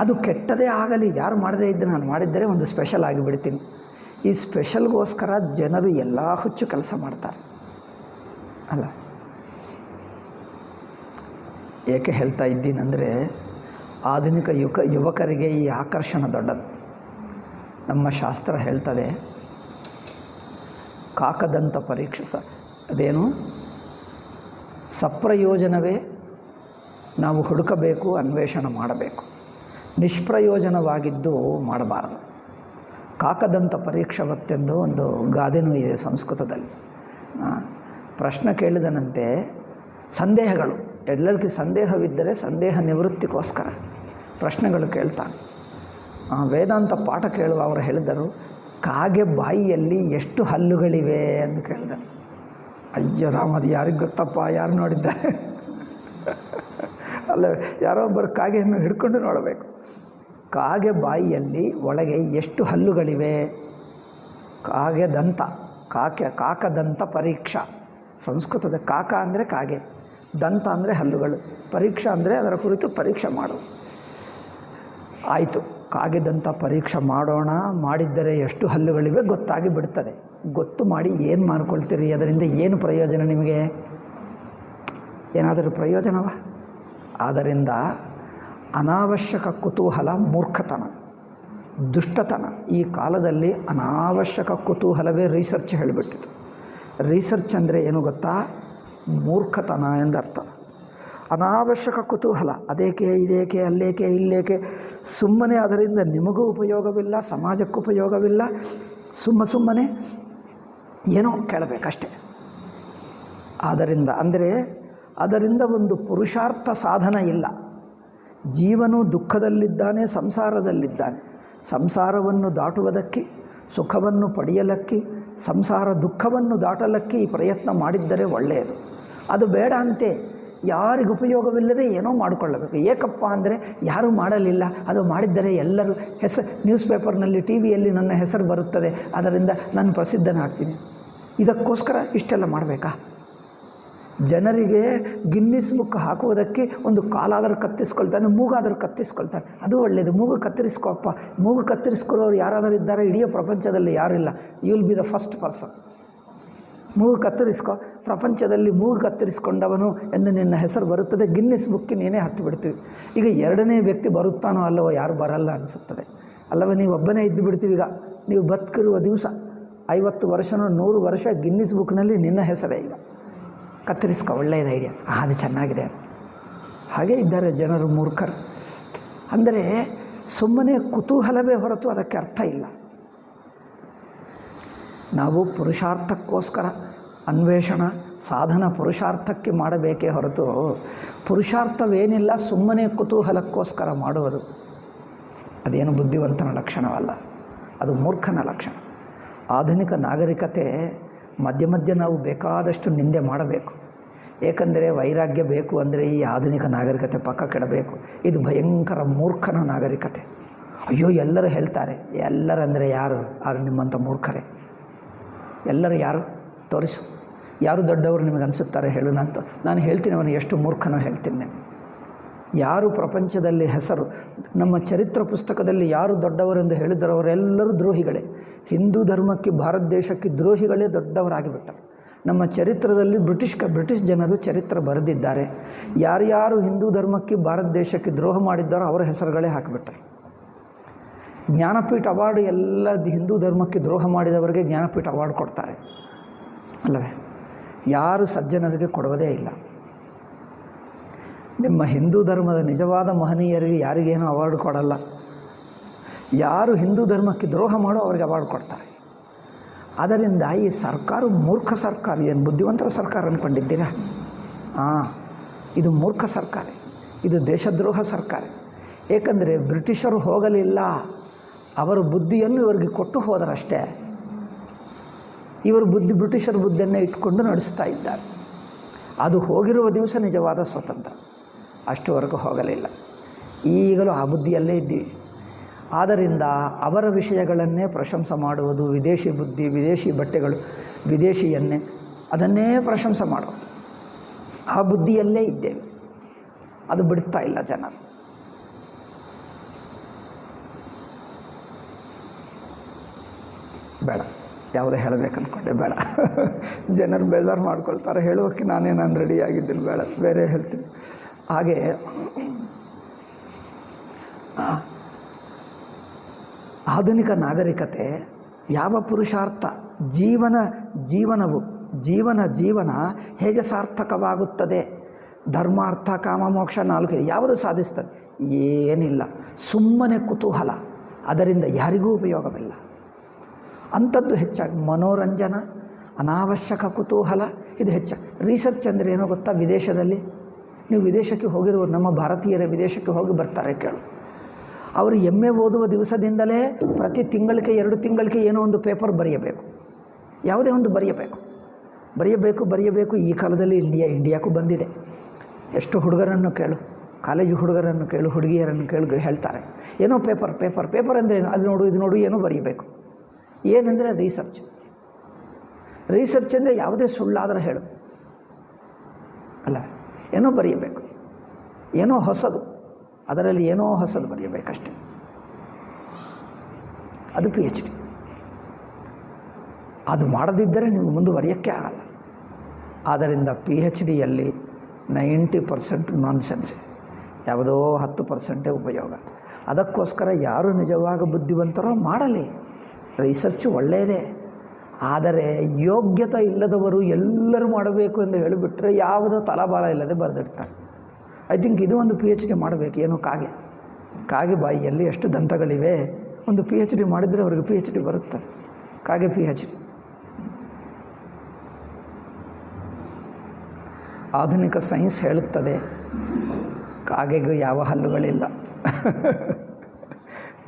ಅದು ಕೆಟ್ಟದೇ ಆಗಲಿ, ಯಾರು ಮಾಡದೇ ಇದ್ದು ನಾನು ಮಾಡಿದ್ದರೆ ಒಂದು ಸ್ಪೆಷಲ್ ಆಗಿಬಿಡ್ತೀನಿ. ಈ ಸ್ಪೆಷಲ್ಗೋಸ್ಕರ ಜನರು ಎಲ್ಲ ಹುಚ್ಚು ಕೆಲಸ ಮಾಡ್ತಾರೆ ಅಲ್ಲ. ಏಕೆ ಹೇಳ್ತಾ ಇದ್ದೀನಂದರೆ, ಆಧುನಿಕ ಯುವಕರಿಗೆ ಈ ಆಕರ್ಷಣೆ ದೊಡ್ಡದು. ನಮ್ಮ ಶಾಸ್ತ್ರ ಹೇಳ್ತದೆ, ಕಾಕದಂತ ಅದೇನು ಸಪ್ರಯೋಜನವೇ ನಾವು ಹುಡುಕಬೇಕು, ಅನ್ವೇಷಣೆ ಮಾಡಬೇಕು. ನಿಷ್ಪ್ರಯೋಜನವಾಗಿದ್ದು ಮಾಡಬಾರದು. ಕಾಕದಂತ ಪರೀಕ್ಷವತ್ತೆಂದು ಒಂದು ಗಾದೆನೂ ಇದೆ ಸಂಸ್ಕೃತದಲ್ಲಿ. ಪ್ರಶ್ನೆ ಕೇಳಿದನಂತೆ ಸಂದೇಹಗಳು, ಎಲ್ಲರಿಗೂ ಸಂದೇಹವಿದ್ದರೆ ಸಂದೇಹ ನಿವೃತ್ತಿಗೋಸ್ಕರ ಪ್ರಶ್ನೆಗಳು ಕೇಳ್ತಾನೆ. ವೇದಾಂತ ಪಾಠ ಕೇಳುವ ಅವರು ಹೇಳಿದರು, ಕಾಗೆ ಬಾಯಿಯಲ್ಲಿ ಎಷ್ಟು ಹಲ್ಲುಗಳಿವೆ ಎಂದು ಕೇಳಿದರು. ಅಯ್ಯೋ ರಾಮ, ಅದು ಯಾರಿಗೆ ಗೊತ್ತಪ್ಪ, ಯಾರು ನೋಡಿದ್ದಾರೆ? ಅಲ್ಲ, ಯಾರೋ ಒಬ್ಬರು ಕಾಗೆಯನ್ನು ಹಿಡ್ಕೊಂಡು ನೋಡಬೇಕು. ಕಾಗೆ ಬಾಯಿಯಲ್ಲಿ ಒಳಗೆ ಎಷ್ಟು ಹಲ್ಲುಗಳಿವೆ? ಕಾಕದಂತ ಪರೀಕ್ಷಾ. ಸಂಸ್ಕೃತದ ಕಾಕ ಅಂದರೆ ಕಾಗೆ, ದಂತ ಅಂದರೆ ಹಲ್ಲುಗಳು, ಪರೀಕ್ಷಾ ಅಂದರೆ ಅದರ ಕುರಿತು ಪರೀಕ್ಷೆ ಮಾಡೋದು. ಆಯಿತು, ಕಾಗೆದಂತ ಪರೀಕ್ಷೆ ಮಾಡೋಣ. ಮಾಡಿದ್ದರೆ ಎಷ್ಟು ಹಲ್ಲುಗಳಿವೆ ಗೊತ್ತಾಗಿ ಬಿಡ್ತದೆ. ಗೊತ್ತು ಮಾಡಿ ಏನು ಮಾಡ್ಕೊಳ್ತೀರಿ? ಅದರಿಂದ ಏನು ಪ್ರಯೋಜನ ನಿಮಗೆ? ಏನಾದರೂ ಪ್ರಯೋಜನವ? ಆದ್ದರಿಂದ ಅನಾವಶ್ಯಕ ಕುತೂಹಲ ಮೂರ್ಖತನ, ದುಷ್ಟತನ. ಈ ಕಾಲದಲ್ಲಿ ಅನಾವಶ್ಯಕ ಕುತೂಹಲವೇ ರಿಸರ್ಚ್ ಹೇಳಿಬಿಟ್ಟಿತು. ರಿಸರ್ಚ್ ಅಂದರೆ ಏನು ಗೊತ್ತಾ? ಮೂರ್ಖತನ ಎಂದರ್ಥ. ಅನಾವಶ್ಯಕ ಕುತೂಹಲ, ಅದೇಕೆ ಇದೇಕೆ ಅಲ್ಲೇಕೆ ಇಲ್ಲೇಕೆ, ಸುಮ್ಮನೆ ಅದರಿಂದ ನಿಮಗೂ ಉಪಯೋಗವಿಲ್ಲ, ಸಮಾಜಕ್ಕೂ ಉಪಯೋಗವಿಲ್ಲ. ಸುಮ್ಮನೆ ಏನೋ ಕೇಳಬೇಕಷ್ಟೆ. ಆದ್ದರಿಂದ ಅಂದರೆ ಅದರಿಂದ ಒಂದು ಪುರುಷಾರ್ಥ ಸಾಧನ ಇಲ್ಲ. ಜೀವನು ದುಃಖದಲ್ಲಿದ್ದಾನೆ, ಸಂಸಾರದಲ್ಲಿದ್ದಾನೆ. ಸಂಸಾರವನ್ನು ದಾಟುವುದಕ್ಕೆ, ಸುಖವನ್ನು ಪಡೆಯಲಕ್ಕೆ, ಸಂಸಾರ ದುಃಖವನ್ನು ದಾಟಲಕ್ಕೆ ಈ ಪ್ರಯತ್ನ ಮಾಡಿದ್ದರೆ ಒಳ್ಳೆಯದು. ಅದು ಬೇಡ ಅಂತೆ ಯಾರಿಗೂ ಉಪಯೋಗವಿಲ್ಲದೆ ಏನೋ ಮಾಡಿಕೊಳ್ಳಬೇಕು. ಏಕಪ್ಪ ಅಂದರೆ ಯಾರೂ ಮಾಡಲಿಲ್ಲ, ಅದು ಮಾಡಿದ್ದರೆ ಎಲ್ಲರೂ ನ್ಯೂಸ್ ಪೇಪರ್ನಲ್ಲಿ ಟಿ ವಿಯಲ್ಲಿ ನನ್ನ ಹೆಸರು ಬರುತ್ತದೆ, ಅದರಿಂದ ನಾನು ಪ್ರಸಿದ್ಧನಾಗ್ತೀನಿ. ಇದಕ್ಕೋಸ್ಕರ ಇಷ್ಟೆಲ್ಲ ಮಾಡಬೇಕಾ? ಜನರಿಗೆ ಗಿನ್ನಿಸ್ ಬುಕ್ ಹಾಕುವುದಕ್ಕೆ ಒಂದು ಕಾಲಾದರೂ ಕತ್ತಿಸ್ಕೊಳ್ತಾನೆ, ಮೂಗಾದರೂ ಕತ್ತಿಸ್ಕೊಳ್ತಾನೆ, ಅದು ಒಳ್ಳೆಯದು. ಮೂಗು ಕತ್ತರಿಸ್ಕೊಪ್ಪ. ಮೂಗು ಕತ್ತರಿಸ್ಕೊಳ್ಳೋರು ಯಾರಾದರೂ ಇದ್ದಾರೆ? ಇಡೀ ಪ್ರಪಂಚದಲ್ಲಿ ಯಾರಿಲ್ಲ. You will be the first person. ಮೂಗು ಕತ್ತರಿಸ್ಕೊ, ಪ್ರಪಂಚದಲ್ಲಿ ಮೂಗು ಕತ್ತರಿಸ್ಕೊಂಡವನು ಎಂದು ನಿನ್ನ ಹೆಸರು ಬರುತ್ತದೆ. ಗಿನ್ನಿಸ್ ಬುಕ್ಗೆ ನೀನೇ ಹತ್ತಿ ಬಿಡ್ತೀವಿ. ಈಗ ಎರಡನೇ ವ್ಯಕ್ತಿ ಬರುತ್ತಾನೋ ಅಲ್ಲವೋ, ಯಾರು ಬರಲ್ಲ ಅನಿಸುತ್ತದೆ ಅಲ್ಲವೋ? ನೀವು ಒಬ್ಬನೇ ಇದ್ದು ಬಿಡ್ತೀವಿ. ಈಗ ನೀವು ಬದುಕಿರುವ ದಿವಸ 50 ವರ್ಷನೋ 100 ವರ್ಷ ಗಿನ್ನಿಸ್ ಬುಕ್ನಲ್ಲಿ ನಿನ್ನ ಹೆಸರೇ. ಈಗ ಕತ್ತರಿಸ್ಕೊ, ಒಳ್ಳೆಯದು ಐಡಿಯಾ, ಅದು ಚೆನ್ನಾಗಿದೆ. ಹಾಗೇ ಇದ್ದಾರೆ ಜನರು, ಮೂರ್ಖರು. ಅಂದರೆ ಸುಮ್ಮನೆ ಕುತೂಹಲವೇ ಹೊರತು ಅದಕ್ಕೆ ಅರ್ಥ ಇಲ್ಲ. ನಾವು ಪುರುಷಾರ್ಥಕ್ಕೋಸ್ಕರ ಅನ್ವೇಷಣ ಸಾಧನ ಪುರುಷಾರ್ಥಕ್ಕೆ ಮಾಡಬೇಕೇ ಹೊರತು ಪುರುಷಾರ್ಥವೇನಿಲ್ಲ, ಸುಮ್ಮನೆ ಕುತೂಹಲಕ್ಕೋಸ್ಕರ ಮಾಡುವುದು ಅದೇನು ಬುದ್ಧಿವಂತನ ಲಕ್ಷಣವಲ್ಲ, ಅದು ಮೂರ್ಖನ ಲಕ್ಷಣ. ಆಧುನಿಕ ನಾಗರಿಕತೆ ಮಧ್ಯ ಮಧ್ಯೆ ನಾವು ಬೇಕಾದಷ್ಟು ನಿಂದೆ ಮಾಡಬೇಕು. ಏಕೆಂದರೆ ವೈರಾಗ್ಯ ಬೇಕು ಅಂದರೆ ಈ ಆಧುನಿಕ ನಾಗರಿಕತೆ ಪಕ್ಕ ಕೆಡಬೇಕು. ಇದು ಭಯಂಕರ ಮೂರ್ಖನ ನಾಗರಿಕತೆ. ಅಯ್ಯೋ, ಎಲ್ಲರೂ ಹೇಳ್ತಾರೆ. ಎಲ್ಲರಂದರೆ ಯಾರು? ನಿಮ್ಮಂಥ ಮೂರ್ಖರೇ. ಎಲ್ಲರೂ ಯಾರು? ತೋರಿಸು. ಯಾರು ದೊಡ್ಡವರು ನಿಮಗೆ ಅನಿಸುತ್ತಾರೆ ಹೇಳು. ನಾನು ಹೇಳ್ತೀನಿ, ಅವನು ಎಷ್ಟು ಮೂರ್ಖನೋ ಹೇಳ್ತೀನಿ ನಾನು. ಯಾರು ಪ್ರಪಂಚದಲ್ಲಿ ಹೆಸರು, ನಮ್ಮ ಚರಿತ್ರ ಪುಸ್ತಕದಲ್ಲಿ ಯಾರು ದೊಡ್ಡವರೆಂದು ಹೇಳಿದ್ದರೋ ಅವರೆಲ್ಲರೂ ದ್ರೋಹಿಗಳೇ. ಹಿಂದೂ ಧರ್ಮಕ್ಕೆ, ಭಾರತ ದೇಶಕ್ಕೆ ದ್ರೋಹಿಗಳೇ ದೊಡ್ಡವರಾಗಿಬಿಟ್ಟರು. ನಮ್ಮ ಚರಿತ್ರದಲ್ಲಿ ಬ್ರಿಟಿಷ್ ಜನರು ಚರಿತ್ರ ಬರೆದಿದ್ದಾರೆ. ಯಾರ್ಯಾರು ಹಿಂದೂ ಧರ್ಮಕ್ಕೆ, ಭಾರತ ದೇಶಕ್ಕೆ ದ್ರೋಹ ಮಾಡಿದ್ದಾರೋ ಅವರ ಹೆಸರುಗಳೇ ಹಾಕಿಬಿಟ್ಟರು. ಜ್ಞಾನಪೀಠ ಅವಾರ್ಡ್ ಎಲ್ಲ ಹಿಂದೂ ಧರ್ಮಕ್ಕೆ ದ್ರೋಹ ಮಾಡಿದವರಿಗೆ ಜ್ಞಾನಪೀಠ ಅವಾರ್ಡ್ ಕೊಡ್ತಾರೆ ಅಲ್ಲವೇ? ಯಾರು ಸಜ್ಜನರಿಗೆ ಕೊಡುವುದೇ ಇಲ್ಲ. ನಿಮ್ಮ ಹಿಂದೂ ಧರ್ಮದ ನಿಜವಾದ ಮಹನೀಯರಿಗೆ ಯಾರಿಗೇನೂ ಅವಾರ್ಡ್ ಕೊಡಲ್ಲ. ಯಾರು ಹಿಂದೂ ಧರ್ಮಕ್ಕೆ ದ್ರೋಹ ಮಾಡೋ ಅವರಿಗೆ ಅವಾರ್ಡ್ ಕೊಡ್ತಾರೆ. ಆದ್ದರಿಂದ ಈ ಸರ್ಕಾರ ಮೂರ್ಖ ಸರ್ಕಾರ. ಏನು ಬುದ್ಧಿವಂತರ ಸರ್ಕಾರ ಅಂದ್ಕೊಂಡಿದ್ದೀರಾ? ಇದು ಮೂರ್ಖ ಸರ್ಕಾರ, ಇದು ದೇಶದ್ರೋಹ ಸರ್ಕಾರ. ಏಕೆಂದರೆ ಬ್ರಿಟಿಷರು ಹೋಗಲಿಲ್ಲ, ಅವರ ಬುದ್ಧಿಯನ್ನು ಇವರಿಗೆ ಕೊಟ್ಟು ಹೋದರಷ್ಟೇ. ಇವರು ಬ್ರಿಟಿಷರ ಬುದ್ಧಿಯನ್ನು ಇಟ್ಕೊಂಡು ನಡೆಸ್ತಾ ಇದ್ದಾರೆ. ಅದು ಹೋಗಿರುವ ದಿವಸ ನಿಜವಾದ ಸ್ವತಂತ್ರ. ಅಷ್ಟುವರೆಗೂ ಹೋಗಲಿಲ್ಲ. ಈಗಲೂ ಆ ಬುದ್ಧಿಯಲ್ಲೇ ಇದ್ದೀವಿ. ಆದ್ದರಿಂದ ಅವರ ವಿಷಯಗಳನ್ನೇ ಪ್ರಶಂಸೆ ಮಾಡುವುದು, ವಿದೇಶಿ ಬುದ್ಧಿ, ವಿದೇಶಿ ಬಟ್ಟೆಗಳು, ವಿದೇಶಿ ಎಣ್ಣೆ, ಅದನ್ನೇ ಪ್ರಶಂಸೆ ಮಾಡೋದು. ಆ ಬುದ್ಧಿಯಲ್ಲೇ ಇದ್ದೇವೆ. ಅದು ಬಿಡ್ತಾ ಇಲ್ಲ ಜನರು. ಬೇಡ, ಯಾವುದೇ ಹೇಳಬೇಕು ಅಂದ್ಕೊಂಡೆ, ಬೇಡ. ಜನರು ಬೇಜಾರು ಮಾಡ್ಕೊಳ್ತಾರೆ. ಹೇಳುವಕ್ಕೆ ನಾನು ರೆಡಿಯಾಗಿದ್ದೀನಿ, ಬೇಡ, ಬೇರೆ ಹೇಳ್ತೀನಿ. ಹಾಗೆ ಆಧುನಿಕ ನಾಗರಿಕತೆ ಯಾವ ಪುರುಷಾರ್ಥ, ಜೀವನ ಹೇಗೆ ಸಾರ್ಥಕವಾಗುತ್ತದೆ, ಧರ್ಮಾರ್ಥ ಕಾಮ ಮೋಕ್ಷ 4 ಯಾವುದು ಸಾಧಿಸ್ತದೆ? ಏನಿಲ್ಲ, ಸುಮ್ಮನೆ ಕುತೂಹಲ. ಅದರಿಂದ ಯಾರಿಗೂ ಉಪಯೋಗವಿಲ್ಲ. ಅಂಥದ್ದು ಹೆಚ್ಚಾಗಿ ಮನೋರಂಜನ, ಅನಾವಶ್ಯಕ ಕುತೂಹಲ ಇದು ಹೆಚ್ಚಾಗಿ. ರಿಸರ್ಚ್ ಅಂದರೆ ಏನೋ ಗೊತ್ತಾ? ವಿದೇಶದಲ್ಲಿ ನೀವು ವಿದೇಶಕ್ಕೆ ಹೋಗಿರುವರು, ನಮ್ಮ ಭಾರತೀಯರೇ ವಿದೇಶಕ್ಕೆ ಹೋಗಿ ಬರ್ತಾರೆ ಕೇಳು. ಅವರು MA ಓದುವ ದಿವಸದಿಂದಲೇ ಪ್ರತಿ ತಿಂಗಳಿಗೆ 2 ತಿಂಗಳಿಗೆ ಏನೋ ಒಂದು ಪೇಪರ್ ಬರೆಯಬೇಕು, ಯಾವುದೇ ಒಂದು ಬರೆಯಬೇಕು. ಈ ಕಾಲದಲ್ಲಿ ಇಂಡಿಯಾಕ್ಕೂ ಬಂದಿದೆ. ಎಷ್ಟು ಹುಡುಗರನ್ನು ಕೇಳು, ಕಾಲೇಜು ಹುಡುಗರನ್ನು ಕೇಳು, ಹುಡುಗಿಯರನ್ನು ಕೇಳು, ಹೇಳ್ತಾರೆ ಏನೋ ಪೇಪರ್ ಅಂದರೆ ಏನು? ಅದು ನೋಡು, ಇದು ನೋಡು, ಏನೋ ಬರೆಯಬೇಕು. ಏನಂದರೆ ರಿಸರ್ಚ್ ಅಂದರೆ ಯಾವುದೇ ಸುಳ್ಳಾದರೂ ಹೇಳು ಅಲ್ಲ, ಏನೋ ಬರೆಯಬೇಕು, ಏನೋ ಹೊಸದು, ಅದರಲ್ಲಿ ಏನೋ ಹೊಸದು ಬರೆಯಬೇಕಷ್ಟೆ. ಅದು PhD. ಅದು ಮಾಡದಿದ್ದರೆ ನಿಮಗೆ ಮುಂದುವರಿಯೋಕ್ಕೆ ಆಗಲ್ಲ. ಆದ್ದರಿಂದ PhDಯಲ್ಲಿ 90% ನಾನ್ಸೆನ್ಸೆ, ಯಾವುದೋ 10% ಉಪಯೋಗ. ಅದಕ್ಕೋಸ್ಕರ ಯಾರು ನಿಜವಾಗ ಬುದ್ಧಿವಂತರೋ ಮಾಡಲಿ, ರಿಸರ್ಚ್ ಒಳ್ಳೆಯದೇ. ಆದರೆ ಯೋಗ್ಯತೆ ಇಲ್ಲದವರು ಎಲ್ಲರೂ ಮಾಡಬೇಕು ಎಂದು ಹೇಳಿಬಿಟ್ರೆ ಯಾವುದೋ ತಲಾಬಾಲ ಇಲ್ಲದೆ ಬರೆದಿಡ್ತಾರೆ. ಐ ಥಿಂಕ್ ಇದು ಒಂದು PhD ಮಾಡಬೇಕು. ಏನೋ ಕಾಗೆ ಬಾಯಿಯಲ್ಲಿ ಎಷ್ಟು ದಂತಗಳಿವೆ. ಒಂದು PhD ಮಾಡಿದರೆ ಅವ್ರಿಗೆ PhD ಬರುತ್ತೆ. ಕಾಗೆ PhD. ಆಧುನಿಕ ಸೈನ್ಸ್ ಹೇಳುತ್ತದೆ ಕಾಗೆಗೂ ಯಾವ ಹಲ್ಲುಗಳಿಲ್ಲ.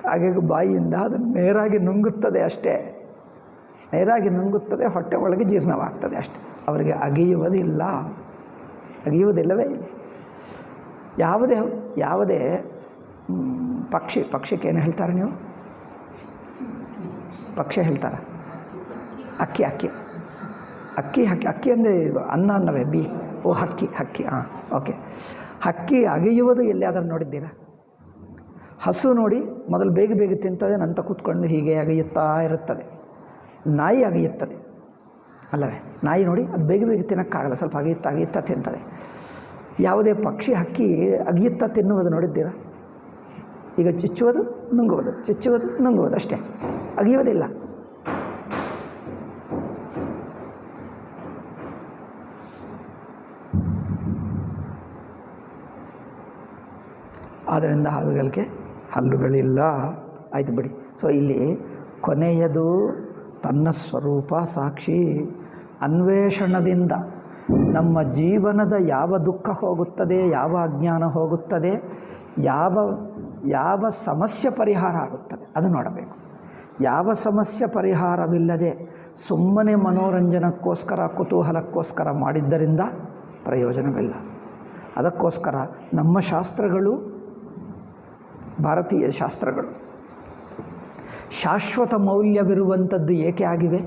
ಕಾಗೆಗೂ ಬಾಯಿಯಿಂದ ಅದನ್ನು ನೇರಾಗಿ ನುಂಗುತ್ತದೆ ಅಷ್ಟೇ, ನೇರಾಗಿ ನುಂಗುತ್ತದೆ, ಹೊಟ್ಟೆ ಒಳಗೆ ಜೀರ್ಣವಾಗ್ತದೆ ಅಷ್ಟೇ. ಅವರಿಗೆ ಅಗಿಯುವುದಿಲ್ಲವೇ ಇಲ್ಲ. ಯಾವುದೇ ಪಕ್ಷಿಗೆ ಏನು ಹೇಳ್ತಾರೆ ನೀವು? ಪಕ್ಷಿ ಹೇಳ್ತಾರೆ ಅಕ್ಕಿ ಅಂದರೆ ಅನ್ನವೇ ಹಕ್ಕಿ ಹಾಂ ಓಕೆ. ಹಕ್ಕಿ ಅಗೆಯುವುದು ಎಲ್ಲಿಯಾದರೂ ನೋಡಿದ್ದೀರಾ? ಹಸು ನೋಡಿ ಮೊದಲು ಬೇಗ ತಿಂತದೆ, ನಂತರ ಕೂತ್ಕೊಂಡು ಹೀಗೆ ಅಗೆಯುತ್ತಾ ಇರುತ್ತದೆ. ನಾಯಿ ಅಗೆಯುತ್ತದೆ ಅಲ್ಲವೇ? ನಾಯಿ ನೋಡಿ ಅದು ಬೇಗ ತಿನ್ನೋಕ್ಕಾಗಲ್ಲ, ಸ್ವಲ್ಪ ಅಗೆಯುತ್ತಾ ತಿಂತದೆ. ಯಾವುದೇ ಪಕ್ಷಿ ಹಕ್ಕಿ ಅಗೆಯುತ್ತಾ ತಿನ್ನುವುದು ನೋಡಿದ್ದೀರಾ? ಈಗ ಚುಚ್ಚುವುದು ನುಂಗುವುದು ಅಷ್ಟೇ, ಅಗೆಯುವುದಿಲ್ಲ. ಆದ್ದರಿಂದ ಅವುಗಳಿಗೆ ಹಲ್ಲುಗಳಿಲ್ಲ. ಆಯಿತು ಬಿಡಿ. ಸೊ ಇಲ್ಲಿ ಕೊನೆಯದು ತನ್ನ ಸ್ವರೂಪ ಸಾಕ್ಷಿ. ಅನ್ವೇಷಣದಿಂದ ನಮ್ಮ ಜೀವನದ ಯಾವ ದುಃಖ ಹೋಗುತ್ತದೆ, ಯಾವ ಅಜ್ಞಾನ ಹೋಗುತ್ತದೆ, ಯಾವ ಸಮಸ್ಯೆ ಪರಿಹಾರ ಆಗುತ್ತದೆ ಅದು ನೋಡಬೇಕು. ಯಾವ ಸಮಸ್ಯೆ ಪರಿಹಾರವಿಲ್ಲದೆ ಸುಮ್ಮನೆ ಮನೋರಂಜನಕ್ಕೋಸ್ಕರ ಕುತೂಹಲಕ್ಕೋಸ್ಕರ ಮಾಡಿದ್ದರಿಂದ ಪ್ರಯೋಜನವಿಲ್ಲ. ಅದಕ್ಕೋಸ್ಕರ ನಮ್ಮ ಶಾಸ್ತ್ರಗಳು, ಭಾರತೀಯ ಶಾಸ್ತ್ರಗಳು ಶಾಶ್ವತ ಮೌಲ್ಯವಿರುವಂಥದ್ದು ಏಕೆ ಆಗಿವೆ?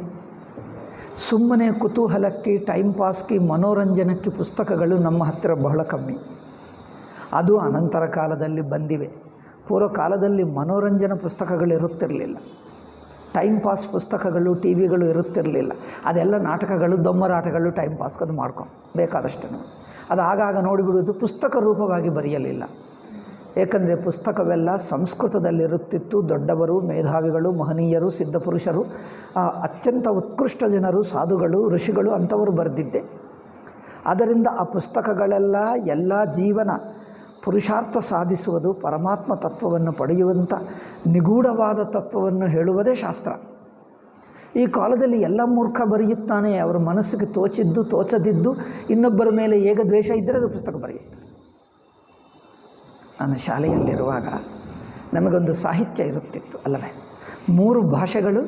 ಸುಮ್ಮನೆ ಕುತೂಹಲಕ್ಕೆ, ಟೈಮ್ ಪಾಸ್ಗೆ, ಮನೋರಂಜನಕ್ಕೆ ಪುಸ್ತಕಗಳು ನಮ್ಮ ಹತ್ತಿರ ಬಹಳ ಕಮ್ಮಿ. ಅದು ಅನಂತರ ಕಾಲದಲ್ಲಿ ಬಂದಿವೆ. ಪೂರ್ವ ಕಾಲದಲ್ಲಿ ಮನೋರಂಜನಾ ಪುಸ್ತಕಗಳು ಇರುತ್ತಿರಲಿಲ್ಲ, ಟೈಮ್ ಪಾಸ್ ಪುಸ್ತಕಗಳು, ಟಿ ವಿಗಳು ಇರುತ್ತಿರಲಿಲ್ಲ. ಅದೆಲ್ಲ ನಾಟಕಗಳು, ದೊಮ್ಮರಾಟಗಳು, ಟೈಮ್ ಪಾಸ್ಗೆ ಬೇಕಾದಷ್ಟು ಅದು ಆಗಾಗ ನೋಡಿಬಿಡುವುದು. ಪುಸ್ತಕ ರೂಪವಾಗಿ ಬರೆಯಲಿಲ್ಲ. ಏಕೆಂದರೆ ಪುಸ್ತಕವೆಲ್ಲ ಸಂಸ್ಕೃತದಲ್ಲಿರುತ್ತಿತ್ತು. ದೊಡ್ಡವರು, ಮೇಧಾವಿಗಳು, ಮಹನೀಯರು, ಸಿದ್ಧಪುರುಷರು, ಅತ್ಯಂತ ಉತ್ಕೃಷ್ಟ ಜನರು, ಸಾಧುಗಳು, ಋಷಿಗಳು ಅಂಥವರು ಬರೆದಿದ್ದೆ. ಆದ್ದರಿಂದ ಆ ಪುಸ್ತಕಗಳೆಲ್ಲ ಎಲ್ಲ ಜೀವನ ಪುರುಷಾರ್ಥ ಸಾಧಿಸುವುದು, ಪರಮಾತ್ಮ ತತ್ವವನ್ನು ಪಡೆಯುವಂಥ ನಿಗೂಢವಾದ ತತ್ವವನ್ನು ಹೇಳುವುದೇ ಶಾಸ್ತ್ರ. ಈ ಕಾಲದಲ್ಲಿ ಎಲ್ಲ ಮೂರ್ಖ ಬರೆಯುತ್ತಾನೆ. ಅವರ ಮನಸ್ಸಿಗೆ ತೋಚದಿದ್ದು ಇನ್ನೊಬ್ಬರ ಮೇಲೆ ಹೇಗ ದ್ವೇಷ ಇದ್ದರೆ ಅದು ಪುಸ್ತಕ ಬರೆಯುತ್ತೆ. ನಾನು ಶಾಲೆಯಲ್ಲಿರುವಾಗ ನಮಗೊಂದು ಸಾಹಿತ್ಯ ಇರುತ್ತಿತ್ತು ಅಲ್ಲವೇ? 3 ಭಾಷೆಗಳು,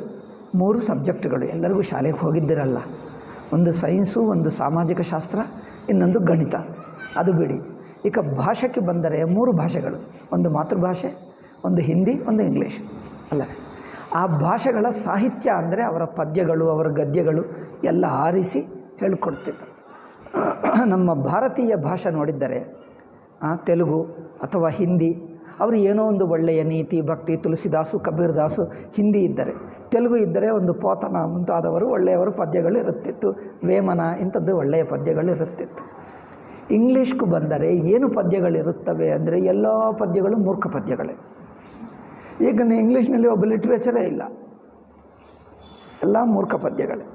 3 ಸಬ್ಜೆಕ್ಟ್ಗಳು. ಎಲ್ಲರಿಗೂ ಶಾಲೆಗೆ ಹೋಗಿದ್ದಿರಲ್ಲ. ಒಂದು ಸೈನ್ಸು, ಒಂದು ಸಾಮಾಜಿಕ ಶಾಸ್ತ್ರ, ಇನ್ನೊಂದು ಗಣಿತ. ಅದು ಬಿಡಿ. ಈಗ ಭಾಷೆಗೆ ಬಂದರೆ 3 ಭಾಷೆಗಳು, ಒಂದು ಮಾತೃಭಾಷೆ, ಒಂದು ಹಿಂದಿ, ಒಂದು ಇಂಗ್ಲೀಷ್ ಅಲ್ಲವೇ? ಆ ಭಾಷೆಗಳ ಸಾಹಿತ್ಯ ಅಂದರೆ ಅವರ ಪದ್ಯಗಳು, ಅವರ ಗದ್ಯಗಳು ಎಲ್ಲ ಆರಿಸಿ ಹೇಳಿಕೊಡ್ತಿದ್ದರು. ನಮ್ಮ ಭಾರತೀಯ ಭಾಷೆ ನೋಡಿದ್ದರೆ ತೆಲುಗು ಅಥವಾ ಹಿಂದಿ, ಅವರು ಏನೋ ಒಂದು ಒಳ್ಳೆಯ ನೀತಿ, ಭಕ್ತಿ, ತುಳಸಿದಾಸು, ಕಬೀರ್ದಾಸು ಹಿಂದಿ ಇದ್ದರೆ, ತೆಲುಗು ಇದ್ದರೆ ಒಂದು ಪೋತನ ಮುಂತಾದವರು ಒಳ್ಳೆಯವರು ಪದ್ಯಗಳು ಇರುತ್ತಿತ್ತು. ವೇಮನ ಇಂಥದ್ದು ಒಳ್ಳೆಯ ಪದ್ಯಗಳು ಇರುತ್ತಿತ್ತು. ಇಂಗ್ಲೀಷ್ಗೂ ಬಂದರೆ ಏನು ಪದ್ಯಗಳಿರುತ್ತವೆ ಅಂದರೆ ಎಲ್ಲ ಪದ್ಯಗಳು ಮೂರ್ಖ ಪದ್ಯಗಳೇ. ಈಗ ಇಂಗ್ಲೀಷ್ನಲ್ಲಿ ಒಬ್ಬ ಲಿಟ್ರೇಚರೇ ಇಲ್ಲ, ಎಲ್ಲ ಮೂರ್ಖ ಪದ್ಯಗಳೇ.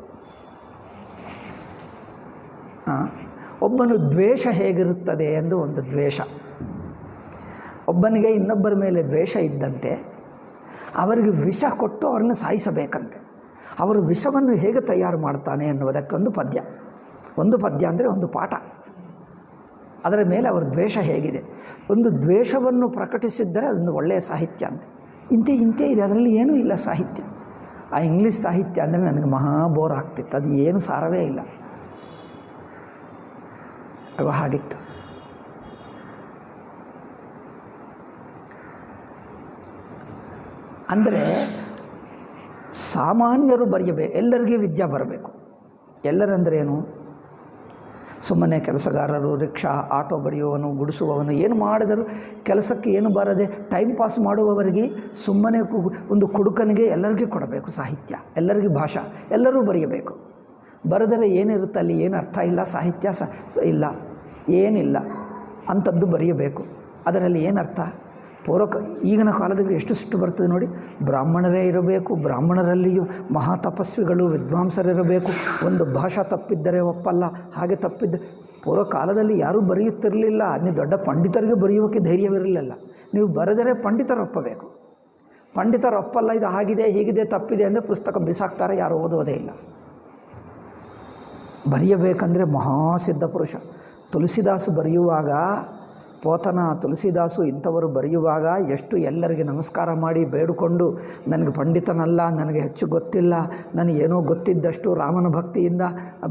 ಒಬ್ಬನು ದ್ವೇಷ ಹೇಗಿರುತ್ತದೆ ಎಂದು ಒಂದು ದ್ವೇಷ. ಒಬ್ಬನಿಗೆ ಇನ್ನೊಬ್ಬರ ಮೇಲೆ ದ್ವೇಷ ಇದ್ದಂತೆ ಅವರಿಗೆ ವಿಷ ಕೊಟ್ಟು ಅವರನ್ನು ಸಾಯಿಸಬೇಕಂತೆ. ಅವರು ವಿಷವನ್ನು ಹೇಗೆ ತಯಾರು ಮಾಡ್ತಾನೆ ಎನ್ನುವುದಕ್ಕೆ ಒಂದು ಪದ್ಯ ಅಂದರೆ ಒಂದು ಪಾಠ. ಅದರ ಮೇಲೆ ಅವರ ದ್ವೇಷ ಹೇಗಿದೆ, ಒಂದು ದ್ವೇಷವನ್ನು ಪ್ರಕಟಿಸಿದ್ದರೆ ಅದೊಂದು ಒಳ್ಳೆಯ ಸಾಹಿತ್ಯ ಅಂತ. ಇಂತೆ ಇದೆ, ಅದರಲ್ಲಿ ಏನೂ ಇಲ್ಲ ಸಾಹಿತ್ಯ. ಆ ಇಂಗ್ಲೀಷ್ ಸಾಹಿತ್ಯ ಅಂದರೆ ನನಗೆ ಮಹಾ ಬೋರ್ ಆಗ್ತಿತ್ತು. ಅದು ಏನು ಸಾರವೇ ಇಲ್ಲ. ಹಾಗಿತ್ತು. ಅಂದರೆ ಸಾಮಾನ್ಯರು ಬರೆಯಬೇಕು, ಎಲ್ಲರಿಗೂ ವಿದ್ಯೆ ಬರಬೇಕು. ಎಲ್ಲರಂದ್ರೆ ಏನು? ಸುಮ್ಮನೆ ಕೆಲಸಗಾರರು, ರಿಕ್ಷಾ, ಆಟೋ ಬರೆಯುವವನು, ಗುಡಿಸುವವನು, ಏನು ಮಾಡಿದರೂ ಕೆಲಸಕ್ಕೆ ಏನು ಬರದೆ ಟೈಮ್ ಪಾಸ್ ಮಾಡುವವರಿಗೆ, ಸುಮ್ಮನೆ ಒಂದು ಕುಡುಕನಿಗೆ ಎಲ್ಲರಿಗೂ ಕೊಡಬೇಕು ಸಾಹಿತ್ಯ, ಎಲ್ಲರಿಗೂ ಭಾಷಾ, ಎಲ್ಲರೂ ಬರೆಯಬೇಕು. ಬರೆದರೆ ಏನಿರುತ್ತೆ ಅಲ್ಲಿ? ಏನು ಅರ್ಥ ಇಲ್ಲ, ಸಾಹಿತ್ಯ ಇಲ್ಲ, ಏನಿಲ್ಲ ಅಂಥದ್ದು ಬರೆಯಬೇಕು. ಅದರಲ್ಲಿ ಏನರ್ಥ? ಈಗಿನ ಕಾಲದಲ್ಲಿ ಎಷ್ಟು ಬರ್ತದೆ ನೋಡಿ. ಬ್ರಾಹ್ಮಣರೇ ಇರಬೇಕು, ಬ್ರಾಹ್ಮಣರಲ್ಲಿಯೂ ಮಹಾ ತಪಸ್ವಿಗಳು, ವಿದ್ವಾಂಸರಿರಬೇಕು. ಒಂದು ಭಾಷಾ ತಪ್ಪಿದ್ದರೆ ಒಪ್ಪಲ್ಲ, ಹಾಗೆ ತಪ್ಪಿದ್ದ. ಪೂರ್ವ ಕಾಲದಲ್ಲಿ ಯಾರೂ ಬರೆಯುತ್ತಿರಲಿಲ್ಲ. ನೀವು ದೊಡ್ಡ ಪಂಡಿತರಿಗೆ ಬರೆಯೋಕ್ಕೆ ಧೈರ್ಯವಿರಲಿಲ್ಲ. ನೀವು ಬರೆದರೆ ಪಂಡಿತರು ಒಪ್ಪಬೇಕು. ಪಂಡಿತರು ಒಪ್ಪಲ್ಲ, ಇದು ಆಗಿದೆ, ಹೀಗಿದೆ, ತಪ್ಪಿದೆ ಅಂದರೆ ಪುಸ್ತಕ ಬಿಸಾಕ್ತಾರೆ, ಯಾರು ಓದೋದೇ ಇಲ್ಲ. ಬರೆಯಬೇಕಂದ್ರೆ ಮಹಾಸಿದ್ಧ ಪುರುಷ, ತುಳಸಿದಾಸು ಬರೆಯುವಾಗ, ಪೋತನ, ತುಳಸಿದಾಸು ಇಂಥವರು ಬರೆಯುವಾಗ ಎಷ್ಟು ಎಲ್ಲರಿಗೆ ನಮಸ್ಕಾರ ಮಾಡಿ ಬೇಡಿಕೊಂಡು, ನನಗೆ ಪಂಡಿತನಲ್ಲ, ನನಗೆ ಹೆಚ್ಚು ಗೊತ್ತಿಲ್ಲ, ನನಗೇನೋ ಗೊತ್ತಿದ್ದಷ್ಟು ರಾಮನ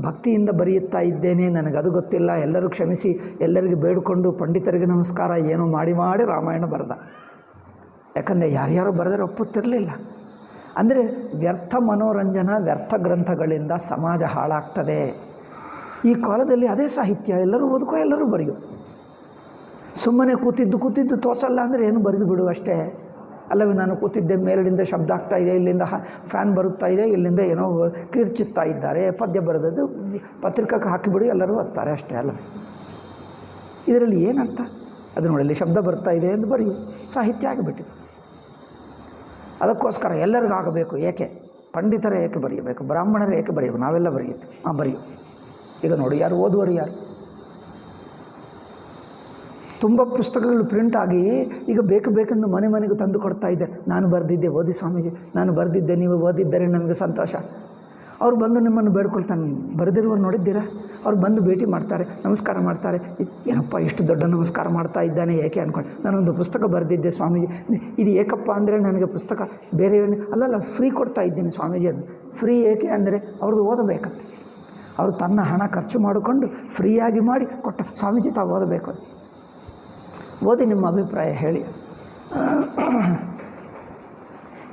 ಭಕ್ತಿಯಿಂದ ಬರೆಯುತ್ತಾ ಇದ್ದೇನೆ, ನನಗದು ಗೊತ್ತಿಲ್ಲ, ಎಲ್ಲರೂ ಕ್ಷಮಿಸಿ, ಎಲ್ಲರಿಗೆ ಬೇಡಿಕೊಂಡು ಪಂಡಿತರಿಗೆ ನಮಸ್ಕಾರ ಏನೋ ಮಾಡಿ ರಾಮಾಯಣ ಬರೆದ. ಯಾಕಂದರೆ ಯಾರ್ಯಾರು ಬರೆದರೆ ಒಪ್ಪುತ್ತಿರಲಿಲ್ಲ. ಅಂದರೆ ವ್ಯರ್ಥ ಮನೋರಂಜನಾ, ವ್ಯರ್ಥ ಗ್ರಂಥಗಳಿಂದ ಸಮಾಜ ಹಾಳಾಗ್ತದೆ. ಈ ಕಾಲದಲ್ಲಿ ಅದೇ ಸಾಹಿತ್ಯ, ಎಲ್ಲರೂ ಓದ್ಕೋ, ಎಲ್ಲರೂ ಬರೆಯೋ. ಸುಮ್ಮನೆ ಕೂತಿದ್ದು ತೋಚಲ್ಲ ಅಂದರೆ ಏನು ಬರೆದು ಬಿಡು ಅಷ್ಟೇ. ಅಲ್ಲವೇ ನಾನು ಕೂತಿದ್ದೆ, ಮೇಲಿನಿಂದ ಶಬ್ದ ಆಗ್ತಾಯಿದೆ, ಇಲ್ಲಿಂದ ಫ್ಯಾನ್ ಬರುತ್ತಾ ಇದೆ, ಇಲ್ಲಿಂದ ಏನೋ ಕಿರ್ಚುತ್ತಾ ಇದ್ದಾರೆ, ಪದ್ಯ ಬರೆದದ್ದು ಪತ್ರಿಕೆಗೆ ಹಾಕಿಬಿಡಿ, ಎಲ್ಲರೂ ಓದ್ತಾರೆ ಅಷ್ಟೇ ಅಲ್ಲವೇ. ಇದರಲ್ಲಿ ಏನರ್ಥ? ಅದು ನೋಡಲಿ, ಶಬ್ದ ಬರ್ತಾ ಇದೆ ಎಂದು ಬರೆಯು, ಸಾಹಿತ್ಯ ಆಗಿಬಿಟ್ಟಿದೆ. ಅದಕ್ಕೋಸ್ಕರ ಎಲ್ಲರಿಗೂ ಆಗಬೇಕು. ಏಕೆ? ಪಂಡಿತರೇ ಏಕೆ ಬರೆಯಬೇಕು? ಬ್ರಾಹ್ಮಣರೇ ಏಕೆ ಬರೆಯಬೇಕು? ನಾವೆಲ್ಲ ಬರೆಯುತ್ತೆ. ಬರೆಯು. ಈಗ ನೋಡಿ, ಯಾರು ಓದುವರು? ಯಾರು? ತುಂಬ ಪುಸ್ತಕಗಳು ಪ್ರಿಂಟ್ ಆಗಿ ಈಗ ಬೇಕೆಂದು ಮನೆಗೆ ತಂದು ಕೊಡ್ತಾ ಇದ್ದೆ. ನಾನು ಬರೆದಿದ್ದೆ, ಓದಿ ಸ್ವಾಮೀಜಿ, ನಾನು ಬರೆದಿದ್ದೆ, ನೀವು ಓದಿದ್ದರೆ ನಮಗೆ ಸಂತೋಷ. ಅವ್ರು ಬಂದು ನಿಮ್ಮನ್ನು ಬೇಡ್ಕೊಳ್ತಾನೆ. ಬರೆದಿರುವರು ನೋಡಿದ್ದೀರಾ? ಅವ್ರು ಬಂದು ಭೇಟಿ ಮಾಡ್ತಾರೆ, ನಮಸ್ಕಾರ ಮಾಡ್ತಾರೆ. ಏನಪ್ಪ ಇಷ್ಟು ದೊಡ್ಡ ನಮಸ್ಕಾರ ಮಾಡ್ತಾ ಇದ್ದಾನೆ ಏಕೆ ಅಂದ್ಕೊಂಡು, ನಾನೊಂದು ಪುಸ್ತಕ ಬರೆದಿದ್ದೆ ಸ್ವಾಮೀಜಿ, ಇದು ಏಕಪ್ಪ ಅಂದರೆ ನನಗೆ ಪುಸ್ತಕ ಬೇರೆ ಅಲ್ಲಲ್ಲ ಫ್ರೀ ಕೊಡ್ತಾ ಇದ್ದೀನಿ ಸ್ವಾಮೀಜಿ. ಅದು ಫ್ರೀ ಏಕೆ ಅಂದರೆ ಅವ್ರದ್ದು ಓದಬೇಕಂತೆ. ಅವರು ತನ್ನ ಹಣ ಖರ್ಚು ಮಾಡಿಕೊಂಡು ಫ್ರೀಯಾಗಿ ಮಾಡಿ ಕೊಟ್ಟ. ಸ್ವಾಮೀಜಿ ತಾವು ಓದಬೇಕು, ಓದಿ ನಿಮ್ಮ ಅಭಿಪ್ರಾಯ ಹೇಳಿ.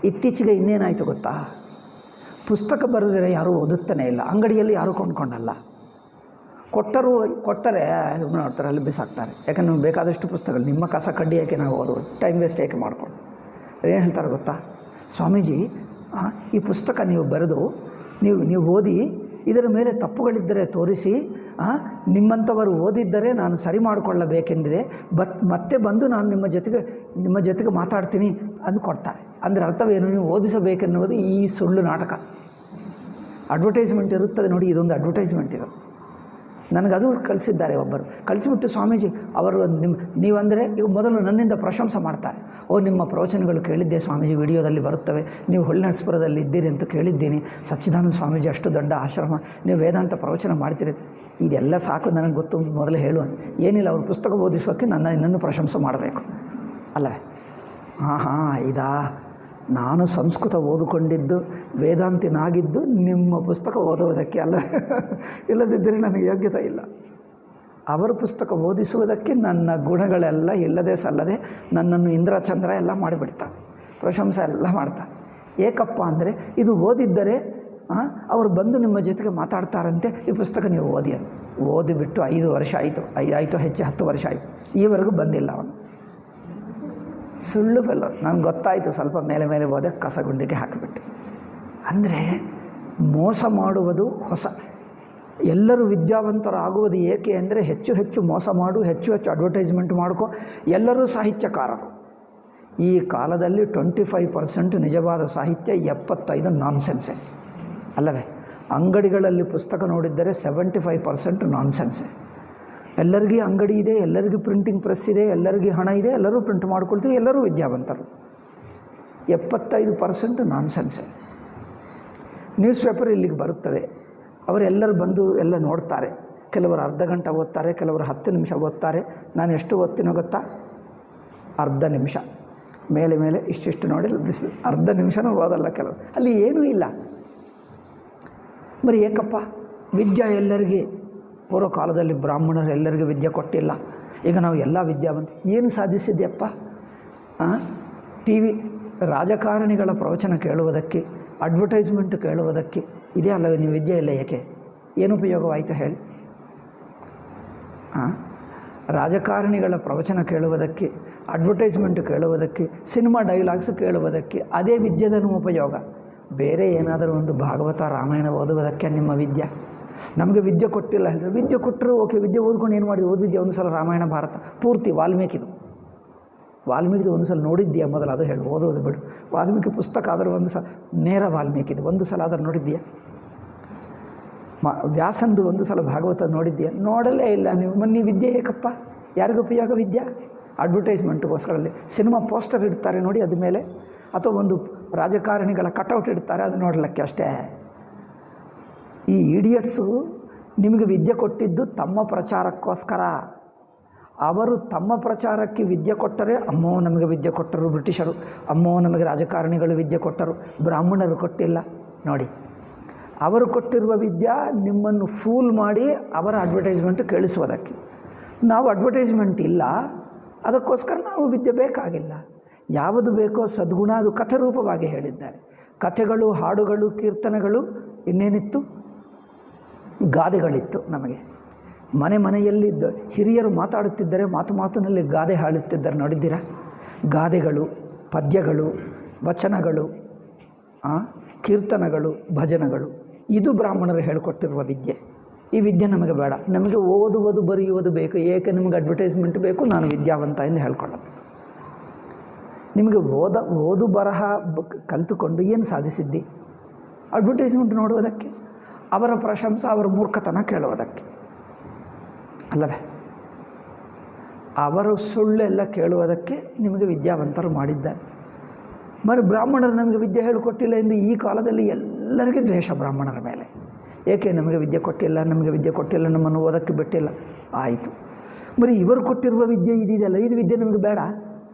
ಇತ್ತೀಚೆಗೆ ಇನ್ನೇನಾಯಿತು ಗೊತ್ತಾ? ಪುಸ್ತಕ ಬರೆದರೆ ಯಾರೂ ಓದುತ್ತಾನೆ ಇಲ್ಲ, ಅಂಗಡಿಯಲ್ಲಿ ಯಾರೂ ಕೊಂಡ್ಕೊಂಡಲ್ಲ. ಕೊಟ್ಟರೆ ನೋಡ್ತಾರೆ, ಅಲ್ಲಿ ಬಿಸಾಕ್ತಾರೆ. ಯಾಕಂದ್ರೆ ನಿಮ್ಗೆ ಬೇಕಾದಷ್ಟು ಪುಸ್ತಕಗಳು, ನಿಮ್ಮ ಕಸ ಕಡ್ಡಿ ಯಾಕೆ ನಾವು ಓದೋದು, ಟೈಮ್ ವೇಸ್ಟ್ ಏಕೆ ಮಾಡ್ಕೊಂಡು. ಏನು ಹೇಳ್ತಾರೆ ಗೊತ್ತಾ? ಸ್ವಾಮೀಜಿ, ಈ ಪುಸ್ತಕ ನೀವು ಬರೆದು ನೀವು ಓದಿ, ಇದರ ಮೇಲೆ ತಪ್ಪುಗಳಿದ್ದರೆ ತೋರಿಸಿ, ನಿಮ್ಮಂಥವರು ಓದಿದ್ದರೆ ನಾನು ಸರಿ ಮಾಡಿಕೊಳ್ಳಬೇಕೆಂದಿದೆ, ಮತ್ತೆ ಬಂದು ನಾನು ನಿಮ್ಮ ಜೊತೆಗೆ ಮಾತಾಡ್ತೀನಿ ಅಂದು ಕೊಡ್ತಾರೆ. ಅಂದರೆ ಅರ್ಥವೇನು? ನೀವು ಓದಿಸಬೇಕೆನ್ನುವುದು ಈ ಸುಳ್ಳು ನಾಟಕ. ಅಡ್ವರ್ಟೈಸ್ಮೆಂಟ್ ಇರುತ್ತದೆ ನೋಡಿ, ಇದೊಂದು ಅಡ್ವರ್ಟೈಸ್ಮೆಂಟ್ ಇದು. ನನಗದು ಕಳಿಸಿದ್ದಾರೆ ಒಬ್ಬರು. ಕಳಿಸಿಬಿಟ್ಟು ಸ್ವಾಮೀಜಿ ಅವರು ನೀವಂದರೆ ಈಗ ಮೊದಲು ನನ್ನಿಂದ ಪ್ರಶಂಸೆ ಮಾಡ್ತಾರೆ. ನಿಮ್ಮ ಪ್ರವಚನಗಳು ಕೇಳಿದ್ದೆ ಸ್ವಾಮೀಜಿ, ವಿಡಿಯೋದಲ್ಲಿ ಬರುತ್ತವೆ, ನೀವು ಹೊಳ್ಳಿನರಸೀಪುರದಲ್ಲಿ ಇದ್ದೀರಿ ಅಂತ ಕೇಳಿದ್ದೀನಿ, ಸಚ್ಚಿದಾನಂದ ಸ್ವಾಮೀಜಿ ಅಷ್ಟು ದೊಡ್ಡ ಆಶ್ರಮ, ನೀವು ವೇದಾಂತ ಪ್ರವಚನ ಮಾಡ್ತೀರಿ. ಇದೆಲ್ಲ ಸಾಕು, ನನಗೆ ಗೊತ್ತು, ಮೊದಲು ಹೇಳುವ ಏನಿಲ್ಲ. ಅವ್ರ ಪುಸ್ತಕ ಓದಿಸೋಕ್ಕೆ ನನ್ನನ್ನು ಪ್ರಶಂಸೆ ಮಾಡಬೇಕು ಅಲ್ಲ? ಇದಾ ನಾನು ಸಂಸ್ಕೃತ ಓದಿಕೊಂಡಿದ್ದು, ವೇದಾಂತಿನಾಗಿದ್ದು ನಿಮ್ಮ ಪುಸ್ತಕ ಓದುವುದಕ್ಕೆ ಅಲ್ಲ. ಇಲ್ಲದಿದ್ದರೆ ನನಗೆ ಯೋಗ್ಯತೆ ಇಲ್ಲ. ಅವರ ಪುಸ್ತಕ ಓದಿಸುವುದಕ್ಕೆ ನನ್ನ ಗುಣಗಳೆಲ್ಲ ಇಲ್ಲದೆ ಸಲ್ಲದೆ ನನ್ನನ್ನು ಇಂದ್ರಚಂದ್ರ ಎಲ್ಲ ಮಾಡಿಬಿಡ್ತಾರೆ, ಪ್ರಶಂಸೆ ಎಲ್ಲ ಮಾಡ್ತಾರೆ. ಏಕಪ್ಪ ಅಂದರೆ ಇದು ಓದಿದ್ದರೆ ಅವರು ಬಂದು ನಿಮ್ಮ ಜೊತೆಗೆ ಮಾತಾಡ್ತಾರಂತೆ, ಈ ಪುಸ್ತಕ ನೀವು ಓದಿ ಅಂತ. ಓದಿಬಿಟ್ಟು 5 ವರ್ಷ ಆಯಿತು, ಹೆಚ್ಚು 10 ವರ್ಷ ಆಯಿತು, ಈವರೆಗೂ ಬಂದಿಲ್ಲ ಅವನು. ಸುಳ್ಳು ಫೆಲ್ಲೋ. ನನಗೆ ಗೊತ್ತಾಯಿತು, ಸ್ವಲ್ಪ ಮೇಲೆ ಹೋದೆ, ಕಸಗುಂಡಿಗೆ ಹಾಕಿಬಿಟ್ಟೆ. ಅಂದರೆ ಮೋಸ ಮಾಡುವುದು ಹೊಸ. ಎಲ್ಲರೂ ವಿದ್ಯಾವಂತರಾಗುವುದು ಏಕೆ ಅಂದರೆ ಹೆಚ್ಚು ಮೋಸ ಮಾಡು, ಹೆಚ್ಚು ಅಡ್ವರ್ಟೈಸ್ಮೆಂಟ್ ಮಾಡ್ಕೊ. ಎಲ್ಲರೂ ಸಾಹಿತ್ಯಕಾರರು. ಈ ಕಾಲದಲ್ಲಿ 25% ನಿಜವಾದ ಸಾಹಿತ್ಯ, 75 ನಾನ್ಸೆನ್ಸೆ ಅಲ್ಲವೇ? ಅಂಗಡಿಗಳಲ್ಲಿ ಪುಸ್ತಕ ನೋಡಿದ್ದರೆ 75% ನಾನ್ಸೆನ್ಸೆ. ಎಲ್ಲರಿಗೂ ಅಂಗಡಿ ಇದೆ, ಎಲ್ಲರಿಗೂ ಪ್ರಿಂಟಿಂಗ್ ಪ್ರೆಸ್ ಇದೆ, ಎಲ್ಲರಿಗೂ ಹಣ ಇದೆ, ಎಲ್ಲರೂ ಪ್ರಿಂಟ್ ಮಾಡ್ಕೊಳ್ತೀವಿ, ಎಲ್ಲರೂ ವಿದ್ಯಾವಂತರು. 75% ನಾನ್ಸೆನ್ಸೆ. ನ್ಯೂಸ್ ಪೇಪರ್ ಇಲ್ಲಿಗೆ ಬರುತ್ತದೆ, ಅವರೆಲ್ಲರೂ ಬಂದು ಎಲ್ಲ ನೋಡ್ತಾರೆ. ಕೆಲವರು ಅರ್ಧ ಗಂಟೆ ಓದ್ತಾರೆ, ಕೆಲವರು 10 ನಿಮಿಷ ಓದ್ತಾರೆ. ನಾನು ಎಷ್ಟು ಓದ್ತೀನೋ ಗೊತ್ತಾ? ಅರ್ಧ ನಿಮಿಷ ಮೇಲೆ ಇಷ್ಟಿಷ್ಟು ನೋಡಿ ಅರ್ಧ ನಿಮಿಷನೂ ಓದಲ್ಲ ಕೆಲವರು. ಅಲ್ಲಿ ಏನೂ ಇಲ್ಲ. ಬರೀ ಏಕಪ್ಪ ವಿದ್ಯೆ ಎಲ್ಲರಿಗೆ, ಪೂರ್ವ ಕಾಲದಲ್ಲಿ ಬ್ರಾಹ್ಮಣರು ಎಲ್ಲರಿಗೂ ವಿದ್ಯೆ ಕೊಟ್ಟಿಲ್ಲ, ಈಗ ನಾವು ಎಲ್ಲ ವಿದ್ಯಾವಂತ. ಏನು ಸಾಧಿಸಿದ್ಯಪ್ಪ? TV ರಾಜಕಾರಣಿಗಳ ಪ್ರವಚನ ಕೇಳುವುದಕ್ಕೆ, ಅಡ್ವರ್ಟೈಸ್ಮೆಂಟ್ ಕೇಳುವುದಕ್ಕೆ ಇದೇ ಅಲ್ಲವೇ ನೀವು ವಿದ್ಯೆ ಇಲ್ಲ? ಏಕೆ? ಏನು ಉಪಯೋಗವಾಯಿತು ಹೇಳಿ? ರಾಜಕಾರಣಿಗಳ ಪ್ರವಚನ ಕೇಳುವುದಕ್ಕೆ, ಅಡ್ವರ್ಟೈಸ್ಮೆಂಟ್ ಕೇಳುವುದಕ್ಕೆ, ಸಿನಿಮಾ ಡೈಲಾಗ್ಸ್ ಕೇಳುವುದಕ್ಕೆ ಅದೇ ವಿದ್ಯೆದ ಉಪಯೋಗ. ಬೇರೆ ಏನಾದರೂ ಒಂದು ಭಾಗವತ ರಾಮಾಯಣ ಓದುವುದಕ್ಕೆ ನಿಮ್ಮ ವಿದ್ಯೆ? ನಮಗೆ ವಿದ್ಯೆ ಕೊಟ್ಟಿಲ್ಲ ಹೇಳಿದ್ರೆ, ವಿದ್ಯೆ ಕೊಟ್ಟರು ಓಕೆ, ವಿದ್ಯೆ ಓದ್ಕೊಂಡು ಏನು ಮಾಡಿದ್ವಿ? ಓದಿದ್ದೆ ಒಂದು ಸಲ ರಾಮಾಯಣ ಭಾರತ ಪೂರ್ತಿ, ವಾಲ್ಮೀಕಿದು ಒಂದು ಸಲ ನೋಡಿದ್ದೀಯಾ? ಮೊದಲು ಅದು ಹೇಳು, ಓದೋದು ಬಿಡು. ವಾಲ್ಮೀಕಿ ಪುಸ್ತಕ ಆದರೂ ಒಂದು ಸಲ, ನೇರ ವಾಲ್ಮೀಕಿದು ಒಂದು ಸಲ ಆದರೂ ನೋಡಿದ್ದೀಯಾ? ವ್ಯಾಸಂದು ಒಂದು ಸಲ ಭಾಗವತ ನೋಡಿದ್ದೀಯಾ? ನೋಡಲೇ ಇಲ್ಲ ನೀವು ವಿದ್ಯೆ ಏಕಪ್ಪ? ಯಾರಿಗೂ ಉಪಯೋಗ ವಿದ್ಯೆ? ಅಡ್ವರ್ಟೈಸ್ಮೆಂಟ್ಗೋಸ್ಕರಲ್ಲಿ ಸಿನಿಮಾ ಪೋಸ್ಟರ್ ಇಡ್ತಾರೆ ನೋಡಿ, ಅದ ಮೇಲೆ, ಅಥವಾ ಒಂದು ರಾಜಕಾರಣಿಗಳ ಕಟೌಟ್ ಇಡ್ತಾರೆ, ಅದು ನೋಡಲಿಕ್ಕೆ ಅಷ್ಟೇ. ಈ ಇಡಿಯಟ್ಸು ನಿಮಗೆ ವಿದ್ಯೆ ಕೊಟ್ಟಿದ್ದು ತಮ್ಮ ಪ್ರಚಾರಕ್ಕೋಸ್ಕರ. ಅವರು ತಮ್ಮ ಪ್ರಚಾರಕ್ಕೆ ವಿದ್ಯೆ ಕೊಟ್ಟರೆ, ಅಮ್ಮೋ ನಮಗೆ ವಿದ್ಯೆ ಕೊಟ್ಟರು ಬ್ರಿಟಿಷರು, ಅಮ್ಮೋ ನಮಗೆ ರಾಜಕಾರಣಿಗಳು ವಿದ್ಯೆ ಕೊಟ್ಟರು, ಬ್ರಾಹ್ಮಣರು ಕೊಟ್ಟಿಲ್ಲ. ನೋಡಿ, ಅವರು ಕೊಟ್ಟಿರುವ ವಿದ್ಯೆ ನಿಮ್ಮನ್ನು ಫೂಲ್ ಮಾಡಿ ಅವರ ಅಡ್ವರ್ಟೈಸ್ಮೆಂಟ್ ಕೇಳಿಸುವುದಕ್ಕೆ. ನಾವು ಅಡ್ವರ್ಟೈಸ್ಮೆಂಟ್ ಇಲ್ಲ, ಅದಕ್ಕೋಸ್ಕರ ನಾವು ವಿದ್ಯೆ ಬೇಕಾಗಿಲ್ಲ. ಯಾವುದು ಬೇಕೋ ಸದ್ಗುಣ ಅದು ಕಥೆ ರೂಪವಾಗಿ ಹೇಳಿದ್ದಾರೆ. ಕಥೆಗಳು, ಹಾಡುಗಳು, ಕೀರ್ತನೆಗಳು, ಇನ್ನೇನಿತ್ತು, ಗಾದೆಗಳಿತ್ತು. ನಮಗೆ ಮನೆಯಲ್ಲಿದ್ದು ಹಿರಿಯರು ಮಾತಾಡುತ್ತಿದ್ದರೆ ಮಾತಿನಲ್ಲಿ ಗಾದೆ ಹಾಡುತ್ತಿದ್ದರೆ ನೋಡಿದ್ದೀರಾ? ಗಾದೆಗಳು, ಪದ್ಯಗಳು, ವಚನಗಳು, ಕೀರ್ತನಗಳು, ಭಜನಗಳು, ಇದು ಬ್ರಾಹ್ಮಣರು ಹೇಳಿಕೊಟ್ಟಿರುವ ವಿದ್ಯೆ. ಈ ವಿದ್ಯೆ ನಮಗೆ ಬೇಡ. ನಮಗೆ ಓದುವುದು ಬರೆಯುವುದು ಬೇಕು. ಏಕೆ ನಿಮಗೆ ಅಡ್ವರ್ಟೈಸ್ಮೆಂಟ್ ಬೇಕು? ನಾನು ವಿದ್ಯಾವಂತ ಎಂದು ಹೇಳ್ಕೊಳ್ಳಬೇಕು. ನಿಮಗೆ ಓದು ಬರಹ ಕಲಿತುಕೊಂಡು ಏನು ಸಾಧಿಸಿದ್ದಿ? ಅಡ್ವರ್ಟೈಸ್ಮೆಂಟ್ ನೋಡುವುದಕ್ಕೆ, ಅವರ ಪ್ರಶಂಸೆ, ಅವರ ಮೂರ್ಖತನ ಕೇಳುವುದಕ್ಕೆ ಅಲ್ಲವೇ? ಅವರು ಸುಳ್ಳೆಲ್ಲ ಕೇಳುವುದಕ್ಕೆ ನಿಮಗೆ ವಿದ್ಯಾವಂತರು ಮಾಡಿದ್ದಾರೆ. మరి ಬ್ರಾಹ್ಮಣರು ನಮಗೆ ವಿದ್ಯೆ ಹೇಳಿಕೊಟ್ಟಿಲ್ಲ ಎಂದು ಈ ಕಾಲದಲ್ಲಿ ಎಲ್ಲರಿಗೂ ದ್ವೇಷ ಬ್ರಾಹ್ಮಣರ ಮೇಲೆ. ಏಕೆ? ನಮಗೆ ವಿದ್ಯೆ ಕೊಟ್ಟಿಲ್ಲ, ನಮಗೆ ವಿದ್ಯೆ ಕೊಟ್ಟಿಲ್ಲ, ನಮ್ಮನ್ನು ಓದೋಕ್ಕೆ ಬಿಟ್ಟಿಲ್ಲ. ಆಯಿತು, మరి ಇವರು ಕೊಟ್ಟಿರುವ ವಿದ್ಯೆ ಇದೆಯಲ್ಲ, ಇದು ವಿದ್ಯೆ ನಮಗೆ ಬೇಡ.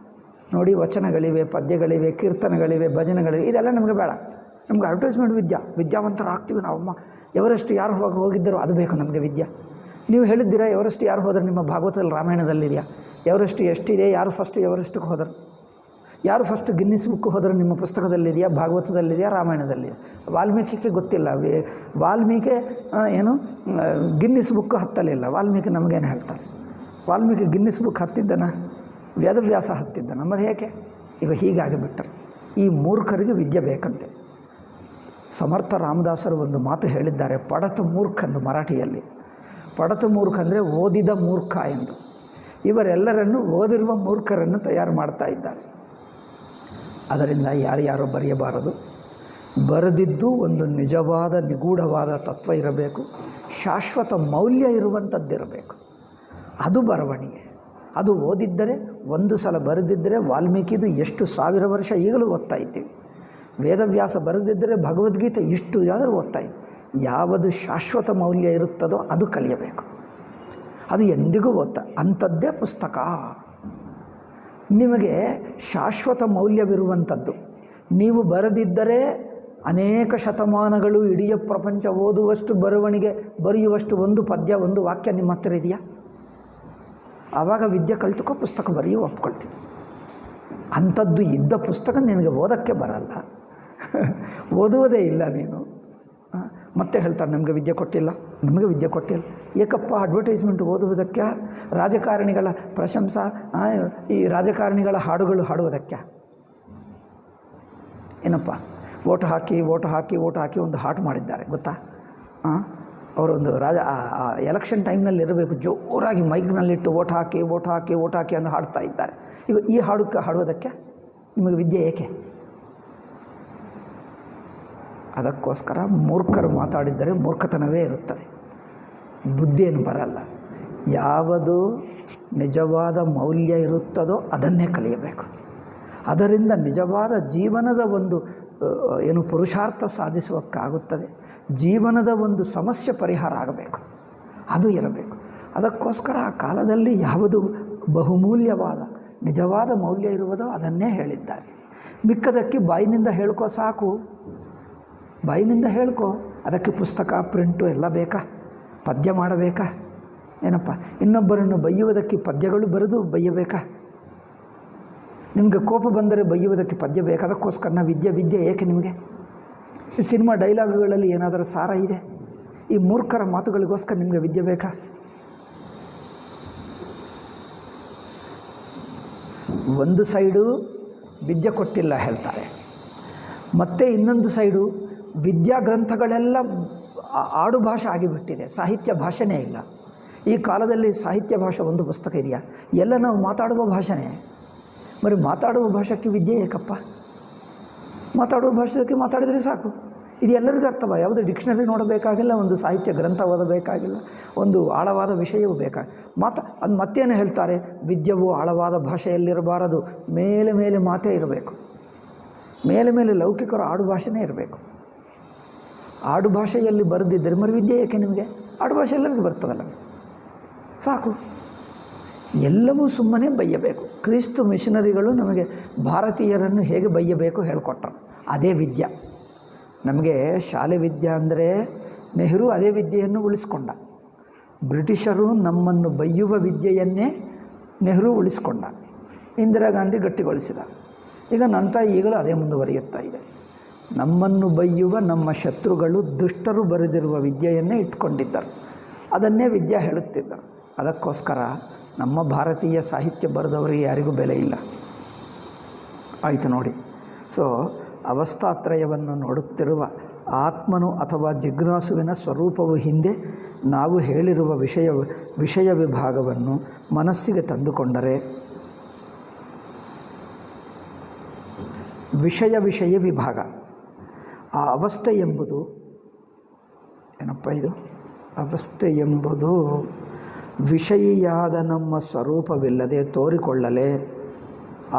ನೋಡಿ, ವಚನಗಳಿವೆ, ಪದ್ಯಗಳಿವೆ, ಕೀರ್ತನೆಗಳಿವೆ, ಭಜನೆಗಳಿವೆ, ಇದೆಲ್ಲ ನಮಗೆ ಬೇಡ. ನಮ್ಗೆ ಅಡ್ವರ್ಟೈಸ್ಮೆಂಟ್ ವಿದ್ಯಾವಂತರು ಆಗ್ತೀವಿ ನಾವಮ್ಮ. ಎವರೆಸ್ಟ್ ಯಾರು ಹೋಗಿದ್ದರೋ ಅದು ಬೇಕು ನಮಗೆ ವಿದ್ಯೆ. ನೀವು ಹೇಳಿದ್ದೀರಾ ಎವರೆಸ್ಟ್ ಯಾರು ಹೋದರೆ? ನಿಮ್ಮ ಭಾಗವತದಲ್ಲಿ, ರಾಮಾಯಣದಲ್ಲಿದೆಯಾ ಎವರೆಸ್ಟ್ ಎಷ್ಟಿದೆ? ಯಾರು ಫಸ್ಟ್ ಎವರೆಸ್ಟ್ಗೆ ಹೋದರು? ಯಾರು ಫಸ್ಟ್ ಗಿನ್ನಿಸ್ ಬುಕ್ ಹೋದರೆ? ನಿಮ್ಮ ಪುಸ್ತಕದಲ್ಲಿದೆಯಾ? ಭಾಗವತದಲ್ಲಿದೆಯಾ? ರಾಮಾಯಣದಲ್ಲಿದೆಯಾ? ವಾಲ್ಮೀಕಿಗೆ ಗೊತ್ತಿಲ್ಲ. ವಾಲ್ಮೀಕಿ ಗಿನ್ನಿಸ್ ಬುಕ್ ಹತ್ತಲಿಲ್ಲ. ವಾಲ್ಮೀಕಿ ನಮಗೇನು ಹೇಳ್ತಾರೆ? ವಾಲ್ಮೀಕಿ ಗಿನ್ನಿಸ್ ಬುಕ್ ಹತ್ತಿದ್ದನ? ವೇದವ್ಯಾಸ ಹತ್ತಿದ್ದನ? మరి ಏಕೆ? ಈಗ ಹೀಗಾಗಿಬಿಟ್ಟರು. ಈ ಮೂರ್ಖರಿಗೆ ವಿದ್ಯೆ ಬೇಕಂತೆ. ಸಮರ್ಥ ರಾಮದಾಸರು ಒಂದು ಮಾತು ಹೇಳಿದ್ದಾರೆ, ಪಡತ ಮೂರ್ಖಂದು. ಮರಾಠಿಯಲ್ಲಿ ಪಡತ ಮೂರ್ಖ ಅಂದರೆ ಓದಿದ ಮೂರ್ಖ ಎಂದು. ಇವರೆಲ್ಲರನ್ನು ಓದಿರುವ ಮೂರ್ಖರನ್ನು ತಯಾರು ಮಾಡ್ತಾ ಇದ್ದಾರೆ. ಅದರಿಂದ ಯಾರ್ಯಾರೋ ಬರೆಯಬಾರದು. ಬರೆದಿದ್ದು ಒಂದು ನಿಜವಾದ ನಿಗೂಢವಾದ ತತ್ವ ಇರಬೇಕು, ಶಾಶ್ವತ ಮೌಲ್ಯ ಇರುವಂಥದ್ದಿರಬೇಕು. ಅದು ಬರವಣಿಗೆ. ಅದು ಓದಿದ್ದರೆ, ಒಂದು ಸಲ ಬರೆದಿದ್ದರೆ, ವಾಲ್ಮೀಕಿದು ಎಷ್ಟು 1000 ವರ್ಷ ಈಗಲೂ ಓದ್ತಾ ಇದ್ದೀವಿ. ವೇದವ್ಯಾಸ ಬರೆದಿದ್ದರೆ ಭಗವದ್ಗೀತೆ ಇಷ್ಟು ಯಾದರೂ ಓದ್ತಾ ಇದ್ದೀವಿ. ಯಾವುದು ಶಾಶ್ವತ ಮೌಲ್ಯ ಇರುತ್ತದೋ ಅದು ಕಲಿಯಬೇಕು. ಅದು ಎಂದಿಗೂ ಅಂಥದ್ದೇ ಪುಸ್ತಕ. ನಿಮಗೆ ಶಾಶ್ವತ ಮೌಲ್ಯವಿರುವಂಥದ್ದು ನೀವು ಬರೆದಿದ್ದರೆ ಅನೇಕ ಶತಮಾನಗಳು ಇಡೀ ಪ್ರಪಂಚ ಓದುವಷ್ಟು ಬರೆಯುವಷ್ಟು ಒಂದು ಪದ್ಯ, ಒಂದು ವಾಕ್ಯ ನಿಮ್ಮ ಹತ್ತಿರ ಇದೆಯಾ? ಆವಾಗ ವಿದ್ಯೆ ಕಲಿತುಕೋ, ಪುಸ್ತಕ ಬರೆಯು, ಒಪ್ಕೊಳ್ತೀವಿ. ಅಂಥದ್ದು ಇದ್ದ ಪುಸ್ತಕ ನಿನಗೆ ಓದೋಕ್ಕೆ ಬರಲ್ಲ, ಓದುವುದೇ ಇಲ್ಲ ನೀನು. ಮತ್ತೆ ಹೇಳ್ತಾರೆ ನಮಗೆ ವಿದ್ಯೆ ಕೊಟ್ಟಿಲ್ಲ, ನಮಗೆ ವಿದ್ಯೆ ಕೊಟ್ಟಿಲ್ಲ. ಏಕಪ್ಪ? ಅಡ್ವರ್ಟೈಸ್ಮೆಂಟ್ ಓದುವುದಕ್ಕೆ, ರಾಜಕಾರಣಿಗಳ ಪ್ರಶಂಸಾ, ಈ ರಾಜಕಾರಣಿಗಳ ಹಾಡುಗಳು ಹಾಡುವುದಕ್ಕೆ. ಏನಪ್ಪ, ಓಟ್ ಹಾಕಿ ಒಂದು ಹಾಡು ಮಾಡಿದ್ದಾರೆ ಗೊತ್ತಾ? ಅವರೊಂದು ಎಲೆಕ್ಷನ್ ಟೈಮ್ನಲ್ಲಿ ಇರಬೇಕು, ಜೋರಾಗಿ ಮೈಕ್ನಲ್ಲಿಟ್ಟು ಓಟ್ ಹಾಕಿ ಅಂತ ಹಾಡ್ತಾ ಇದ್ದಾರೆ. ಈಗ ಈ ಹಾಡುವುದಕ್ಕೆ ನಿಮಗೆ ವಿದ್ಯೆ ಏಕೆ? ಅದಕ್ಕೋಸ್ಕರ ಮೂರ್ಖರು ಮಾತಾಡಿದ್ದರೆ ಮೂರ್ಖತನವೇ ಇರುತ್ತದೆ, ಬುದ್ಧಿಯನ್ನು ಬರಲ್ಲ. ಯಾವುದು ನಿಜವಾದ ಮೌಲ್ಯ ಇರುತ್ತದೋ ಅದನ್ನೇ ಕಲಿಯಬೇಕು. ಅದರಿಂದ ನಿಜವಾದ ಜೀವನದ ಒಂದು ಪುರುಷಾರ್ಥ ಸಾಧಿಸುವಕ್ಕಾಗುತ್ತದೆ. ಜೀವನದ ಒಂದು ಸಮಸ್ಯೆ ಪರಿಹಾರ ಆಗಬೇಕು, ಅದು ಇರಬೇಕು. ಅದಕ್ಕೋಸ್ಕರ ಆ ಕಾಲದಲ್ಲಿ ಯಾವುದು ಬಹುಮೂಲ್ಯವಾದ ನಿಜವಾದ ಮೌಲ್ಯ ಇರುವುದೋ ಅದನ್ನೇ ಹೇಳಿದ್ದಾರೆ. ಮಿಕ್ಕದಕ್ಕೆ ಬಾಯಿನಿಂದ ಹೇಳ್ಕೋ ಸಾಕು, ಬಾಯಿನಿಂದ ಹೇಳ್ಕೊ. ಅದಕ್ಕೆ ಪುಸ್ತಕ, ಪ್ರಿಂಟು ಎಲ್ಲ ಬೇಕಾ? ಪದ್ಯ ಮಾಡಬೇಕಾ? ಏನಪ್ಪ, ಇನ್ನೊಬ್ಬರನ್ನು ಬೈಯುವುದಕ್ಕೆ ಪದ್ಯಗಳು ಬರೆದು ಬೈಯಬೇಕಾ? ನಿಮಗೆ ಕೋಪ ಬಂದರೆ ಬೈಯುವುದಕ್ಕೆ ಪದ್ಯ ಬೇಕು. ಅದಕ್ಕೋಸ್ಕರ ವಿದ್ಯೆ ಏಕೆ ನಿಮಗೆ? ಈ ಸಿನಿಮಾ ಡೈಲಾಗುಗಳಲ್ಲಿ ಏನಾದರೂ ಸಾರ ಇದೆ? ಈ ಮೂರ್ಖರ ಮಾತುಗಳಿಗೋಸ್ಕರ ನಿಮಗೆ ವಿದ್ಯೆ ಬೇಕಾ? ಒಂದು ಸೈಡು ವಿದ್ಯೆ ಕೊಟ್ಟಿಲ್ಲ ಹೇಳ್ತಾರೆ, ಮತ್ತು ಇನ್ನೊಂದು ಸೈಡು ವಿದ್ಯಾ ಗ್ರಂಥಗಳೆಲ್ಲ ಆಡು ಭಾಷೆ ಆಗಿಬಿಟ್ಟಿದೆ, ಸಾಹಿತ್ಯ ಭಾಷೆನೇ ಇಲ್ಲ. ಈ ಕಾಲದಲ್ಲಿ ಸಾಹಿತ್ಯ ಭಾಷೆ ಒಂದು ಪುಸ್ತಕ ಇದೆಯಾ? ಎಲ್ಲ ನಾವು ಮಾತಾಡುವ ಭಾಷೆನೇ. మరి ಮಾತಾಡುವ ಭಾಷೆಗೆ ವಿದ್ಯೆ ಏಕಪ್ಪ? ಮಾತಾಡುವ ಭಾಷೆಗೆ ಮಾತಾಡಿದರೆ ಸಾಕು. ಇದು ಎಲ್ಲರಿಗೂ ಅರ್ಥವ? ಯಾವುದೇ ಡಿಕ್ಷನರಿ ನೋಡಬೇಕಾಗಿಲ್ಲ, ಒಂದು ಸಾಹಿತ್ಯ ಗ್ರಂಥ ಓದಬೇಕಾಗಿಲ್ಲ, ಒಂದು ಆಳವಾದ ವಿಷಯವೂ ಅದು ಮತ್ತೇನು ಹೇಳ್ತಾರೆ? ವಿದ್ಯೆಯು ಆಳವಾದ ಭಾಷೆಯಲ್ಲಿರಬಾರದು, ಮೇಲೆ ಮಾತೇ ಇರಬೇಕು. ಮೇಲೆ ಲೌಕಿಕರು ಆಡು ಭಾಷೆನೇ ಇರಬೇಕು. ಆಡು ಭಾಷೆಯಲ್ಲಿ ಬರೆದಿದ್ದರೆ మరి ವಿದ್ಯೆ ಏಕೆ ನಿಮಗೆ? ಆಡುಭಾಷೆ ಎಲ್ಲರಿಗೂ ಬರ್ತದಲ್ಲ, ಸಾಕು. ಎಲ್ಲವೂ ಸುಮ್ಮನೆ ಬಯ್ಯಬೇಕು. ಕ್ರಿಸ್ತು ಮಿಷನರಿಗಳು ನಮಗೆ ಭಾರತೀಯರನ್ನು ಹೇಗೆ ಬಯ್ಯಬೇಕು ಹೇಳಿಕೊಟ್ರು. ಅದೇ ವಿದ್ಯೆ ನಮಗೆ. ಶಾಲೆ ವಿದ್ಯೆ ಅಂದರೆ ನೆಹರು ಅದೇ ವಿದ್ಯೆಯನ್ನು ಉಳಿಸ್ಕೊಂಡ. ಬ್ರಿಟಿಷರು ನಮ್ಮನ್ನು ಬಯ್ಯುವ ವಿದ್ಯೆಯನ್ನೇ ನೆಹರು ಉಳಿಸ್ಕೊಂಡ. ಇಂದಿರಾ ಗಾಂಧಿ ಗಟ್ಟಿಗೊಳಿಸಿದ. ಈಗ ನಂತರ ಈಗಲೂ ಅದೇ ಮುಂದುವರಿಯುತ್ತಾ ಇದೆ. ನಮ್ಮನ್ನು ಬಯ್ಯುವ ನಮ್ಮ ಶತ್ರುಗಳು ದುಷ್ಟರು ಬರೆದಿರುವ ವಿದ್ಯೆಯನ್ನೇ ಇಟ್ಕೊಂಡಿದ್ದರು, ಅದನ್ನೇ ವಿದ್ಯೆ ಹೇಳುತ್ತಿದ್ದರು. ಅದಕ್ಕೋಸ್ಕರ ನಮ್ಮ ಭಾರತೀಯ ಸಾಹಿತ್ಯ ಬರೆದವರಿಗೆ ಯಾರಿಗೂ ಬೆಲೆ ಇಲ್ಲ. ಆಯಿತು ನೋಡಿ. ಸೊ ಅವಸ್ಥಾತ್ರಯವನ್ನು ನೋಡುತ್ತಿರುವ ಆತ್ಮನು ಅಥವಾ ಜಿಜ್ಞಾಸುವಿನ ಸ್ವರೂಪವು ಹಿಂದೆ ನಾವು ಹೇಳಿರುವ ವಿಷಯ ವಿಭಾಗವನ್ನು ಮನಸ್ಸಿಗೆ ತಂದುಕೊಂಡರೆ ವಿಷಯ ವಿಭಾಗ, ಆ ಅವಸ್ಥೆ ಎಂಬುದು ಏನಪ್ಪ ಇದು? ಅವಸ್ಥೆ ಎಂಬುದು ವಿಷಯಿಯಾದ ನಮ್ಮ ಸ್ವರೂಪವಿಲ್ಲದೆ ತೋರಿಕೊಳ್ಳಲೇ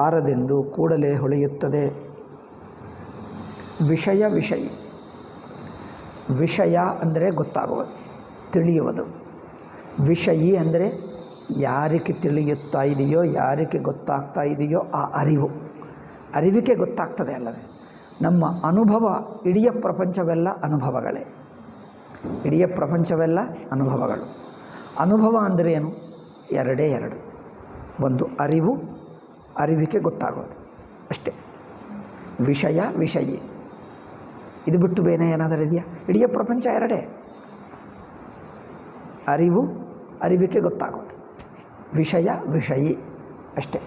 ಆರದೆಂದು ಕೂಡಲೇ ಹೊಳೆಯುತ್ತದೆ. ವಿಷಯ ಅಂದರೆ ಗೊತ್ತಾಗುವುದು, ತಿಳಿಯುವುದು. ವಿಷಯಿ ಅಂದರೆ ಯಾರಿಗೆ ತಿಳಿಯುತ್ತಾ ಇದೆಯೋ, ಯಾರಿಗೆ ಗೊತ್ತಾಗ್ತಾ ಇದೆಯೋ ಆ ಅರಿವಿಕೆ ಗೊತ್ತಾಗ್ತದೆ ಅಲ್ಲವೇ. ನಮ್ಮ ಅನುಭವ, ಇಡೀ ಪ್ರಪಂಚವೆಲ್ಲ ಅನುಭವಗಳೇ. ಇಡೀ ಪ್ರಪಂಚವೆಲ್ಲ ಅನುಭವಗಳು. ಅನುಭವ ಅಂದರೆ ಏನು? ಎರಡೇ ಎರಡು. ಒಂದು ಅರಿವಿಕೆ ಗೊತ್ತಾಗೋದು ಅಷ್ಟೇ. ವಿಷಯಿ ಇದು ಬಿಟ್ಟು ಬೇರೆ ಏನಾದರೂ ಇದೆಯಾ? ಇಡೀ ಪ್ರಪಂಚ ಎರಡೇ. ಅರಿವಿಕೆ ಗೊತ್ತಾಗೋದು, ವಿಷಯಿ ಅಷ್ಟೇ.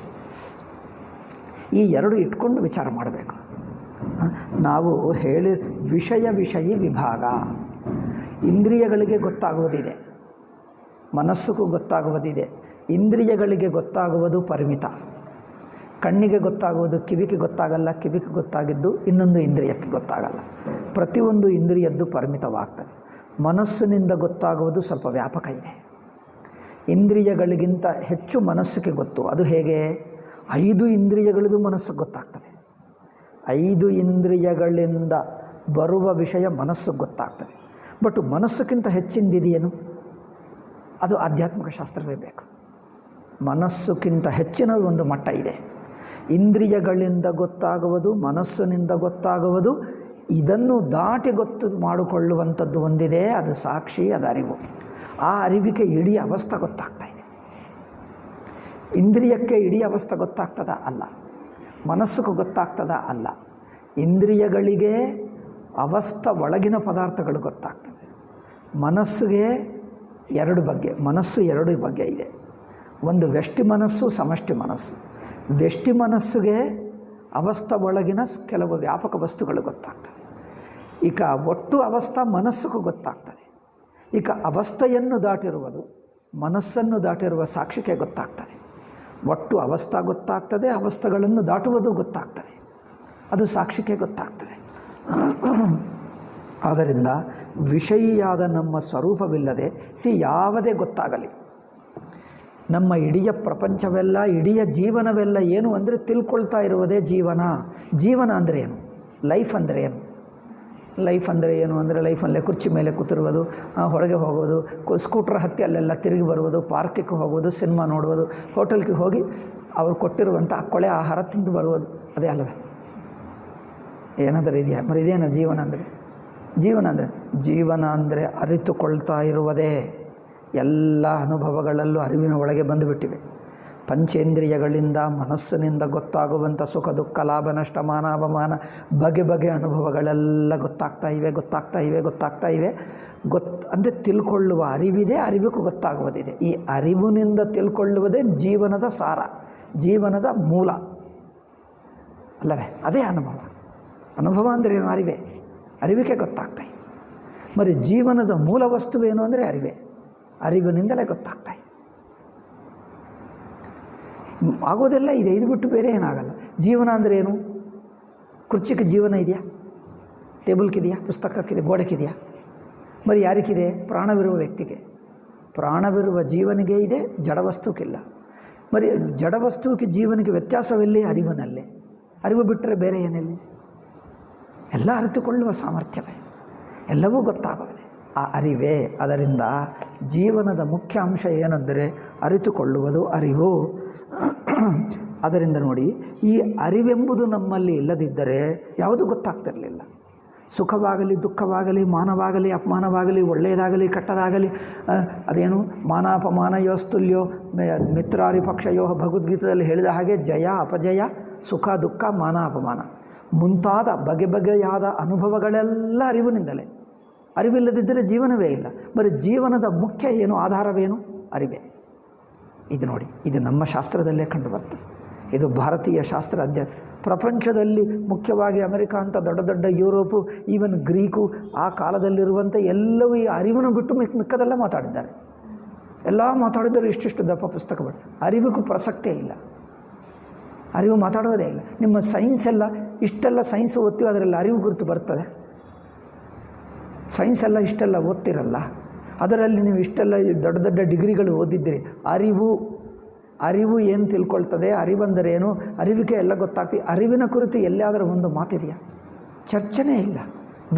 ಈ ಎರಡು ಇಟ್ಕೊಂಡು ವಿಚಾರ ಮಾಡಬೇಕು. ನಾವು ಹೇಳಿ ವಿಷಯಿ ವಿಭಾಗ. ಇಂದ್ರಿಯಗಳಿಗೆ ಗೊತ್ತಾಗುವುದಿದೆ, ಮನಸ್ಸಿಗೂ ಗೊತ್ತಾಗುವುದಿದೆ. ಇಂದ್ರಿಯಗಳಿಗೆ ಗೊತ್ತಾಗುವುದು ಪರಿಮಿತ. ಕಣ್ಣಿಗೆ ಗೊತ್ತಾಗುವುದು ಕಿವಿಗೆ ಗೊತ್ತಾಗಲ್ಲ, ಕಿವಿಗೆ ಗೊತ್ತಾಗಿದ್ದು ಇನ್ನೊಂದು ಇಂದ್ರಿಯಕ್ಕೆ ಗೊತ್ತಾಗಲ್ಲ. ಪ್ರತಿಯೊಂದು ಇಂದ್ರಿಯದ್ದು ಪರಿಮಿತವಾಗ್ತದೆ. ಮನಸ್ಸಿನಿಂದ ಗೊತ್ತಾಗುವುದು ಸ್ವಲ್ಪ ವ್ಯಾಪಕ ಇದೆ. ಇಂದ್ರಿಯಗಳಿಗಿಂತ ಹೆಚ್ಚು ಮನಸ್ಸಿಗೆ ಗೊತ್ತು. ಅದು ಹೇಗೆ? 5 ಇಂದ್ರಿಯಗಳದ್ದು ಮನಸ್ಸಿಗೆ ಗೊತ್ತಾಗ್ತದೆ. 5 ಇಂದ್ರಿಯಗಳಿಂದ ಬರುವ ವಿಷಯ ಮನಸ್ಸಿಗೆ ಗೊತ್ತಾಗ್ತದೆ. ಬಟ್ ಮನಸ್ಸಿಗಿಂತ ಹೆಚ್ಚಿಂದಿದೆಯೇನು? ಅದು ಆಧ್ಯಾತ್ಮಿಕ ಶಾಸ್ತ್ರವೇ ಬೇಕು. ಮನಸ್ಸುಕ್ಕಿಂತ ಹೆಚ್ಚಿನ ಒಂದು ಮಟ್ಟ ಇದೆ. ಇಂದ್ರಿಯಗಳಿಂದ ಗೊತ್ತಾಗುವುದು, ಮನಸ್ಸಿನಿಂದ ಗೊತ್ತಾಗುವುದು, ಇದನ್ನು ದಾಟಿ ಗೊತ್ತು ಮಾಡಿಕೊಳ್ಳುವಂಥದ್ದು ಒಂದಿದೆ. ಅದು ಸಾಕ್ಷಿ, ಅದು ಅರಿವು. ಆ ಅರಿವಿಗೆ ಇಡೀ ಅವಸ್ಥೆ ಗೊತ್ತಾಗ್ತಾ ಇದೆ. ಇಂದ್ರಿಯಕ್ಕೆ ಇಡೀ ಅವಸ್ಥೆ ಗೊತ್ತಾಗ್ತದ? ಅಲ್ಲ. ಮನಸ್ಸಿಗೆ ಗೊತ್ತಾಗ್ತದ? ಅಲ್ಲ. ಇಂದ್ರಿಯಗಳಿಗೆ ಅವಸ್ಥೆ ಒಳಗಿನ ಪದಾರ್ಥಗಳು ಗೊತ್ತಾಗ್ತವೆ. ಮನಸ್ಸಿಗೆ ಎರಡು ಬಗೆ ಇದೆ. ಒಂದು ವ್ಯಷ್ಟಿ ಮನಸ್ಸು, ಸಮಷ್ಟಿ ಮನಸ್ಸು. ವ್ಯಷ್ಟಿ ಮನಸ್ಸಿಗೆ ಅವಸ್ಥೆ ಒಳಗಿನ ಕೆಲವು ವ್ಯಾಪಕ ವಸ್ತುಗಳು ಗೊತ್ತಾಗ್ತವೆ. ಈಗ ಒಟ್ಟು ಅವಸ್ಥೆ ಮನಸ್ಸಿಗೂ ಗೊತ್ತಾಗ್ತದೆ. ಈಗ ಅವಸ್ಥೆಯನ್ನು ದಾಟಿರುವುದು, ಮನಸ್ಸನ್ನು ದಾಟಿರುವ ಸಾಕ್ಷಿಗೆ ಗೊತ್ತಾಗ್ತದೆ. ಒಟ್ಟು ಅವಸ್ಥೆ ಗೊತ್ತಾಗ್ತದೆ, ಅವಸ್ಥೆಗಳನ್ನು ದಾಟುವುದು ಗೊತ್ತಾಗ್ತದೆ, ಅದು ಸಾಕ್ಷಿಗೆ ಗೊತ್ತಾಗ್ತದೆ. ಆದ್ದರಿಂದ ವಿಷಯಿಯಾದ ನಮ್ಮ ಸ್ವರೂಪವಿಲ್ಲದೆ ಯಾವುದೇ ಗೊತ್ತಾಗಲಿ, ನಮ್ಮ ಇಡೀ ಪ್ರಪಂಚವೆಲ್ಲ, ಇಡೀ ಜೀವನವೆಲ್ಲ ಏನು ಅಂದರೆ ತಿಳ್ಕೊಳ್ತಾ ಇರುವುದೇ ಜೀವನ. ಜೀವನ ಅಂದರೆ ಏನು? ಲೈಫ್ ಅಂದರೆ ಏನು? ಲೈಫ್ ಅಂದರೆ ಏನು ಅಂದರೆ ಲೈಫಲ್ಲೇ ಕುರ್ಚಿ ಮೇಲೆ ಕೂತಿರುವುದು, ಹೊರಗೆ ಹೋಗೋದು, ಸ್ಕೂಟ್ರ್ ಹತ್ತಿ ಅಲ್ಲೆಲ್ಲ ತಿರುಗಿ ಬರುವುದು, ಪಾರ್ಕಿಗೆ ಹೋಗೋದು, ಸಿನಿಮಾ ನೋಡುವುದು, ಹೋಟೆಲ್ಗೆ ಹೋಗಿ ಅವ್ರು ಕೊಟ್ಟಿರುವಂಥ ಕೊಳೆ ಆಹಾರ ತಿಂದು ಬರುವುದು, ಅದೇ ಅಲ್ಲವೇ? ಏನಾದರೂ ಇದೆಯಾ? మరి ಇದೇನ ಜೀವನ ಅಂದರೆ? ಜೀವನ ಅಂದರೆ ಅರಿತುಕೊಳ್ತಾ ಇರುವುದೇ. ಎಲ್ಲ ಅನುಭವಗಳಲ್ಲೂ ಅರಿವಿನ ಒಳಗೆ ಬಂದುಬಿಟ್ಟಿವೆ. ಪಂಚೇಂದ್ರಿಯಗಳಿಂದ, ಮನಸ್ಸಿನಿಂದ ಗೊತ್ತಾಗುವಂಥ ಸುಖ ದುಃಖ ಲಾಭ ನಷ್ಟ ಮಾನ ಅವಮಾನ ಬಗೆ ಅನುಭವಗಳೆಲ್ಲ ಗೊತ್ತಾಗ್ತಾ ಇವೆ. ಅಂದರೆ ತಿಳ್ಕೊಳ್ಳುವ ಅರಿವಿದೆ, ಅರಿವಿಗೂ ಗೊತ್ತಾಗುವುದಿದೆ. ಈ ಅರಿವಿನಿಂದ ತಿಳ್ಕೊಳ್ಳುವುದೇ ಜೀವನದ ಸಾರ, ಜೀವನದ ಮೂಲ ಅಲ್ಲವೇ? ಅದೇ ಅನುಭವ ಅಂದರೆ ಏನು? ಅರಿವಿಗೆ ಗೊತ್ತಾಗ್ತಾ ಇದೆ. మరి ಜೀವನದ ಮೂಲ ವಸ್ತುವೇನು ಅಂದರೆ ಅರಿವಿನಿಂದಲೇ ಗೊತ್ತಾಗ್ತಾ ಇದೆ. ಆಗೋದೆಲ್ಲ ಇದೆ, ಇದು ಬಿಟ್ಟು ಬೇರೆ ಏನಾಗಲ್ಲ. ಜೀವನ ಅಂದರೆ ಏನು? ಕುರ್ಚಿಗೆ ಜೀವನ ಇದೆಯಾ? ಟೇಬಲ್ಗಿದೆಯಾ? ಪುಸ್ತಕಕ್ಕಿದೆ? ಗೋಡೆಗಿದೆಯಾ? మరి ಯಾರಿಗಿದೆ? ಪ್ರಾಣವಿರುವ ವ್ಯಕ್ತಿಗೆ. ಪ್ರಾಣವಿರುವ ಜೀವನಿಗೆ ಇದೆ, ಜಡವಸ್ತುಕ್ಕಿಲ್ಲ. మరి ಜಡವಸ್ತುಕ್ಕೆ ಜೀವನಿಗೆ ವ್ಯತ್ಯಾಸವೆಲ್ಲಿ? ಅರಿವಿನಲ್ಲೇ. ಅರಿವು ಬಿಟ್ಟರೆ ಬೇರೆ ಏನೆಲ್ಲಿ? ಎಲ್ಲ ಅರಿತುಕೊಳ್ಳುವ ಸಾಮರ್ಥ್ಯವೇ, ಎಲ್ಲವೂ ಗೊತ್ತಾಗುತ್ತದೆ. ಆ ಅರಿವೇ. ಅದರಿಂದ ಜೀವನದ ಮುಖ್ಯ ಅಂಶ ಏನೆಂದರೆ ಅರಿತುಕೊಳ್ಳುವುದು ಅರಿವು. ಅದರಿಂದ ನೋಡಿ, ಈ ಅರಿವೆಂಬುದು ನಮ್ಮಲ್ಲಿ ಇಲ್ಲದಿದ್ದರೆ ಯಾವುದೂ ಗೊತ್ತಾಗ್ತಿರಲಿಲ್ಲ. ಸುಖವಾಗಲಿ ದುಃಖವಾಗಲಿ, ಮಾನವಾಗಲಿ ಅಪಮಾನವಾಗಲಿ, ಒಳ್ಳೆಯದಾಗಲಿ ಕೆಟ್ಟದಾಗಲಿ, ಅದೇನು ಮಾನಾಪಮಾನ ಯೋಸ್ತುಲ್ಯೋ ಮಿತ್ರಾರಿ ಪಕ್ಷಯೋ ಭಗವದ್ಗೀತೆಯಲ್ಲಿ ಹೇಳಿದ ಹಾಗೆ ಜಯ ಅಪಜಯ, ಸುಖ ದುಃಖ, ಮಾನ ಅಪಮಾನ ಮುಂತಾದ ಬಗೆ ಬಗೆಯಾದ ಅನುಭವಗಳೆಲ್ಲ ಅರಿವಿನಿಂದಲೇ. ಅರಿವಿಲ್ಲದಿದ್ದರೆ ಜೀವನವೇ ಇಲ್ಲ. ಬರೀ ಜೀವನದ ಮುಖ್ಯ ಏನು, ಆಧಾರವೇನು? ಅರಿವೇ. ಇದು ನೋಡಿ, ಇದು ನಮ್ಮ ಶಾಸ್ತ್ರದಲ್ಲೇ ಕಂಡು ಬರ್ತದೆ. ಇದು ಭಾರತೀಯ ಶಾಸ್ತ್ರ ಪ್ರಪಂಚದಲ್ಲಿ ಮುಖ್ಯವಾಗಿ ಅಮೆರಿಕ ಅಂತ ದೊಡ್ಡ ದೊಡ್ಡ ಯುರೋಪು, ಈವನ್ ಗ್ರೀಕು, ಆ ಕಾಲದಲ್ಲಿರುವಂಥ ಎಲ್ಲವೂ ಈ ಅರಿವನ್ನು ಬಿಟ್ಟು ಮಿಕ್ಕದೆಲ್ಲ ಮಾತಾಡಿದ್ದಾರೆ. ಎಲ್ಲ ಮಾತಾಡಿದರೆ ಇಷ್ಟಿಷ್ಟು ದಪ್ಪ ಪುಸ್ತಕಗಳು. ಅರಿವಿಗೂ ಪ್ರಸಕ್ತೇ ಇಲ್ಲ, ಅರಿವು ಮಾತಾಡೋದೇ ಇಲ್ಲ. ನಿಮ್ಮ ಸೈನ್ಸ್ ಎಲ್ಲ ಇಷ್ಟೆಲ್ಲ ಸೈನ್ಸ್ ಓದ್ತೀವಿ, ಅದರಲ್ಲಿ ಅರಿವು ಗುರುತು ಬರ್ತದೆ? ಸೈನ್ಸ್ ಎಲ್ಲ ಇಷ್ಟೆಲ್ಲ ಓದ್ತಿರಲ್ಲ, ಅದರಲ್ಲಿ ನೀವು ಇಷ್ಟೆಲ್ಲ ದೊಡ್ಡ ದೊಡ್ಡ ಡಿಗ್ರಿಗಳು ಓದಿದ್ದೀರಿ. ಅರಿವು ಏನು ತಿಳ್ಕೊಳ್ತದೆ, ಅರಿವಂದರೆ ಏನು, ಅರಿವಿಗೆ ಎಲ್ಲ ಗೊತ್ತಾಗ್ತದೆ. ಅರಿವಿನ ಕುರಿತು ಎಲ್ಲಿಯಾದರೂ ಒಂದು ಮಾತಿದೆಯಾ? ಚರ್ಚೆನೇ ಇಲ್ಲ,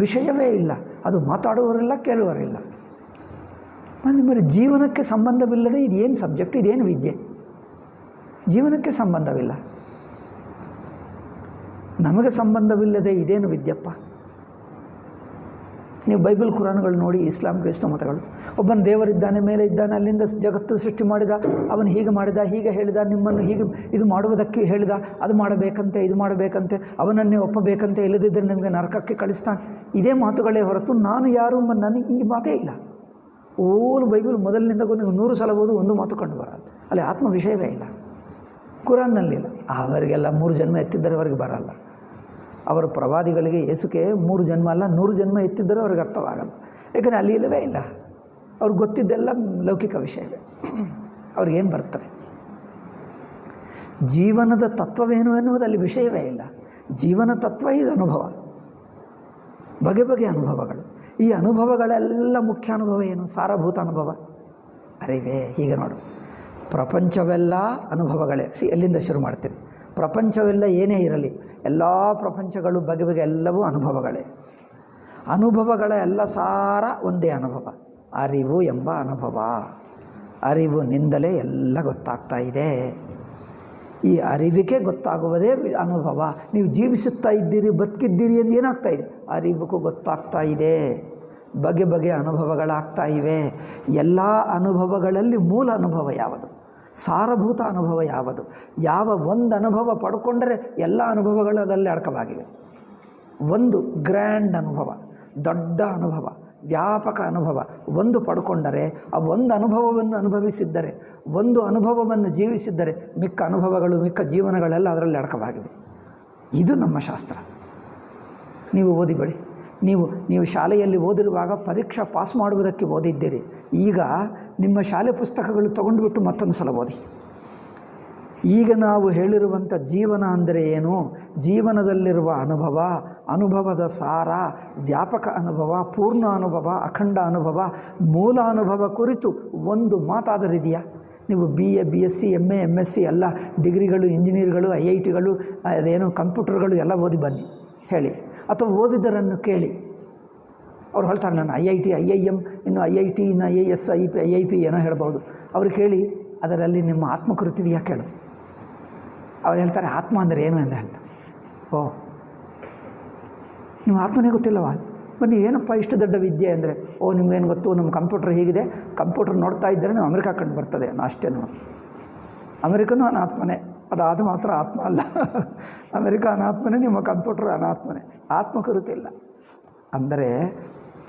ವಿಷಯವೇ ಇಲ್ಲ. ಅದು ಮಾತಾಡುವವರಿಲ್ಲ, ಕೇಳುವವರಿಲ್ಲ. ನಿಮ್ಮಲ್ಲಿ ಜೀವನಕ್ಕೆ ಸಂಬಂಧವಿಲ್ಲದೆ ಇದೇನು ಸಬ್ಜೆಕ್ಟ್, ಇದೇನು ವಿದ್ಯೆ? ಜೀವನಕ್ಕೆ ಸಂಬಂಧವಿಲ್ಲ, ನಮಗೆ ಸಂಬಂಧವಿಲ್ಲದೆ ಇದೇನು ವಿದ್ಯಪ್ಪ? ನೀವು ಬೈಬಲ್ ಕುರಾನ್ಗಳು ನೋಡಿ, ಇಸ್ಲಾಂ ಕ್ರೈಸ್ತ ಮತಗಳು, ಒಬ್ಬನ ದೇವರಿದ್ದಾನೆ, ಮೇಲೆ ಇದ್ದಾನೆ, ಅಲ್ಲಿಂದ ಜಗತ್ತು ಸೃಷ್ಟಿ ಮಾಡಿದ, ಅವನು ಹೀಗೆ ಮಾಡಿದ, ಹೀಗೆ ಹೇಳಿದ, ನಿಮ್ಮನ್ನು ಹೀಗೆ ಇದು ಮಾಡುವುದಕ್ಕೆ ಹೇಳಿದ, ಅದು ಮಾಡಬೇಕಂತೆ, ಇದು ಮಾಡಬೇಕಂತೆ, ಅವನನ್ನೇ ಒಪ್ಪಬೇಕಂತೆ, ಇಲ್ಲದಿದ್ದರೆ ನಿಮಗೆ ನರಕಕ್ಕೆ ಕಳಿಸ್ತಾನೆ. ಇದೇ ಮಾತುಗಳೇ ಹೊರತು ನಾನು ಯಾರು ನನಗೆ ಈ ಮಾತೇ ಇಲ್ಲ. ಓಲ್ ಬೈಬಲ್ ಮೊದಲಿನಿಂದ ನೀವು 100 ಸಲ ಓದು, ಒಂದು ಮಾತು ಕಂಡು ಬರಲ್ಲ. ಅಲ್ಲಿ ಆತ್ಮ ವಿಷಯವೇ ಇಲ್ಲ, ಕುರಾನ್ನಲ್ಲಿಲ್ಲ. ಅವರಿಗೆಲ್ಲ 3 ಜನ್ಮ ಎತ್ತಿದ್ದರೆ ಅವರಿಗೆ ಬರಲ್ಲ. ಅವರು ಪ್ರವಾದಿಗಳಿಗೆ ಯೇಸುಗೆ 3 ಜನ್ಮ ಅಲ್ಲ 100 ಜನ್ಮ ಎತ್ತಿದ್ದರೂ ಅವ್ರಿಗೆ ಅರ್ಥವಾಗಲ್ಲ. ಯಾಕಂದರೆ ಅಲ್ಲಿ ಇಲ್ಲವೇ ಇಲ್ಲ. ಅವ್ರಿಗೆ ಗೊತ್ತಿದ್ದೆಲ್ಲ ಲೌಕಿಕ ವಿಷಯವೇ. ಅವ್ರಿಗೇನು ಬರ್ತದೆ? ಜೀವನದ ತತ್ವವೇನು ಎನ್ನುವುದಲ್ಲಿ ವಿಷಯವೇ ಇಲ್ಲ. ಜೀವನ ತತ್ವ ಇದು ಅನುಭವ, ಬಗೆ ಬಗೆಯ ಅನುಭವಗಳು. ಈ ಅನುಭವಗಳೆಲ್ಲ ಮುಖ್ಯ ಅನುಭವ ಏನು? ಸಾರಭೂತ ಅನುಭವ ಅರಿವೇ. ಹೀಗೆ ನೋಡು, ಪ್ರಪಂಚವೆಲ್ಲ ಅನುಭವಗಳೇ. ಎಲ್ಲಿಂದ ಶುರು ಮಾಡ್ತೀರಿ? ಪ್ರಪಂಚವೆಲ್ಲ ಏನೇ ಇರಲಿ, ಎಲ್ಲ ಪ್ರಪಂಚಗಳು ಬಗೆ ಬಗೆ ಎಲ್ಲವೂ ಅನುಭವಗಳೇ. ಅನುಭವಗಳ ಎಲ್ಲ ಸಾರ ಒಂದೇ ಅನುಭವ, ಅರಿವು ಎಂಬ ಅನುಭವ. ಅರಿವಿನಿಂದಲೇ ಎಲ್ಲ ಗೊತ್ತಾಗ್ತಾ ಇದೆ. ಈ ಅರಿವಿಗೆ ಗೊತ್ತಾಗುವುದೇ ಅನುಭವ. ನೀವು ಜೀವಿಸುತ್ತಾ ಇದ್ದೀರಿ, ಬದುಕಿದ್ದೀರಿ ಎಂದು ಏನಾಗ್ತಾ ಇದೆ? ಅರಿವಿಗೂ ಗೊತ್ತಾಗ್ತಾ ಇದೆ. ಬಗೆ ಬಗೆಯ ಅನುಭವಗಳಾಗ್ತಾ ಇವೆ. ಎಲ್ಲ ಅನುಭವಗಳಲ್ಲಿ ಮೂಲ ಅನುಭವ ಯಾವುದು? ಸಾರಭೂತ ಅನುಭವ ಯಾವುದು? ಯಾವ ಒಂದು ಅನುಭವ ಪಡ್ಕೊಂಡರೆ ಎಲ್ಲ ಅನುಭವಗಳು ಅದರಲ್ಲಿ ಅಡಕವಾಗಿವೆ. ಒಂದು ಗ್ರ್ಯಾಂಡ್ ಅನುಭವ, ದೊಡ್ಡ ಅನುಭವ, ವ್ಯಾಪಕ ಅನುಭವ ಒಂದು ಪಡ್ಕೊಂಡರೆ, ಆ ಒಂದು ಅನುಭವವನ್ನು ಅನುಭವಿಸಿದ್ದರೆ, ಒಂದು ಅನುಭವವನ್ನು ಜೀವಿಸಿದ್ದರೆ, ಮಿಕ್ಕ ಅನುಭವಗಳು, ಮಿಕ್ಕ ಜೀವನಗಳೆಲ್ಲ ಅದರಲ್ಲಿ ಅಡಕವಾಗಿವೆ. ಇದು ನಮ್ಮ ಶಾಸ್ತ್ರ. ನೀವು ಓದಿಬೇಡಿ. ನೀವು ಶಾಲೆಯಲ್ಲಿ ಓದಿರುವಾಗ ಪರೀಕ್ಷಾ ಪಾಸ್ ಮಾಡುವುದಕ್ಕೆ ಓದಿದ್ದೀರಿ. ಈಗ ನಿಮ್ಮ ಶಾಲೆ ಪುಸ್ತಕಗಳು ತೊಗೊಂಡುಬಿಟ್ಟು ಮತ್ತೊಂದು ಸಲ ಓದಿ. ಈಗ ನಾವು ಹೇಳಿರುವಂಥ ಜೀವನ ಅಂದರೆ ಏನು, ಜೀವನದಲ್ಲಿರುವ ಅನುಭವ, ಅನುಭವದ ಸಾರ, ವ್ಯಾಪಕ ಅನುಭವ, ಪೂರ್ಣ ಅನುಭವ, ಅಖಂಡ ಅನುಭವ, ಮೂಲ ಅನುಭವ ಕುರಿತು ಒಂದು ಮಾತಾದರಿದೆಯಾ? ನೀವು BA BSc MA MSc ಎಲ್ಲ ಡಿಗ್ರಿಗಳು, ಇಂಜಿನಿಯರ್ಗಳು, IITಗಳು, ಅದೇನು ಕಂಪ್ಯೂಟರ್ಗಳು ಎಲ್ಲ ಓದಿ ಬನ್ನಿ ಹೇಳಿ, ಅಥವಾ ಓದಿದರನ್ನು ಕೇಳಿ. ಅವ್ರು ಹೇಳ್ತಾರೆ ನಾನು IIT IIM ಇನ್ನು IIT ಇನ್ನು IAS IIP ಏನೋ ಹೇಳ್ಬೋದು. ಅವ್ರು ಕೇಳಿ, ಅದರಲ್ಲಿ ನಿಮ್ಮ ಆತ್ಮ ಕುರಿತಿದೆಯಾ ಕೇಳು. ಅವ್ರು ಹೇಳ್ತಾರೆ ಆತ್ಮ ಅಂದರೆ ಏನು ಅಂತ ಹೇಳ್ತಾರೆ. ಓ, ನೀವು ಆತ್ಮನೇ ಗೊತ್ತಿಲ್ಲವ? ಬನ್ನಿ, ಏನಪ್ಪ ಇಷ್ಟು ದೊಡ್ಡ ವಿದ್ಯೆ ಅಂದರೆ? ಓ, ನಿಮಗೇನು ಗೊತ್ತು, ನಮ್ಮ ಕಂಪ್ಯೂಟರ್ ಹೀಗಿದೆ, ಕಂಪ್ಯೂಟರ್ ನೋಡ್ತಾ ಇದ್ದರೆ ನೀವು ಅಮೆರಿಕ ಕಂಡು ಬರ್ತದೆ. ಅಷ್ಟೇ, ನೋಡಿ, ಅಮೆರಿಕನೂ ಅನಾತ್ಮನೇ, ಅದಾದ ಮಾತ್ರ ಆತ್ಮ ಅಲ್ಲ. ಅಮೆರಿಕ ಅನಾತ್ಮನೇ, ನಿಮ್ಮ ಕಂಪ್ಯೂಟರ್ ಅನಾತ್ಮನೇ. ಆತ್ಮ ಕುರಿತಿಲ್ಲ. ಅಂದರೆ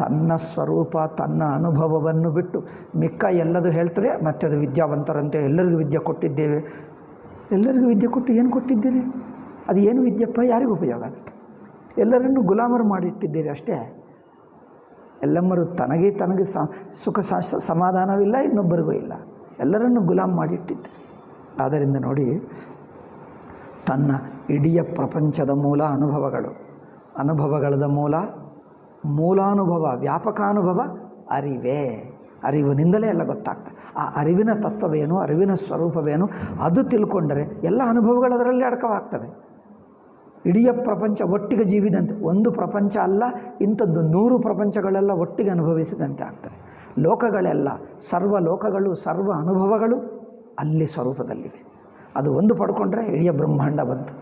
ತನ್ನ ಸ್ವರೂಪ, ತನ್ನ ಅನುಭವವನ್ನು ಬಿಟ್ಟು ಮಿಕ್ಕ ಎಲ್ಲದು ಹೇಳ್ತದೆ. ಮತ್ತು ಅದು ವಿದ್ಯಾವಂತರಂತೆ, ಎಲ್ಲರಿಗೂ ವಿದ್ಯೆ ಕೊಟ್ಟಿದ್ದೇವೆ. ಎಲ್ಲರಿಗೂ ವಿದ್ಯೆ ಕೊಟ್ಟು ಏನು ಕೊಟ್ಟಿದ್ದೀರಿ? ಅದು ಏನು ವಿದ್ಯೆಪ್ಪ? ಯಾರಿಗೂ ಉಪಯೋಗ? ಅದು ಎಲ್ಲರನ್ನೂ ಗುಲಾಮರು ಮಾಡಿಟ್ಟಿದ್ದೀರಿ ಅಷ್ಟೇ. ಎಲ್ಲಮ್ಮರು ತನಗೆ ಸುಖ ಸಮಾಧಾನವಿಲ್ಲ, ಇನ್ನೊಬ್ಬರಿಗೂ ಇಲ್ಲ. ಎಲ್ಲರನ್ನೂ ಗುಲಾಮ್ ಮಾಡಿಟ್ಟಿದ್ದೀರಿ. ಆದ್ದರಿಂದ ನೋಡಿ, ತನ್ನ ಇಡೀ ಪ್ರಪಂಚದ ಮೂಲ ಅನುಭವಗಳು, ಅನುಭವಗಳದ ಮೂಲಾನುಭವ, ವ್ಯಾಪಕಾನುಭವ ಅರಿವೇ. ಅರಿವಿನಿಂದಲೇ ಎಲ್ಲ ಗೊತ್ತಾಗ್ತದೆ. ಆ ಅರಿವಿನ ತತ್ವವೇನು, ಅರಿವಿನ ಸ್ವರೂಪವೇನು ಅದು ತಿಳ್ಕೊಂಡರೆ ಎಲ್ಲ ಅನುಭವಗಳು ಅದರಲ್ಲಿ ಅಡಕವಾಗ್ತವೆ. ಇಡೀ ಪ್ರಪಂಚ ಒಟ್ಟಿಗೆ ಜೀವಿದಂತೆ, ಒಂದು ಪ್ರಪಂಚ ಅಲ್ಲ, ಇಂಥದ್ದು 100 ಪ್ರಪಂಚಗಳೆಲ್ಲ ಒಟ್ಟಿಗೆ ಅನುಭವಿಸಿದಂತೆ ಆಗ್ತದೆ. ಲೋಕಗಳೆಲ್ಲ, ಸರ್ವ ಲೋಕಗಳು, ಸರ್ವ ಅನುಭವಗಳು ಅಲ್ಲಿ ಸ್ವರೂಪದಲ್ಲಿವೆ. ಅದು ಒಂದು ಪಡ್ಕೊಂಡ್ರೆ ಇಡೀ ಬ್ರಹ್ಮಾಂಡ ಬಂತು.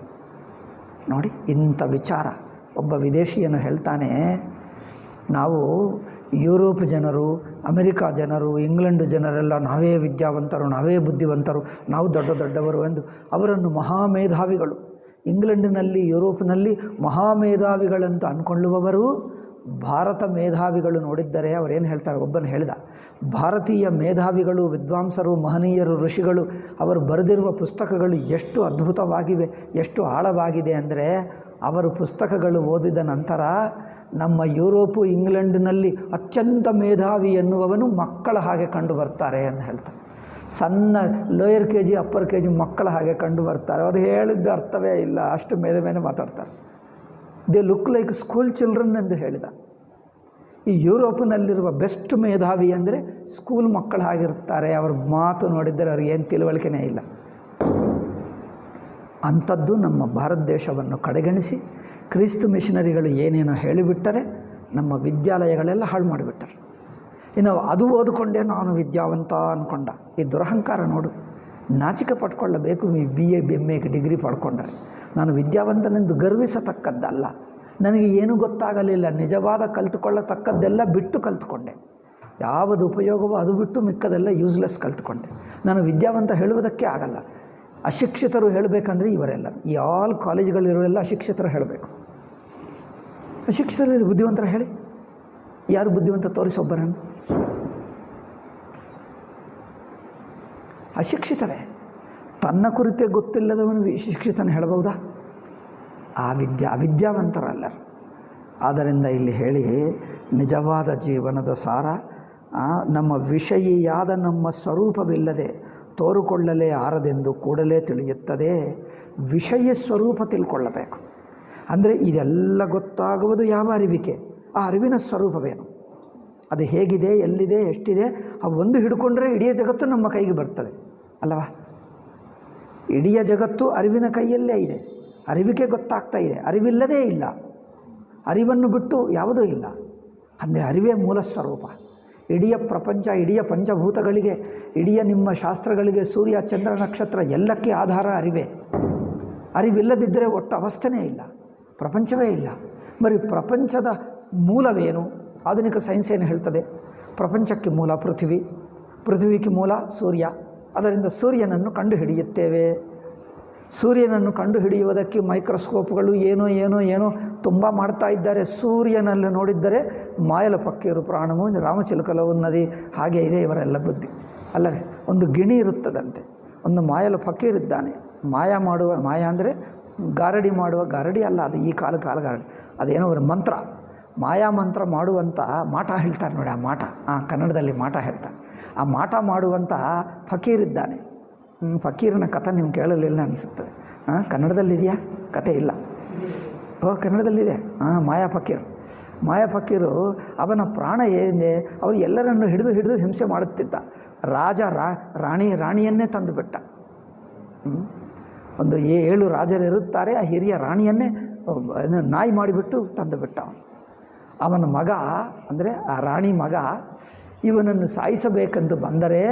ನೋಡಿ ಇಂಥ ವಿಚಾರ. ಒಬ್ಬ ವಿದೇಶಿಯನ್ನು ಹೇಳ್ತಾನೆ, ನಾವು ಯುರೋಪ್ ಜನರು, ಅಮೆರಿಕ ಜನರು, ಇಂಗ್ಲೆಂಡ್ ಜನರೆಲ್ಲ ನಾವೇ ವಿದ್ಯಾವಂತರು, ನಾವೇ ಬುದ್ಧಿವಂತರು, ನಾವು ದೊಡ್ಡವರು ಎಂದು ಅವರನ್ನು ಮಹಾಮೇಧಾವಿಗಳು, ಇಂಗ್ಲೆಂಡಿನಲ್ಲಿ ಯುರೋಪ್ನಲ್ಲಿ ಮಹಾಮೇಧಾವಿಗಳಂತ ಅಂದ್ಕೊಳ್ಳುವವರು ಭಾರತ ಮೇಧಾವಿಗಳು ನೋಡಿದ್ದರೆ ಅವರೇನು ಹೇಳ್ತಾರೆ. ಒಬ್ಬನು ಹೇಳಿದ, ಭಾರತೀಯ ಮೇಧಾವಿಗಳು, ವಿದ್ವಾಂಸರು, ಮಹನೀಯರು, ಋಷಿಗಳು ಅವರು ಬರೆದಿರುವ ಪುಸ್ತಕಗಳು ಎಷ್ಟು ಅದ್ಭುತವಾಗಿವೆ, ಎಷ್ಟು ಆಳವಾಗಿದೆ ಅಂದರೆ, ಅವರು ಪುಸ್ತಕಗಳು ಓದಿದ ನಂತರ ನಮ್ಮ ಯುರೋಪು, ಇಂಗ್ಲೆಂಡಿನಲ್ಲಿ ಅತ್ಯಂತ ಮೇಧಾವಿ ಎನ್ನುವವನು ಮಕ್ಕಳ ಹಾಗೆ ಕಂಡು ಬರ್ತಾರೆ ಅಂತ ಹೇಳ್ತಾರೆ. ಸಣ್ಣ ಲೋಯರ್ KG ಅಪ್ಪರ್ KG ಮಕ್ಕಳ ಹಾಗೆ ಕಂಡು ಬರ್ತಾರೆ. ಅವರು ಹೇಳಿದ್ದು ಅರ್ಥವೇ ಇಲ್ಲ, ಅಷ್ಟು ಮೇಲೆ ಮಾತಾಡ್ತಾರೆ. They look like school children ಎಂದು ಹೇಳಿದ. ಈ ಯುರೋಪಿನಲ್ಲಿರುವ ಬೆಸ್ಟ್ ಮೇಧಾವಿ ಅಂದರೆ ಸ್ಕೂಲ್ ಮಕ್ಕಳ ಹಾಗಿರ್ತಾರೆ. ಅವ್ರ ಮಾತು ನೋಡಿದರೆ ಅವ್ರಿಗೆ ಏನು ತಿಳುವಳಿಕೆನೇ ಇಲ್ಲ. ಅಂಥದ್ದು ನಮ್ಮ ಭಾರತ ದೇಶವನ್ನು ಕಡೆಗಣಿಸಿ ಕ್ರಿಸ್ತ ಮಿಷನರಿಗಳು ಏನೇನೋ ಹೇಳಿಬಿಟ್ಟರೆ ನಮ್ಮ ವಿದ್ಯಾಲಯಗಳೆಲ್ಲ ಹಾಳು ಮಾಡಿಬಿಟ್ಟರು. ಇನ್ನು ಅದು ಓದಿಕೊಂಡೇ ನಾನು ವಿದ್ಯಾವಂತ ಅಂದ್ಕೊಂಡ. ಈ ದುರಹಂಕಾರ ನೋಡು. ನಾಚಿಕೆ ಪಡ್ಕೊಳ್ಳಬೇಕು. ಈ BA BMA ಡಿಗ್ರಿ ಪಡ್ಕೊಂಡ್ರೆ ನಾನು ವಿದ್ಯಾವಂತನೆಂದು ಗರ್ವಿಸತಕ್ಕದ್ದಲ್ಲ. ನನಗೆ ಏನೂ ಗೊತ್ತಾಗಲಿಲ್ಲ, ನಿಜವಾದ ಕಲ್ತುಕೊಳ್ಳತಕ್ಕದ್ದೆಲ್ಲ ಬಿಟ್ಟು ಕಲ್ತ್ಕೊಂಡೆ. ಯಾವುದು ಉಪಯೋಗವೋ ಅದು ಬಿಟ್ಟು ಮಿಕ್ಕದೆಲ್ಲ ಯೂಸ್ಲೆಸ್ ಕಲ್ತ್ಕೊಂಡೆ. ನಾನು ವಿದ್ಯಾವಂತ ಹೇಳುವುದಕ್ಕೆ ಆಗಲ್ಲ. ಅಶಿಕ್ಷಿತರು ಹೇಳಬೇಕಂದ್ರೆ ಇವರೆಲ್ಲ, ಈ ಆಲ್ ಕಾಲೇಜುಗಳಿರೋರೆಲ್ಲ ಅಶಿಕ್ಷಿತರು ಹೇಳಬೇಕು. ಅಶಿಕ್ಷಿತರು ಬುದ್ಧಿವಂತರ ಹೇಳಿ, ಯಾರು ಬುದ್ಧಿವಂತ ತೋರಿಸೊಬ್ಬರನ್ನು? ಅಶಿಕ್ಷಿತರೇ. ತನ್ನ ಕುರಿತೇ ಗೊತ್ತಿಲ್ಲದವನು ಶಿಕ್ಷಿತನ ಹೇಳಬಹುದಾ? ಅವಿದ್ಯಾವಂತರಲ್ಲರು. ಆದ್ದರಿಂದ ಇಲ್ಲಿ ಹೇಳಿ, ನಿಜವಾದ ಜೀವನದ ಸಾರ ನಮ್ಮ ವಿಷಯಿಯಾದ ನಮ್ಮ ಸ್ವರೂಪವಿಲ್ಲದೆ ತೋರುಕೊಳ್ಳಲೇ ಆರದೆಂದು ಕೂಡಲೇ ತಿಳಿಯುತ್ತದೆ. ವಿಷಯ ಸ್ವರೂಪ ತಿಳ್ಕೊಳ್ಳಬೇಕು. ಅಂದರೆ ಇದೆಲ್ಲ ಗೊತ್ತಾಗುವುದು ಯಾವ ಅರಿವಿಕೆ? ಆ ಅರಿವಿನ ಸ್ವರೂಪವೇನು, ಅದು ಹೇಗಿದೆ, ಎಲ್ಲಿದೆ, ಎಷ್ಟಿದೆ, ಆ ಒಂದು ಹಿಡ್ಕೊಂಡ್ರೆ ಇಡೀ ಜಗತ್ತು ನಮ್ಮ ಕೈಗೆ ಬರ್ತದೆ ಅಲ್ಲವಾ? ಇಡೀ ಜಗತ್ತು ಅರಿವಿನ ಕೈಯಲ್ಲೇ ಇದೆ. ಅರಿವಿಕೆ ಗೊತ್ತಾಗ್ತಾ ಇದೆ. ಅರಿವಿಲ್ಲದೇ ಇಲ್ಲ. ಅರಿವನ್ನು ಬಿಟ್ಟು ಯಾವುದೂ ಇಲ್ಲ. ಅಂದರೆ ಅರಿವೇ ಮೂಲ ಸ್ವರೂಪ. ಇಡೀ ಪ್ರಪಂಚ, ಇಡೀ ಪಂಚಭೂತಗಳಿಗೆ, ಇಡೀ ನಿಮ್ಮ ಶಾಸ್ತ್ರಗಳಿಗೆ, ಸೂರ್ಯ, ಚಂದ್ರ, ನಕ್ಷತ್ರ ಎಲ್ಲಕ್ಕೆ ಆಧಾರ ಅರಿವೇ. ಅರಿವಿಲ್ಲದಿದ್ದರೆ ಒಟ್ಟು ಅವಸ್ಥೆನೇ ಇಲ್ಲ, ಪ್ರಪಂಚವೇ ಇಲ್ಲ. ಬರೀ ಪ್ರಪಂಚದ ಮೂಲವೇನು? ಆಧುನಿಕ ಸೈನ್ಸ್ ಏನು ಹೇಳ್ತದೆ? ಪ್ರಪಂಚಕ್ಕೆ ಮೂಲ ಪೃಥ್ವಿ, ಪೃಥ್ವಿಗೆ ಮೂಲ ಸೂರ್ಯ. ಅದರಿಂದ ಸೂರ್ಯನನ್ನು ಕಂಡುಹಿಡಿಯುತ್ತೇವೆ. ಸೂರ್ಯನನ್ನು ಕಂಡುಹಿಡಿಯುವುದಕ್ಕೆ ಮೈಕ್ರೋಸ್ಕೋಪ್ಗಳು ಏನೋ ತುಂಬ ಮಾಡ್ತಾ ಇದ್ದಾರೆ. ಸೂರ್ಯನಲ್ಲಿ ನೋಡಿದ್ದರೆ ಮಾಯಲ ಪಕ್ಕೀರು ಪ್ರಾಣವು ರಾಮಚಿಲಕಲ ಉನ್ನದಿ ಹಾಗೆ ಇದೆ ಇವರೆಲ್ಲ ಬುದ್ಧಿ ಅಲ್ಲವೇ? ಒಂದು ಗಿಣಿ ಇರುತ್ತದಂತೆ, ಒಂದು ಮಾಯಲ ಫಕೀರಿದ್ದಾನೆ. ಮಾಯ ಅಂದರೆ ಗಾರಡಿ ಮಾಡುವ, ಗಾರಡಿ ಅಲ್ಲ ಅದು, ಈ ಕಾಲ ಗಾರಡಿ, ಅದೇನೋ ಒಂದು ಮಂತ್ರ, ಮಾಯಾ ಮಂತ್ರ ಮಾಡುವಂಥ ಮಾಟ ಹೇಳ್ತಾರೆ ನೋಡಿ. ಆ ಮಾಟ, ಕನ್ನಡದಲ್ಲಿ ಮಾಟ ಹೇಳ್ತಾರೆ. ಆ ಮಾಟ ಮಾಡುವಂಥ ಫಕೀರಿದ್ದಾನೆ. ಫಕೀರನ ಕಥೆ ನಿಮ್ಗೆ ಕೇಳಲಿಲ್ಲ ಅನಿಸುತ್ತದೆ. ಕನ್ನಡದಲ್ಲಿದೆಯಾ? ಕತೆ ಇಲ್ಲ. ಕನ್ನಡದಲ್ಲಿದೆ. ಮಾಯಾ ಫಕೀರು ಅವನ ಪ್ರಾಣ ಏನಿದೆ, ಅವರು ಎಲ್ಲರನ್ನು ಹಿಡಿದು ಹಿಂಸೆ ಮಾಡುತ್ತಿದ್ದ. ರಾಣಿಯನ್ನೇ ತಂದುಬಿಟ್ಟ. ಒಂದು 7 ರಾಜರಿರುತ್ತಾರೆ. ಆ ಹಿರಿಯ ರಾಣಿಯನ್ನೇ ನಾಯಿ ಮಾಡಿಬಿಟ್ಟು ತಂದುಬಿಟ್ಟ. ಅವನ ಮಗ ಅಂದರೆ ಆ ರಾಣಿ ಮಗ ಇವನನ್ನು ಸಾಯಿಸಬೇಕೆಂದು ಬಂದರೆ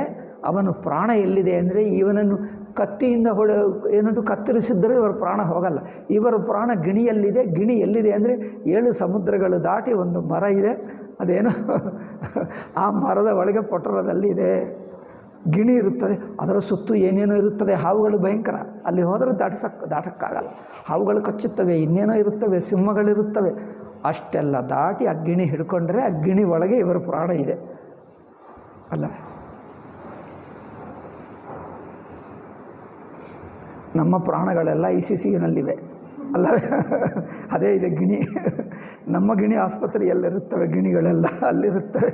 ಅವನು ಪ್ರಾಣ ಎಲ್ಲಿದೆ ಅಂದರೆ ಇವನನ್ನು ಕತ್ತಿಯಿಂದ ಕತ್ತರಿಸಿದ್ದರೂ ಇವರ ಪ್ರಾಣ ಹೋಗಲ್ಲ. ಇವರ ಪ್ರಾಣ ಗಿಣಿಯಲ್ಲಿದೆ. ಗಿಣಿ ಎಲ್ಲಿದೆ ಅಂದರೆ 7 ಸಮುದ್ರಗಳು ದಾಟಿ ಒಂದು ಮರ ಇದೆ, ಅದೇನೋ ಆ ಮರದ ಒಳಗೆ ಪೊಟರದಲ್ಲಿದೆ. ಗಿಣಿ ಇರುತ್ತದೆ, ಅದರ ಸುತ್ತು ಏನೇನೋ ಇರುತ್ತದೆ. ಹಾವುಗಳು ಭಯಂಕರ, ಅಲ್ಲಿ ಹೋದರೂ ದಾಟಕ್ಕಾಗಲ್ಲ. ಹಾವುಗಳು ಕಚ್ಚುತ್ತವೆ, ಇನ್ನೇನೋ ಇರುತ್ತವೆ, ಸಿಂಹಗಳಿರುತ್ತವೆ. ಅಷ್ಟೆಲ್ಲ ದಾಟಿ ಆ ಗಿಣಿ ಹಿಡ್ಕೊಂಡ್ರೆ ಆ ಗಿಣಿ ಒಳಗೆ ಇವರ ಪ್ರಾಣ ಇದೆ ಅಲ್ಲವೇ? ನಮ್ಮ ಪ್ರಾಣಗಳೆಲ್ಲ ICCUನಲ್ಲಿವೆ ಅಲ್ಲವೇ? ಅದೇ ಇದೆ ಗಿಣಿ. ನಮ್ಮ ಗಿಣಿ ಆಸ್ಪತ್ರೆಯಲ್ಲಿರುತ್ತವೆ, ಗಿಣಿಗಳೆಲ್ಲ ಅಲ್ಲಿರುತ್ತವೆ.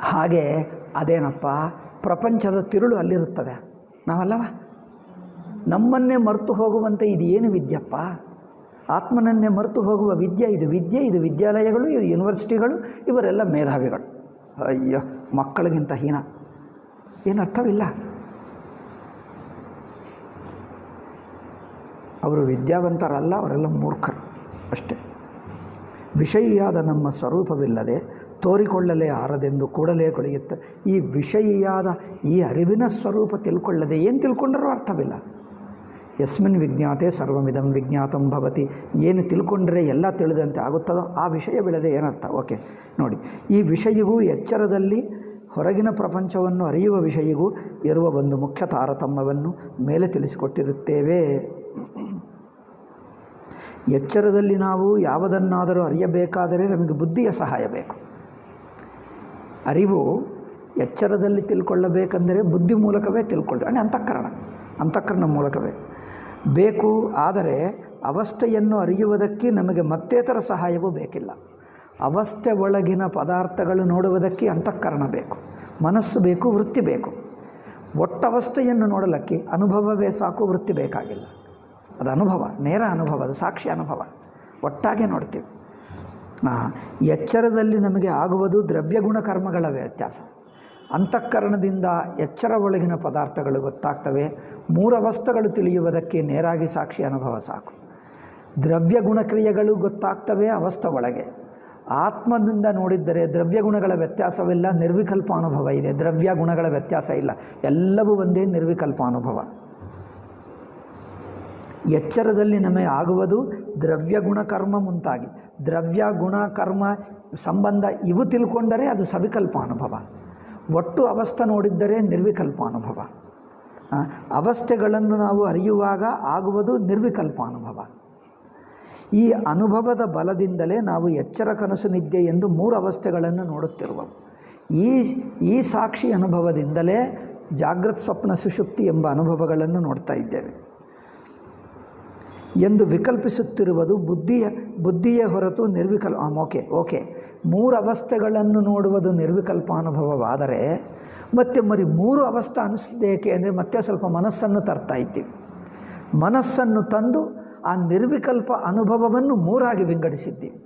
ಹಾಗೆ ಅದೇನಪ್ಪ, ಪ್ರಪಂಚದ ತಿರುಳು ಅಲ್ಲಿರುತ್ತದೆ, ನಾವಲ್ಲವ? ನಮ್ಮನ್ನೇ ಮರೆತು ಹೋಗುವಂತೆ ಇದು ಏನು ವಿದ್ಯಪ್ಪ? ಆತ್ಮನನ್ನೇ ಮರೆತು ಹೋಗುವ ವಿದ್ಯೆ ಇದು. ಇದು ವಿದ್ಯಾಲಯಗಳು, ಇದು ಯೂನಿವರ್ಸಿಟಿಗಳು, ಇವರೆಲ್ಲ ಮೇಧಾವಿಗಳು. ಅಯ್ಯೋ, ಮಕ್ಕಳಿಗಿಂತ ಹೀನ, ಏನು ಅರ್ಥವಿಲ್ಲ. ಅವರು ವಿದ್ಯಾವಂತರಲ್ಲ, ಅವರೆಲ್ಲ ಮೂರ್ಖರು ಅಷ್ಟೇ. ವಿಷಯಿಯಾದ ನಮ್ಮ ಸ್ವರೂಪವಿಲ್ಲದೆ ತೋರಿಕೊಳ್ಳಲೇ ಆರದೆಂದು ಕೂಡಲೇ ಕೊಳೆಯುತ್ತೆ. ಈ ವಿಷಯಿಯಾದ ಈ ಅರಿವಿನ ಸ್ವರೂಪ ತಿಳ್ಕೊಳ್ಳದೆ ಏನು ತಿಳ್ಕೊಂಡರೂ ಅರ್ಥವಿಲ್ಲ. ಯಸ್ಮಿನ್ ವಿಜ್ಞಾತೆ ಸರ್ವಮಿದಂ ವಿಜ್ಞಾತಂ ಭವತಿ. ಏನು ತಿಳ್ಕೊಂಡ್ರೆ ಎಲ್ಲ ತಿಳಿದಂತೆ ಆಗುತ್ತದೋ ಆ ವಿಷಯವಿಲ್ಲದೆ ಏನರ್ಥ? ಓಕೆ ನೋಡಿ, ಈ ವಿಷಯಿಗೂ ಎಚ್ಚರದಲ್ಲಿ ಹೊರಗಿನ ಪ್ರಪಂಚವನ್ನು ಅರಿಯುವ ವಿಷಯಿಗೂ ಇರುವ ಒಂದು ಮುಖ್ಯ ತಾರತಮ್ಯವನ್ನು ಮೇಲೆ ತಿಳಿಸಿಕೊಟ್ಟಿರುತ್ತೇವೆ. ಎಚ್ಚರದಲ್ಲಿ ನಾವು ಯಾವುದನ್ನಾದರೂ ಅರಿಯಬೇಕಾದರೆ ನಮಗೆ ಬುದ್ಧಿಯ ಸಹಾಯ ಬೇಕು. ಅರಿವು ಎಚ್ಚರದಲ್ಲಿ ತಿಳ್ಕೊಳ್ಳಬೇಕೆಂದರೆ ಬುದ್ಧಿ ಮೂಲಕವೇ ತಿಳ್ಕೊಳ್ತಾರೆ, ಅಂತಃಕರಣ ಮೂಲಕವೇ ಬೇಕು. ಆದರೆ ಅವಸ್ಥೆಯನ್ನು ಅರಿಯುವುದಕ್ಕೆ ನಮಗೆ ಮತ್ತೇತರ ಸಹಾಯವೂ ಬೇಕಿಲ್ಲ. ಅವಸ್ಥೆ ಒಳಗಿನ ಪದಾರ್ಥಗಳು ನೋಡುವುದಕ್ಕೆ ಅಂತಃಕರಣ ಬೇಕು, ಮನಸ್ಸು ಬೇಕು, ವೃತ್ತಿ ಬೇಕು. ಒಟ್ಟವಸ್ಥೆಯನ್ನು ನೋಡಲಿಕ್ಕೆ ಅನುಭವವೇ ಸಾಕು, ವೃತ್ತಿ ಬೇಕಾಗಿಲ್ಲ. ಅದು ಅನುಭವ, ನೇರ ಅನುಭವ, ಅದು ಸಾಕ್ಷಿ ಅನುಭವ, ಒಟ್ಟಾಗೆ ನೋಡ್ತೀವಿ. ಎಚ್ಚರದಲ್ಲಿ ನಮಗೆ ಆಗುವುದು ದ್ರವ್ಯಗುಣ ಕರ್ಮಗಳ ವ್ಯತ್ಯಾಸ. ಅಂತಃಕರಣದಿಂದ ಎಚ್ಚರ ಒಳಗಿನ ಪದಾರ್ಥಗಳು ಗೊತ್ತಾಗ್ತವೆ. ಮೂರವಸ್ಥೆಗಳು ತಿಳಿಯುವುದಕ್ಕೆ ನೇರಾಗಿ ಸಾಕ್ಷಿ ಅನುಭವ ಸಾಕು. ದ್ರವ್ಯಗುಣ ಕ್ರಿಯೆಗಳು ಗೊತ್ತಾಗ್ತವೆ ಅವಸ್ಥೆ ಒಳಗೆ. ಆತ್ಮದಿಂದ ನೋಡಿದ್ದರೆ ದ್ರವ್ಯಗುಣಗಳ ವ್ಯತ್ಯಾಸವಿಲ್ಲ, ನಿರ್ವಿಕಲ್ಪ ಅನುಭವ ಇದೆ. ದ್ರವ್ಯ ಗುಣಗಳ ವ್ಯತ್ಯಾಸ ಇಲ್ಲ, ಎಲ್ಲವೂ ಒಂದೇ ನಿರ್ವಿಕಲ್ಪ ಅನುಭವ. ಎಚ್ಚರದಲ್ಲಿ ನಮಗೆ ಆಗುವುದು ದ್ರವ್ಯ ಗುಣ ಕರ್ಮ ಮುಂತಾಗಿ. ದ್ರವ್ಯ ಗುಣ ಕರ್ಮ ಸಂಬಂಧ ಇವು ತಿಳ್ಕೊಂಡರೆ ಅದು ಸವಿಕಲ್ಪ ಅನುಭವ. ಒಟ್ಟು ಅವಸ್ಥೆ ನೋಡಿದ್ದರೆ ನಿರ್ವಿಕಲ್ಪ ಅನುಭವ. ಅವಸ್ಥೆಗಳನ್ನು ನಾವು ಅರಿಯುವಾಗ ಆಗುವುದು ನಿರ್ವಿಕಲ್ಪ ಅನುಭವ. ಈ ಅನುಭವದ ಬಲದಿಂದಲೇ ನಾವು ಎಚ್ಚರ, ಕನಸು, ನಿದ್ದೆ ಎಂದು 3 ಅವಸ್ಥೆಗಳನ್ನು ನೋಡುತ್ತಿರುವವು. ಈ ಸಾಕ್ಷಿ ಅನುಭವದಿಂದಲೇ ಜಾಗೃತ್, ಸ್ವಪ್ನ, ಸುಷುಪ್ತಿ ಎಂಬ ಅನುಭವಗಳನ್ನು ನೋಡ್ತಾ ಇದ್ದೇವೆ ಎಂದು ವಿಕಲ್ಪಿಸುತ್ತಿರುವುದು ಬುದ್ಧಿಯೇ ಹೊರತು ಓಕೆ 3 ಅವಸ್ಥೆಗಳನ್ನು ನೋಡುವುದು ನಿರ್ವಿಕಲ್ಪ ಅನುಭವವಾದರೆ ಮತ್ತೆ 3 ಅವಸ್ಥೆ ಅನಿಸ್ದೇಕೆ ಅಂದರೆ ಮತ್ತೆ ಸ್ವಲ್ಪ ಮನಸ್ಸನ್ನು ತರ್ತಾ ಇದ್ದೀವಿ. ಮನಸ್ಸನ್ನು ತಂದು ಆ ನಿರ್ವಿಕಲ್ಪ ಅನುಭವವನ್ನು 3 ವಿಂಗಡಿಸಿದ್ದೀವಿ.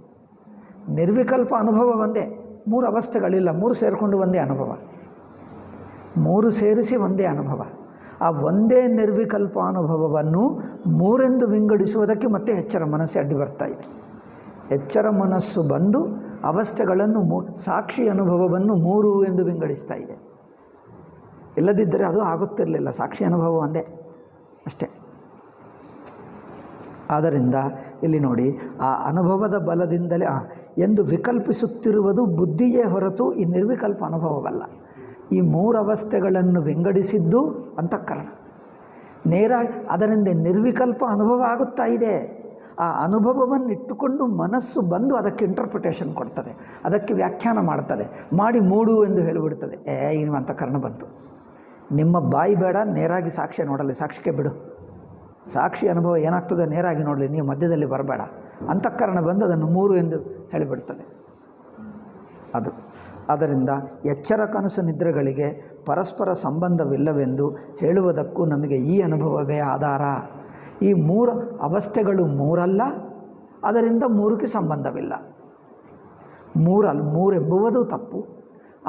ನಿರ್ವಿಕಲ್ಪ ಅನುಭವ ಒಂದೇ, 3 ಅವಸ್ಥೆಗಳಿಲ್ಲ, 3 ಸೇರಿಕೊಂಡು ಒಂದೇ ಅನುಭವ, 3 ಸೇರಿಸಿ ಒಂದೇ ಅನುಭವ. ಆ ಒಂದೇ ನಿರ್ವಿಕಲ್ಪ ಅನುಭವವನ್ನು 3 ವಿಂಗಡಿಸುವುದಕ್ಕೆ ಮತ್ತೆ ಎಚ್ಚರ ಮನಸ್ಸು ಅಡ್ಡಿ ಬರ್ತಾ ಇದೆ. ಎಚ್ಚರ ಮನಸ್ಸು ಬಂದು ಅವಸ್ಥೆಗಳನ್ನು ಸಾಕ್ಷಿ ಅನುಭವವನ್ನು 3 ಎಂದು ವಿಂಗಡಿಸ್ತಾ ಇದೆ. ಇಲ್ಲದಿದ್ದರೆ ಅದು ಆಗುತ್ತಿರಲಿಲ್ಲ. ಸಾಕ್ಷಿ ಅನುಭವ ಒಂದೇ ಅಷ್ಟೇ. ಆದ್ದರಿಂದ ಇಲ್ಲಿ ನೋಡಿ, ಆ ಅನುಭವದ ಬಲದಿಂದಲೇ ಎಂದು ವಿಕಲ್ಪಿಸುತ್ತಿರುವುದು ಬುದ್ಧಿಯೇ ಹೊರತು ಈ ನಿರ್ವಿಕಲ್ಪ ಅನುಭವವಲ್ಲ. ಈ 3 ಅವಸ್ಥೆಗಳನ್ನು ವಿಂಗಡಿಸಿದ್ದು ಅಂತಃಕರಣ. ನೇರ ಅದರಿಂದ ನಿರ್ವಿಕಲ್ಪ ಅನುಭವ ಆಗುತ್ತಾ ಇದೆ. ಆ ಅನುಭವವನ್ನು ಇಟ್ಟುಕೊಂಡು ಮನಸ್ಸು ಬಂದು ಅದಕ್ಕೆ ಇಂಟರ್ಪ್ರಿಟೇಷನ್ ಕೊಡ್ತದೆ, ಅದಕ್ಕೆ ವ್ಯಾಖ್ಯಾನ ಮಾಡ್ತದೆ, ಮಾಡಿ 3 ಎಂದು ಹೇಳಿಬಿಡ್ತದೆ. ಇನ್ನು ಅಂತಃಕರಣ ಬಂತು. ನಿಮ್ಮ ಬಾಯಿ ಬೇಡ, ನೇರಾಗಿ ಸಾಕ್ಷಿ ನೋಡಲಿ, ಸಾಕ್ಷಿಗೆ ಬಿಡು. ಸಾಕ್ಷಿ ಅನುಭವ ಏನಾಗ್ತದೆ ನೇರಾಗಿ ನೋಡಲಿ, ನೀವು ಮಧ್ಯದಲ್ಲಿ ಬರಬೇಡ. ಅಂತಃಕರಣ ಬಂದು ಅದನ್ನು 3 ಎಂದು ಹೇಳಿಬಿಡ್ತದೆ. ಅದು ಆದ್ದರಿಂದ ಎಚ್ಚರ, ಕನಸು, ನಿದ್ರೆಗಳಿಗೆ ಪರಸ್ಪರ ಸಂಬಂಧವಿಲ್ಲವೆಂದು ಹೇಳುವುದಕ್ಕೂ ನಮಗೆ ಈ ಅನುಭವವೇ ಆಧಾರ. ಈ 3 ಅವಸ್ಥೆಗಳು 3 ಅಲ್ಲ, ಅದರಿಂದ 3ಕ್ಕೆ ಸಂಬಂಧವಿಲ್ಲ. 3 ಎಂಬುವುದು ತಪ್ಪು.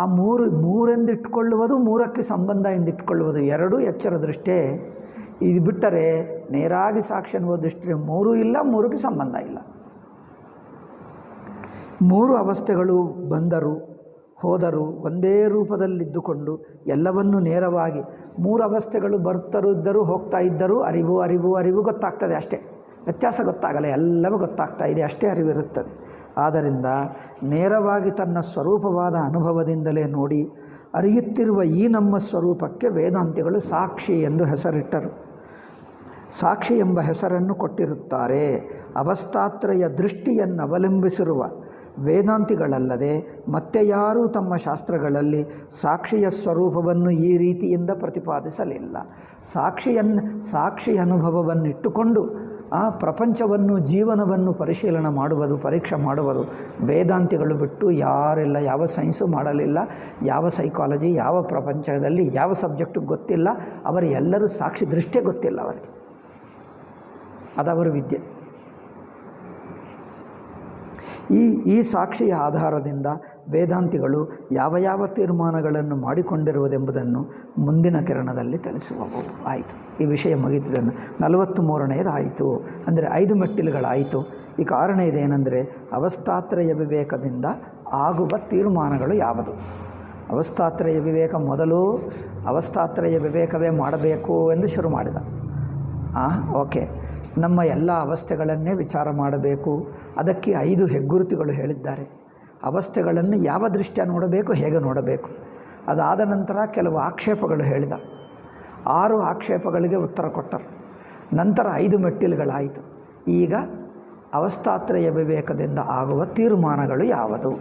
ಆ 3 ಎಂದಿಟ್ಕೊಳ್ಳುವುದು 3ಕ್ಕೆ ಸಂಬಂಧ ಎಂದಿಟ್ಕೊಳ್ಳುವುದು 2 ಎಚ್ಚರ ದೃಷ್ಟಿ. ಇದು ಬಿಟ್ಟರೆ ನೇರಾಗಿ ಸಾಕ್ಷಿ ಅನ್ನುವ ದೃಷ್ಟಿ 3 ಇಲ್ಲ, 3ಕ್ಕೆ ಸಂಬಂಧ ಇಲ್ಲ. 3 ಅವಸ್ಥೆಗಳು ಬಂದರು ಹೋದರು ಒಂದೇ ರೂಪದಲ್ಲಿದ್ದುಕೊಂಡು ಎಲ್ಲವನ್ನೂ ನೇರವಾಗಿ 3 ಅವಸ್ಥೆಗಳು ಇದ್ದರೂ ಹೋಗ್ತಾ ಇದ್ದರೂ ಅರಿವು ಗೊತ್ತಾಗ್ತದೆ ಅಷ್ಟೇ. ವ್ಯತ್ಯಾಸ ಗೊತ್ತಾಗಲ್ಲ, ಎಲ್ಲವೂ ಗೊತ್ತಾಗ್ತಾ ಇದೆ ಅಷ್ಟೇ, ಅರಿವಿರುತ್ತದೆ. ಆದ್ದರಿಂದ ನೇರವಾಗಿ ತನ್ನ ಸ್ವರೂಪವಾದ ಅನುಭವದಿಂದಲೇ ನೋಡಿ ಅರಿಯುತ್ತಿರುವ ಈ ನಮ್ಮ ಸ್ವರೂಪಕ್ಕೆ ವೇದಾಂತಿಗಳು ಸಾಕ್ಷಿ ಎಂದು ಹೆಸರಿಟ್ಟರು. ಸಾಕ್ಷಿ ಎಂಬ ಹೆಸರನ್ನು ಕೊಟ್ಟಿರುತ್ತಾರೆ. ಅವಸ್ಥಾತ್ರಯ ದೃಷ್ಟಿಯನ್ನು ಅವಲಂಬಿಸಿರುವ ವೇದಾಂತಿಗಳಲ್ಲದೆ ಮತ್ತೆ ಯಾರೂ ತಮ್ಮ ಶಾಸ್ತ್ರಗಳಲ್ಲಿ ಸಾಕ್ಷಿಯ ಸ್ವರೂಪವನ್ನು ಈ ರೀತಿಯಿಂದ ಪ್ರತಿಪಾದಿಸಲಿಲ್ಲ. ಸಾಕ್ಷಿ ಅನುಭವವನ್ನು ಇಟ್ಟುಕೊಂಡು ಆ ಪ್ರಪಂಚವನ್ನು, ಜೀವನವನ್ನು ಪರಿಶೀಲನೆ ಮಾಡುವುದು, ಪರೀಕ್ಷೆ ಮಾಡುವುದು ವೇದಾಂತಿಗಳು ಬಿಟ್ಟು ಯಾರೆಲ್ಲ ಯಾವ ಸೈನ್ಸು ಮಾಡಲಿಲ್ಲ, ಯಾವ ಸೈಕಾಲಜಿ, ಯಾವ ಪ್ರಪಂಚದಲ್ಲಿ ಯಾವ ಸಬ್ಜೆಕ್ಟು ಗೊತ್ತಿಲ್ಲ. ಅವರು ಎಲ್ಲರೂ ಸಾಕ್ಷಿ ದೃಷ್ಟಿಯೇ ಗೊತ್ತಿಲ್ಲ ಅವರಿಗೆ, ಅದವರ ವಿದ್ಯೆ. ಈ ಸಾಕ್ಷಿಯ ಆಧಾರದಿಂದ ವೇದಾಂತಿಗಳು ಯಾವ ಯಾವ ತೀರ್ಮಾನಗಳನ್ನು ಮಾಡಿಕೊಂಡಿರುವುದೆಂಬುದನ್ನು ಮುಂದಿನ ಕಿರಣದಲ್ಲಿ ತಿಳಿಸುವವು. ಆಯಿತು, ಈ ವಿಷಯ ಮುಗಿತದೆ. 43ನೇದು ಆಯಿತು, ಅಂದರೆ 5 ಮೆಟ್ಟಿಲುಗಳಾಯಿತು. ಈ ಕಾರಣ ಇದೇನೆಂದರೆ ಅವಸ್ಥಾತ್ರಯ ವಿವೇಕದಿಂದ ಆಗುವ ತೀರ್ಮಾನಗಳು ಯಾವುದು. ಅವಸ್ಥಾತ್ರಯ ವಿವೇಕ ಮೊದಲು ಅವಸ್ಥಾತ್ರಯ ವಿವೇಕವೇ ಮಾಡಬೇಕು ಎಂದು ಶುರು ಮಾಡಿದ. ಓಕೆ, ನಮ್ಮ ಎಲ್ಲ ಅವಸ್ಥೆಗಳನ್ನೇ ವಿಚಾರ ಮಾಡಬೇಕು. ಅದಕ್ಕೆ 5 ಹೆಗ್ಗುರುತುಗಳು ಹೇಳಿದ್ದಾರೆ. ಅವಸ್ಥೆಗಳನ್ನು ಯಾವ ದೃಷ್ಟಿಯ ನೋಡಬೇಕು, ಹೇಗೆ ನೋಡಬೇಕು. ಅದಾದ ನಂತರ ಕೆಲವು ಆಕ್ಷೇಪಗಳು ಹೇಳಿದ. 6 ಆಕ್ಷೇಪಗಳಿಗೆ ಉತ್ತರ ಕೊಟ್ಟರು. ನಂತರ 5 ಮೆಟ್ಟಿಲುಗಳಾಯಿತು. ಈಗ ಅವಸ್ಥಾತ್ರಯ ವಿವೇಕದಿಂದ ಆಗುವ ತೀರ್ಮಾನಗಳು ಯಾವುದು.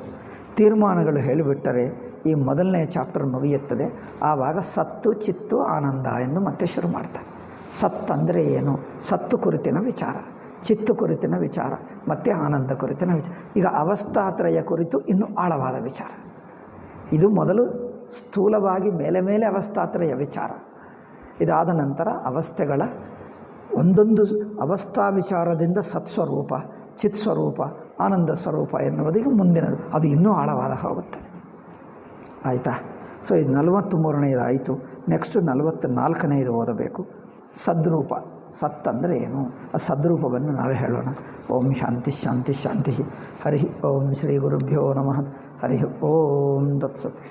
ತೀರ್ಮಾನಗಳು ಹೇಳಿಬಿಟ್ಟರೆ ಈ ಮೊದಲನೇ ಚಾಪ್ಟರ್ ಮುಗಿಯುತ್ತದೆ. ಆವಾಗ ಸತ್ತು, ಚಿತ್ತು, ಆನಂದ ಎಂದು ಮತ್ತೆ ಶುರು ಮಾಡ್ತಾರೆ. ಸತ್ ಅಂದರೆ ಏನು, ಸತ್ತು ಕುರಿತಿನ ವಿಚಾರ, ಚಿತ್ತು ಕುರಿತಿನ ವಿಚಾರ, ಮತ್ತು ಆನಂದ ಕುರಿತಿನ ವಿಚಾರ. ಈಗ ಅವಸ್ಥಾತ್ರಯ ಕುರಿತು ಇನ್ನೂ ಆಳವಾದ ವಿಚಾರ. ಇದು ಮೊದಲು ಸ್ಥೂಲವಾಗಿ ಮೇಲೆ ಮೇಲೆ ಅವಸ್ಥಾತ್ರಯ ವಿಚಾರ. ಇದಾದ ನಂತರ ಅವಸ್ಥೆಗಳ ಒಂದೊಂದು ಅವಸ್ಥಾ ವಿಚಾರದಿಂದ ಸತ್ಸ್ವರೂಪ, ಚಿತ್ಸ್ವರೂಪ, ಆನಂದ ಸ್ವರೂಪ ಎನ್ನುವುದಕ್ಕೆ ಮುಂದಿನದು. ಅದು ಇನ್ನೂ ಆಳವಾದ ಹೋಗುತ್ತದೆ. ಆಯಿತಾ? ಸೊ ಇದು 43ನೇದು ಆಯಿತು. ನೆಕ್ಸ್ಟು 44ನೇದು ಓದಬೇಕು. ಸದ್ರೂಪ. ಸತ್ ಅಂದರೆ ಏನು, ಆ ಸದ್ರೂಪವನ್ನು ನಾಳೆ ಹೇಳೋಣ. ಓಂ ಶಾಂತಿ ಶಾಂತಿ ಶಾಂತಿ. ಹರಿ ಓಂ ಶ್ರೀ ಗುರುಭ್ಯೋ ನಮಃ. ಹರಿ ಓಂ ತತ್ಸತ್.